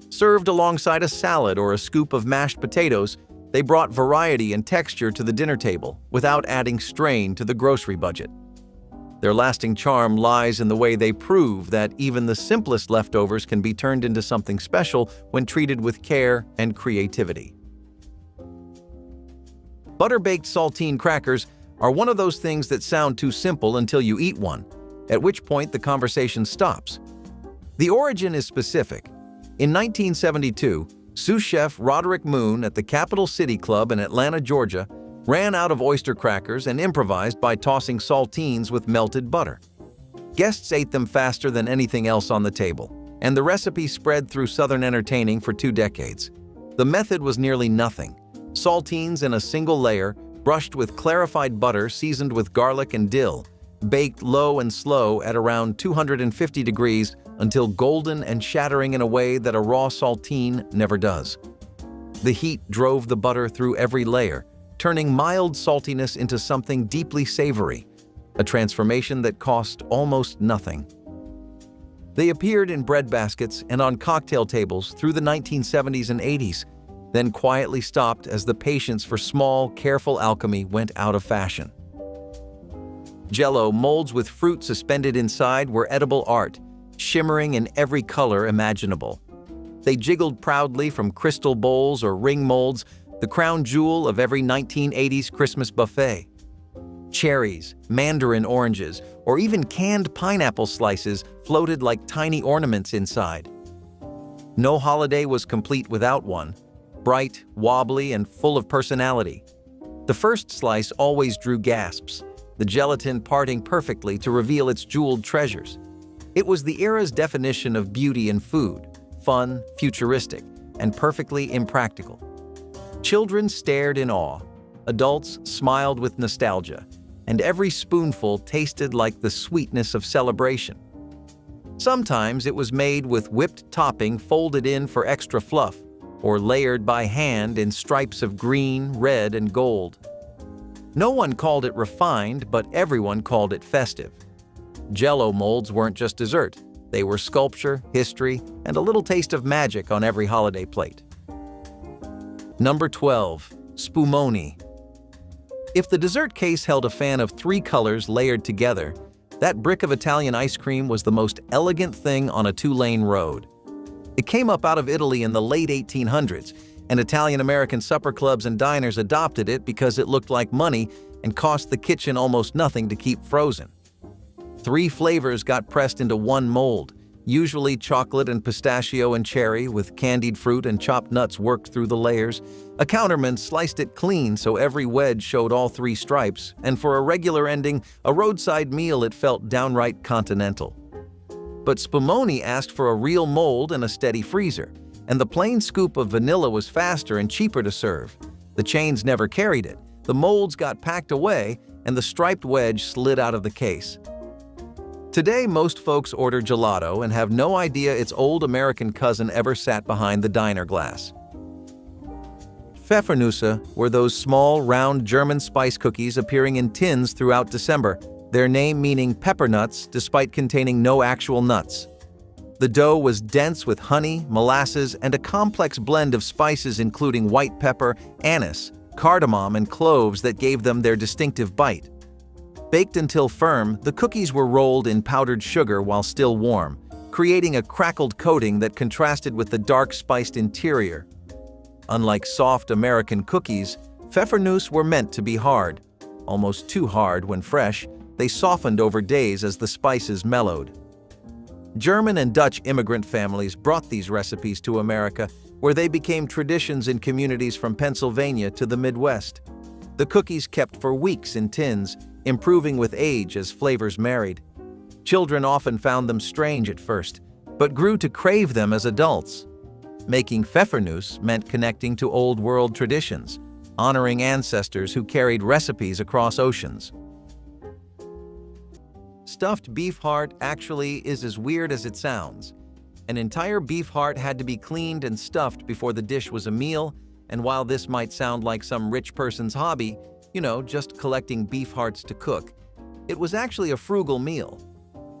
Served alongside a salad or a scoop of mashed potatoes, they brought variety and texture to the dinner table without adding strain to the grocery budget. Their lasting charm lies in the way they prove that even the simplest leftovers can be turned into something special when treated with care and creativity. Butter-baked saltine crackers are one of those things that sound too simple until you eat one, at which point the conversation stops. The origin is specific. In 1972, sous chef Roderick Moon at the Capital City Club in Atlanta, Georgia, ran out of oyster crackers and improvised by tossing saltines with melted butter. Guests ate them faster than anything else on the table, and the recipe spread through Southern entertaining for 2 decades. The method was nearly nothing. Saltines in a single layer, brushed with clarified butter seasoned with garlic and dill, baked low and slow at around 250 degrees until golden and shattering in a way that a raw saltine never does. The heat drove the butter through every layer, turning mild saltiness into something deeply savory, a transformation that cost almost nothing. They appeared in bread baskets and on cocktail tables through the 1970s and 80s, then quietly stopped as the patience for small, careful alchemy went out of fashion. Jell-O molds with fruit suspended inside were edible art, shimmering in every color imaginable. They jiggled proudly from crystal bowls or ring molds, the crown jewel of every 1980s Christmas buffet. Cherries, mandarin oranges, or even canned pineapple slices floated like tiny ornaments inside. No holiday was complete without one, bright, wobbly, and full of personality. The first slice always drew gasps, the gelatin parting perfectly to reveal its jeweled treasures. It was the era's definition of beauty in food: fun, futuristic, and perfectly impractical. Children stared in awe, adults smiled with nostalgia, and every spoonful tasted like the sweetness of celebration. Sometimes it was made with whipped topping folded in for extra fluff, or layered by hand in stripes of green, red, and gold. No one called it refined, but everyone called it festive. Jell-O molds weren't just dessert. They were sculpture, history, and a little taste of magic on every holiday plate. Number 12. Spumoni. If the dessert case held a fan of 3 colors layered together, that brick of Italian ice cream was the most elegant thing on a 2-lane road. It came up out of Italy in the late 1800s, and Italian-American supper clubs and diners adopted it because it looked like money and cost the kitchen almost nothing to keep frozen. 3 flavors got pressed into one mold, usually chocolate and pistachio and cherry, with candied fruit and chopped nuts worked through the layers. A counterman sliced it clean so every wedge showed all 3 stripes, and for a regular ending, a roadside meal, it felt downright continental. But Spumoni asked for a real mold and a steady freezer, and the plain scoop of vanilla was faster and cheaper to serve. The chains never carried it, the molds got packed away, and the striped wedge slid out of the case. Today, most folks order gelato and have no idea its old American cousin ever sat behind the diner glass. Pfeffernüsse were those small, round German spice cookies appearing in tins throughout December, their name meaning pepper nuts despite containing no actual nuts. The dough was dense with honey, molasses, and a complex blend of spices including white pepper, anise, cardamom, and cloves that gave them their distinctive bite. Baked until firm, the cookies were rolled in powdered sugar while still warm, creating a crackled coating that contrasted with the dark spiced interior. Unlike soft American cookies, Pfeffernüsse were meant to be hard. Almost too hard when fresh, they softened over days as the spices mellowed. German and Dutch immigrant families brought these recipes to America, where they became traditions in communities from Pennsylvania to the Midwest. The cookies kept for weeks in tins, improving with age as flavors married. Children often found them strange at first, but grew to crave them as adults. Making Pfeffernüsse meant connecting to old-world traditions, honoring ancestors who carried recipes across oceans. Stuffed beef heart actually is as weird as it sounds. An entire beef heart had to be cleaned and stuffed before the dish was a meal, and while this might sound like some rich person's hobby, just collecting beef hearts to cook, it was actually a frugal meal.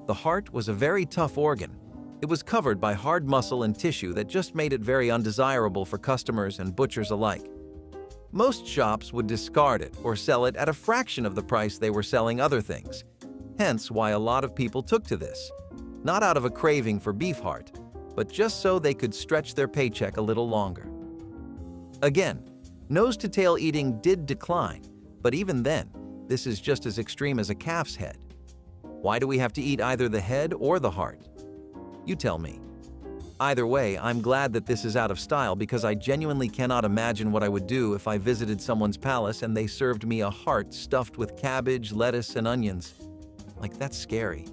The heart was a very tough organ. It was covered by hard muscle and tissue that just made it very undesirable for customers and butchers alike. Most shops would discard it or sell it at a fraction of the price they were selling other things. Hence why a lot of people took to this, not out of a craving for beef heart, but just so they could stretch their paycheck a little longer. Again, nose-to-tail eating did decline, but even then, this is just as extreme as a calf's head. Why do we have to eat either the head or the heart? You tell me. Either way, I'm glad that this is out of style because I genuinely cannot imagine what I would do if I visited someone's palace and they served me a heart stuffed with cabbage, lettuce, and onions. Like, that's scary.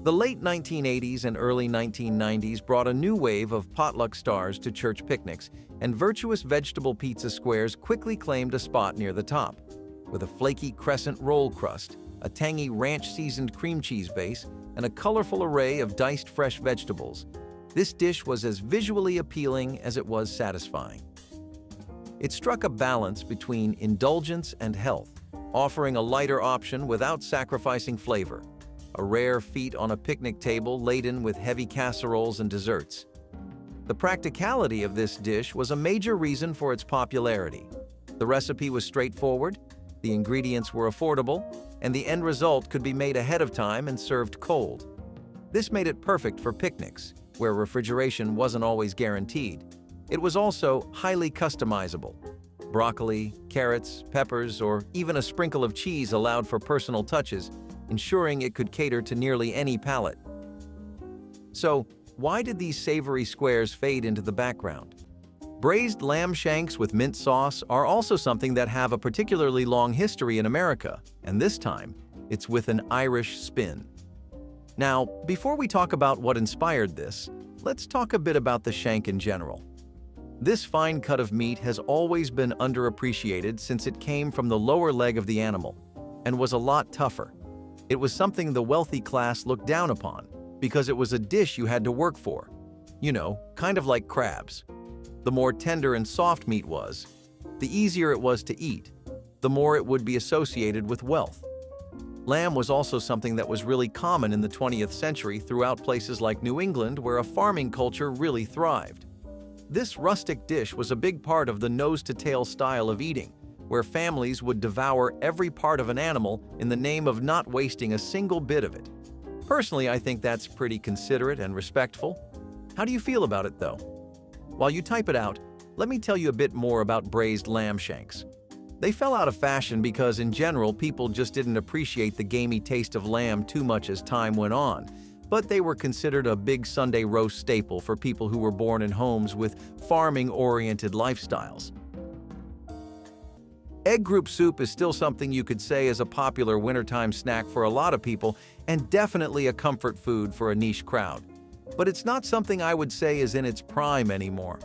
The late 1980s and early 1990s brought a new wave of potluck stars to church picnics, and virtuous vegetable pizza squares quickly claimed a spot near the top. With a flaky crescent roll crust, a tangy ranch-seasoned cream cheese base, and a colorful array of diced fresh vegetables, this dish was as visually appealing as it was satisfying. It struck a balance between indulgence and health, offering a lighter option without sacrificing flavor. A rare feat on a picnic table laden with heavy casseroles and desserts. The practicality of this dish was a major reason for its popularity. The recipe was straightforward, the ingredients were affordable, and the end result could be made ahead of time and served cold. This made it perfect for picnics, where refrigeration wasn't always guaranteed. It was also highly customizable. Broccoli, carrots, peppers, or even a sprinkle of cheese allowed for personal touches, ensuring it could cater to nearly any palate. So, why did these savory squares fade into the background? Braised lamb shanks with mint sauce are also something that have a particularly long history in America, and this time, it's with an Irish spin. Now, before we talk about what inspired this, let's talk a bit about the shank in general. This fine cut of meat has always been underappreciated since it came from the lower leg of the animal and was a lot tougher. It was something the wealthy class looked down upon because it was a dish you had to work for. You know, kind of like crabs. The more tender and soft meat was, the easier it was to eat, the more it would be associated with wealth. Lamb was also something that was really common in the 20th century throughout places like New England, where a farming culture really thrived. This rustic dish was a big part of the nose-to-tail style of eating, where families would devour every part of an animal in the name of not wasting a single bit of it. Personally, I think that's pretty considerate and respectful. How do you feel about it, though? While you type it out, let me tell you a bit more about braised lamb shanks. They fell out of fashion because, in general, people just didn't appreciate the gamey taste of lamb too much as time went on, but they were considered a big Sunday roast staple for people who were born in homes with farming-oriented lifestyles. Egg group soup is still something you could say is a popular wintertime snack for a lot of people and definitely a comfort food for a niche crowd. But it's not something I would say is in its prime anymore.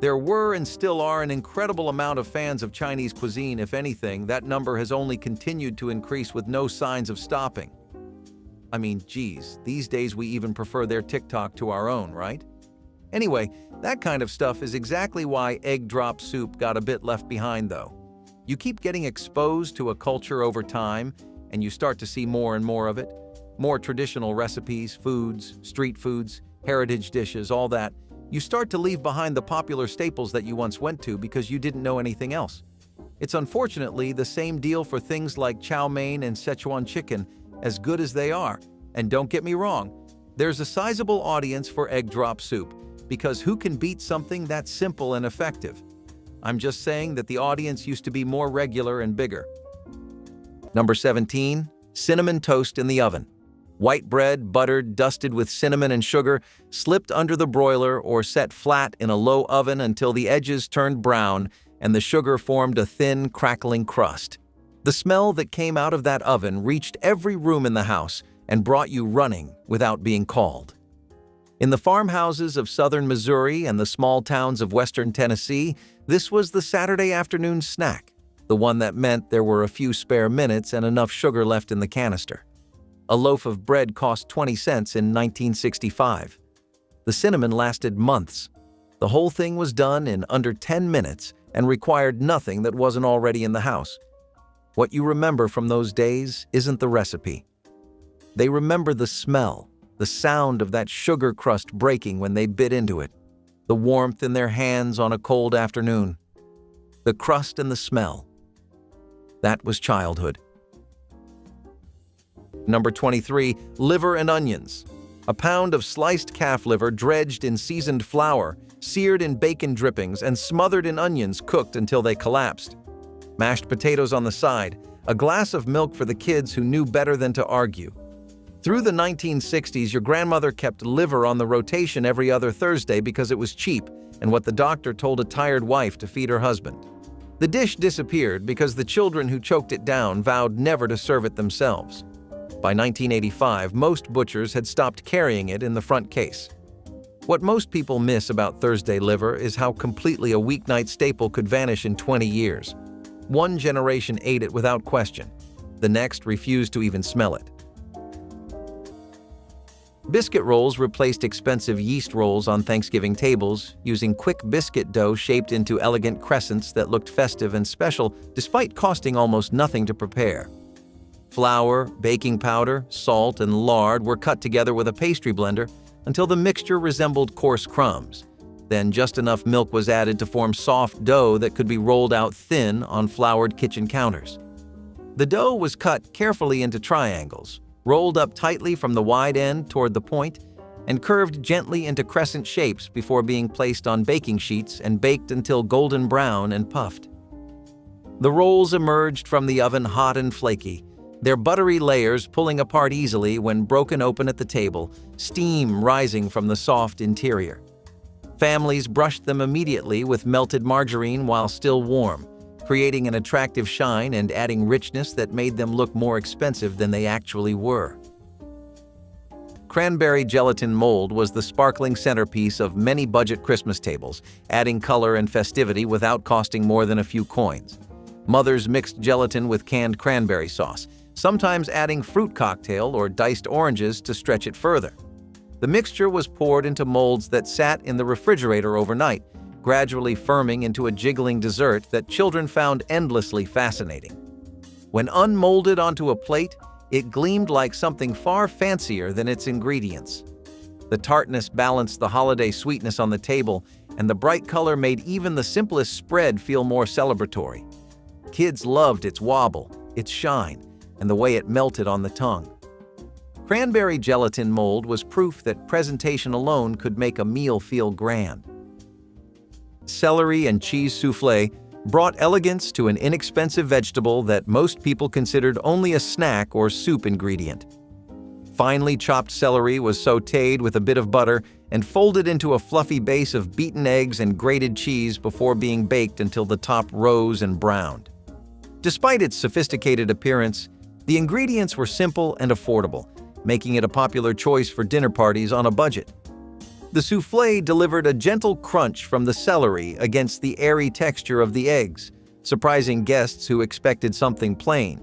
There were and still are an incredible amount of fans of Chinese cuisine. If anything, that number has only continued to increase with no signs of stopping. I mean, geez, these days we even prefer their TikTok to our own, right? Anyway, that kind of stuff is exactly why egg drop soup got a bit left behind, though. You keep getting exposed to a culture over time, and you start to see more and more of it. More traditional recipes, foods, street foods, heritage dishes, all that. You start to leave behind the popular staples that you once went to because you didn't know anything else. It's unfortunately the same deal for things like chow mein and Szechuan chicken, as good as they are. And don't get me wrong, there's a sizable audience for egg drop soup, because who can beat something that simple and effective? I'm just saying that the audience used to be more regular and bigger. Number 17, cinnamon toast in the oven. White bread, buttered, dusted with cinnamon and sugar, slipped under the broiler or set flat in a low oven until the edges turned brown and the sugar formed a thin, crackling crust. The smell that came out of that oven reached every room in the house and brought you running without being called. In the farmhouses of southern Missouri and the small towns of western Tennessee, this was the Saturday afternoon snack, the one that meant there were a few spare minutes and enough sugar left in the canister. A loaf of bread cost 20 cents in 1965. The cinnamon lasted months. The whole thing was done in under 10 minutes and required nothing that wasn't already in the house. What you remember from those days isn't the recipe. They remember the smell, the sound of that sugar crust breaking when they bit into it, the warmth in their hands on a cold afternoon, the crust and the smell. That was childhood. Number 23, liver and onions. A pound of sliced calf liver dredged in seasoned flour, seared in bacon drippings, and smothered in onions cooked until they collapsed. Mashed potatoes on the side, a glass of milk for the kids who knew better than to argue. Through the 1960s, your grandmother kept liver on the rotation every other Thursday because it was cheap and what the doctor told a tired wife to feed her husband. The dish disappeared because the children who choked it down vowed never to serve it themselves. By 1985, most butchers had stopped carrying it in the front case. What most people miss about Thursday liver is how completely a weeknight staple could vanish in 20 years. One generation ate it without question. The next refused to even smell it. Biscuit rolls replaced expensive yeast rolls on Thanksgiving tables, using quick biscuit dough shaped into elegant crescents that looked festive and special despite costing almost nothing to prepare. Flour, baking powder, salt, and lard were cut together with a pastry blender until the mixture resembled coarse crumbs. Then just enough milk was added to form soft dough that could be rolled out thin on floured kitchen counters. The dough was cut carefully into triangles, rolled up tightly from the wide end toward the point, and curved gently into crescent shapes before being placed on baking sheets and baked until golden brown and puffed. The rolls emerged from the oven hot and flaky, their buttery layers pulling apart easily when broken open at the table, steam rising from the soft interior. Families brushed them immediately with melted margarine while still warm, creating an attractive shine and adding richness that made them look more expensive than they actually were. Cranberry gelatin mold was the sparkling centerpiece of many budget Christmas tables, adding color and festivity without costing more than a few coins. Mothers mixed gelatin with canned cranberry sauce, sometimes adding fruit cocktail or diced oranges to stretch it further. The mixture was poured into molds that sat in the refrigerator overnight, gradually firming into a jiggling dessert that children found endlessly fascinating. When unmolded onto a plate, it gleamed like something far fancier than its ingredients. The tartness balanced the holiday sweetness on the table, and the bright color made even the simplest spread feel more celebratory. Kids loved its wobble, its shine, and the way it melted on the tongue. Cranberry gelatin mold was proof that presentation alone could make a meal feel grand. Celery and cheese soufflé brought elegance to an inexpensive vegetable that most people considered only a snack or soup ingredient. Finely chopped celery was sautéed with a bit of butter and folded into a fluffy base of beaten eggs and grated cheese before being baked until the top rose and browned. Despite its sophisticated appearance, the ingredients were simple and affordable, making it a popular choice for dinner parties on a budget. The soufflé delivered a gentle crunch from the celery against the airy texture of the eggs, surprising guests who expected something plain.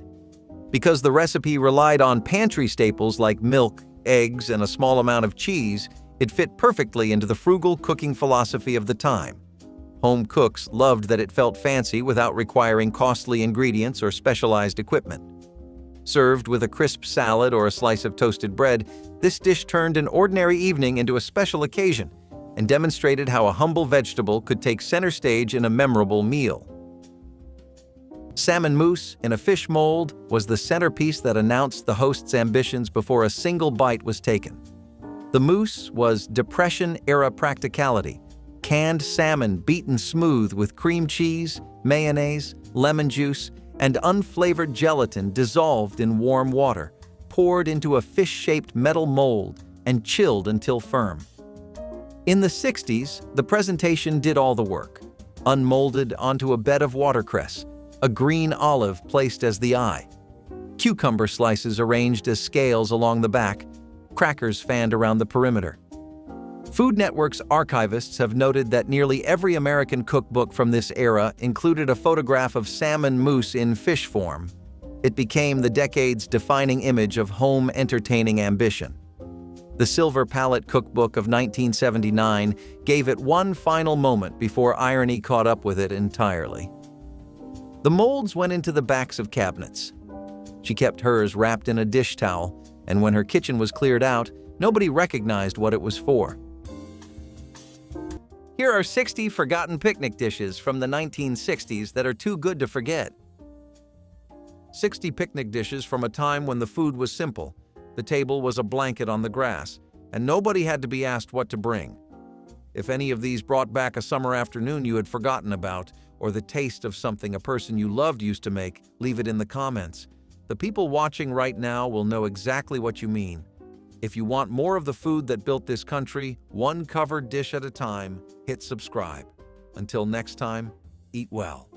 Because the recipe relied on pantry staples like milk, eggs, and a small amount of cheese, it fit perfectly into the frugal cooking philosophy of the time. Home cooks loved that it felt fancy without requiring costly ingredients or specialized equipment. Served with a crisp salad or a slice of toasted bread, this dish turned an ordinary evening into a special occasion and demonstrated how a humble vegetable could take center stage in a memorable meal. Salmon mousse in a fish mold was the centerpiece that announced the host's ambitions before a single bite was taken. The mousse was Depression-era practicality, canned salmon beaten smooth with cream cheese, mayonnaise, lemon juice, and unflavored gelatin dissolved in warm water, poured into a fish-shaped metal mold, and chilled until firm. In the 60s, the presentation did all the work. Unmolded onto a bed of watercress, a green olive placed as the eye, cucumber slices arranged as scales along the back, crackers fanned around the perimeter. Food Network's archivists have noted that nearly every American cookbook from this era included a photograph of salmon mousse in fish form. It became the decade's defining image of home entertaining ambition. The Silver Palette Cookbook of 1979 gave it one final moment before irony caught up with it entirely. The molds went into the backs of cabinets. She kept hers wrapped in a dish towel, and when her kitchen was cleared out, nobody recognized what it was for. Here are 60 forgotten picnic dishes from the 1960s that are too good to forget. 60 picnic dishes from a time when the food was simple, the table was a blanket on the grass, and nobody had to be asked what to bring. If any of these brought back a summer afternoon you had forgotten about, or the taste of something a person you loved used to make, leave it in the comments. The people watching right now will know exactly what you mean. If you want more of the food that built this country, one covered dish at a time, hit subscribe. Until next time, eat well.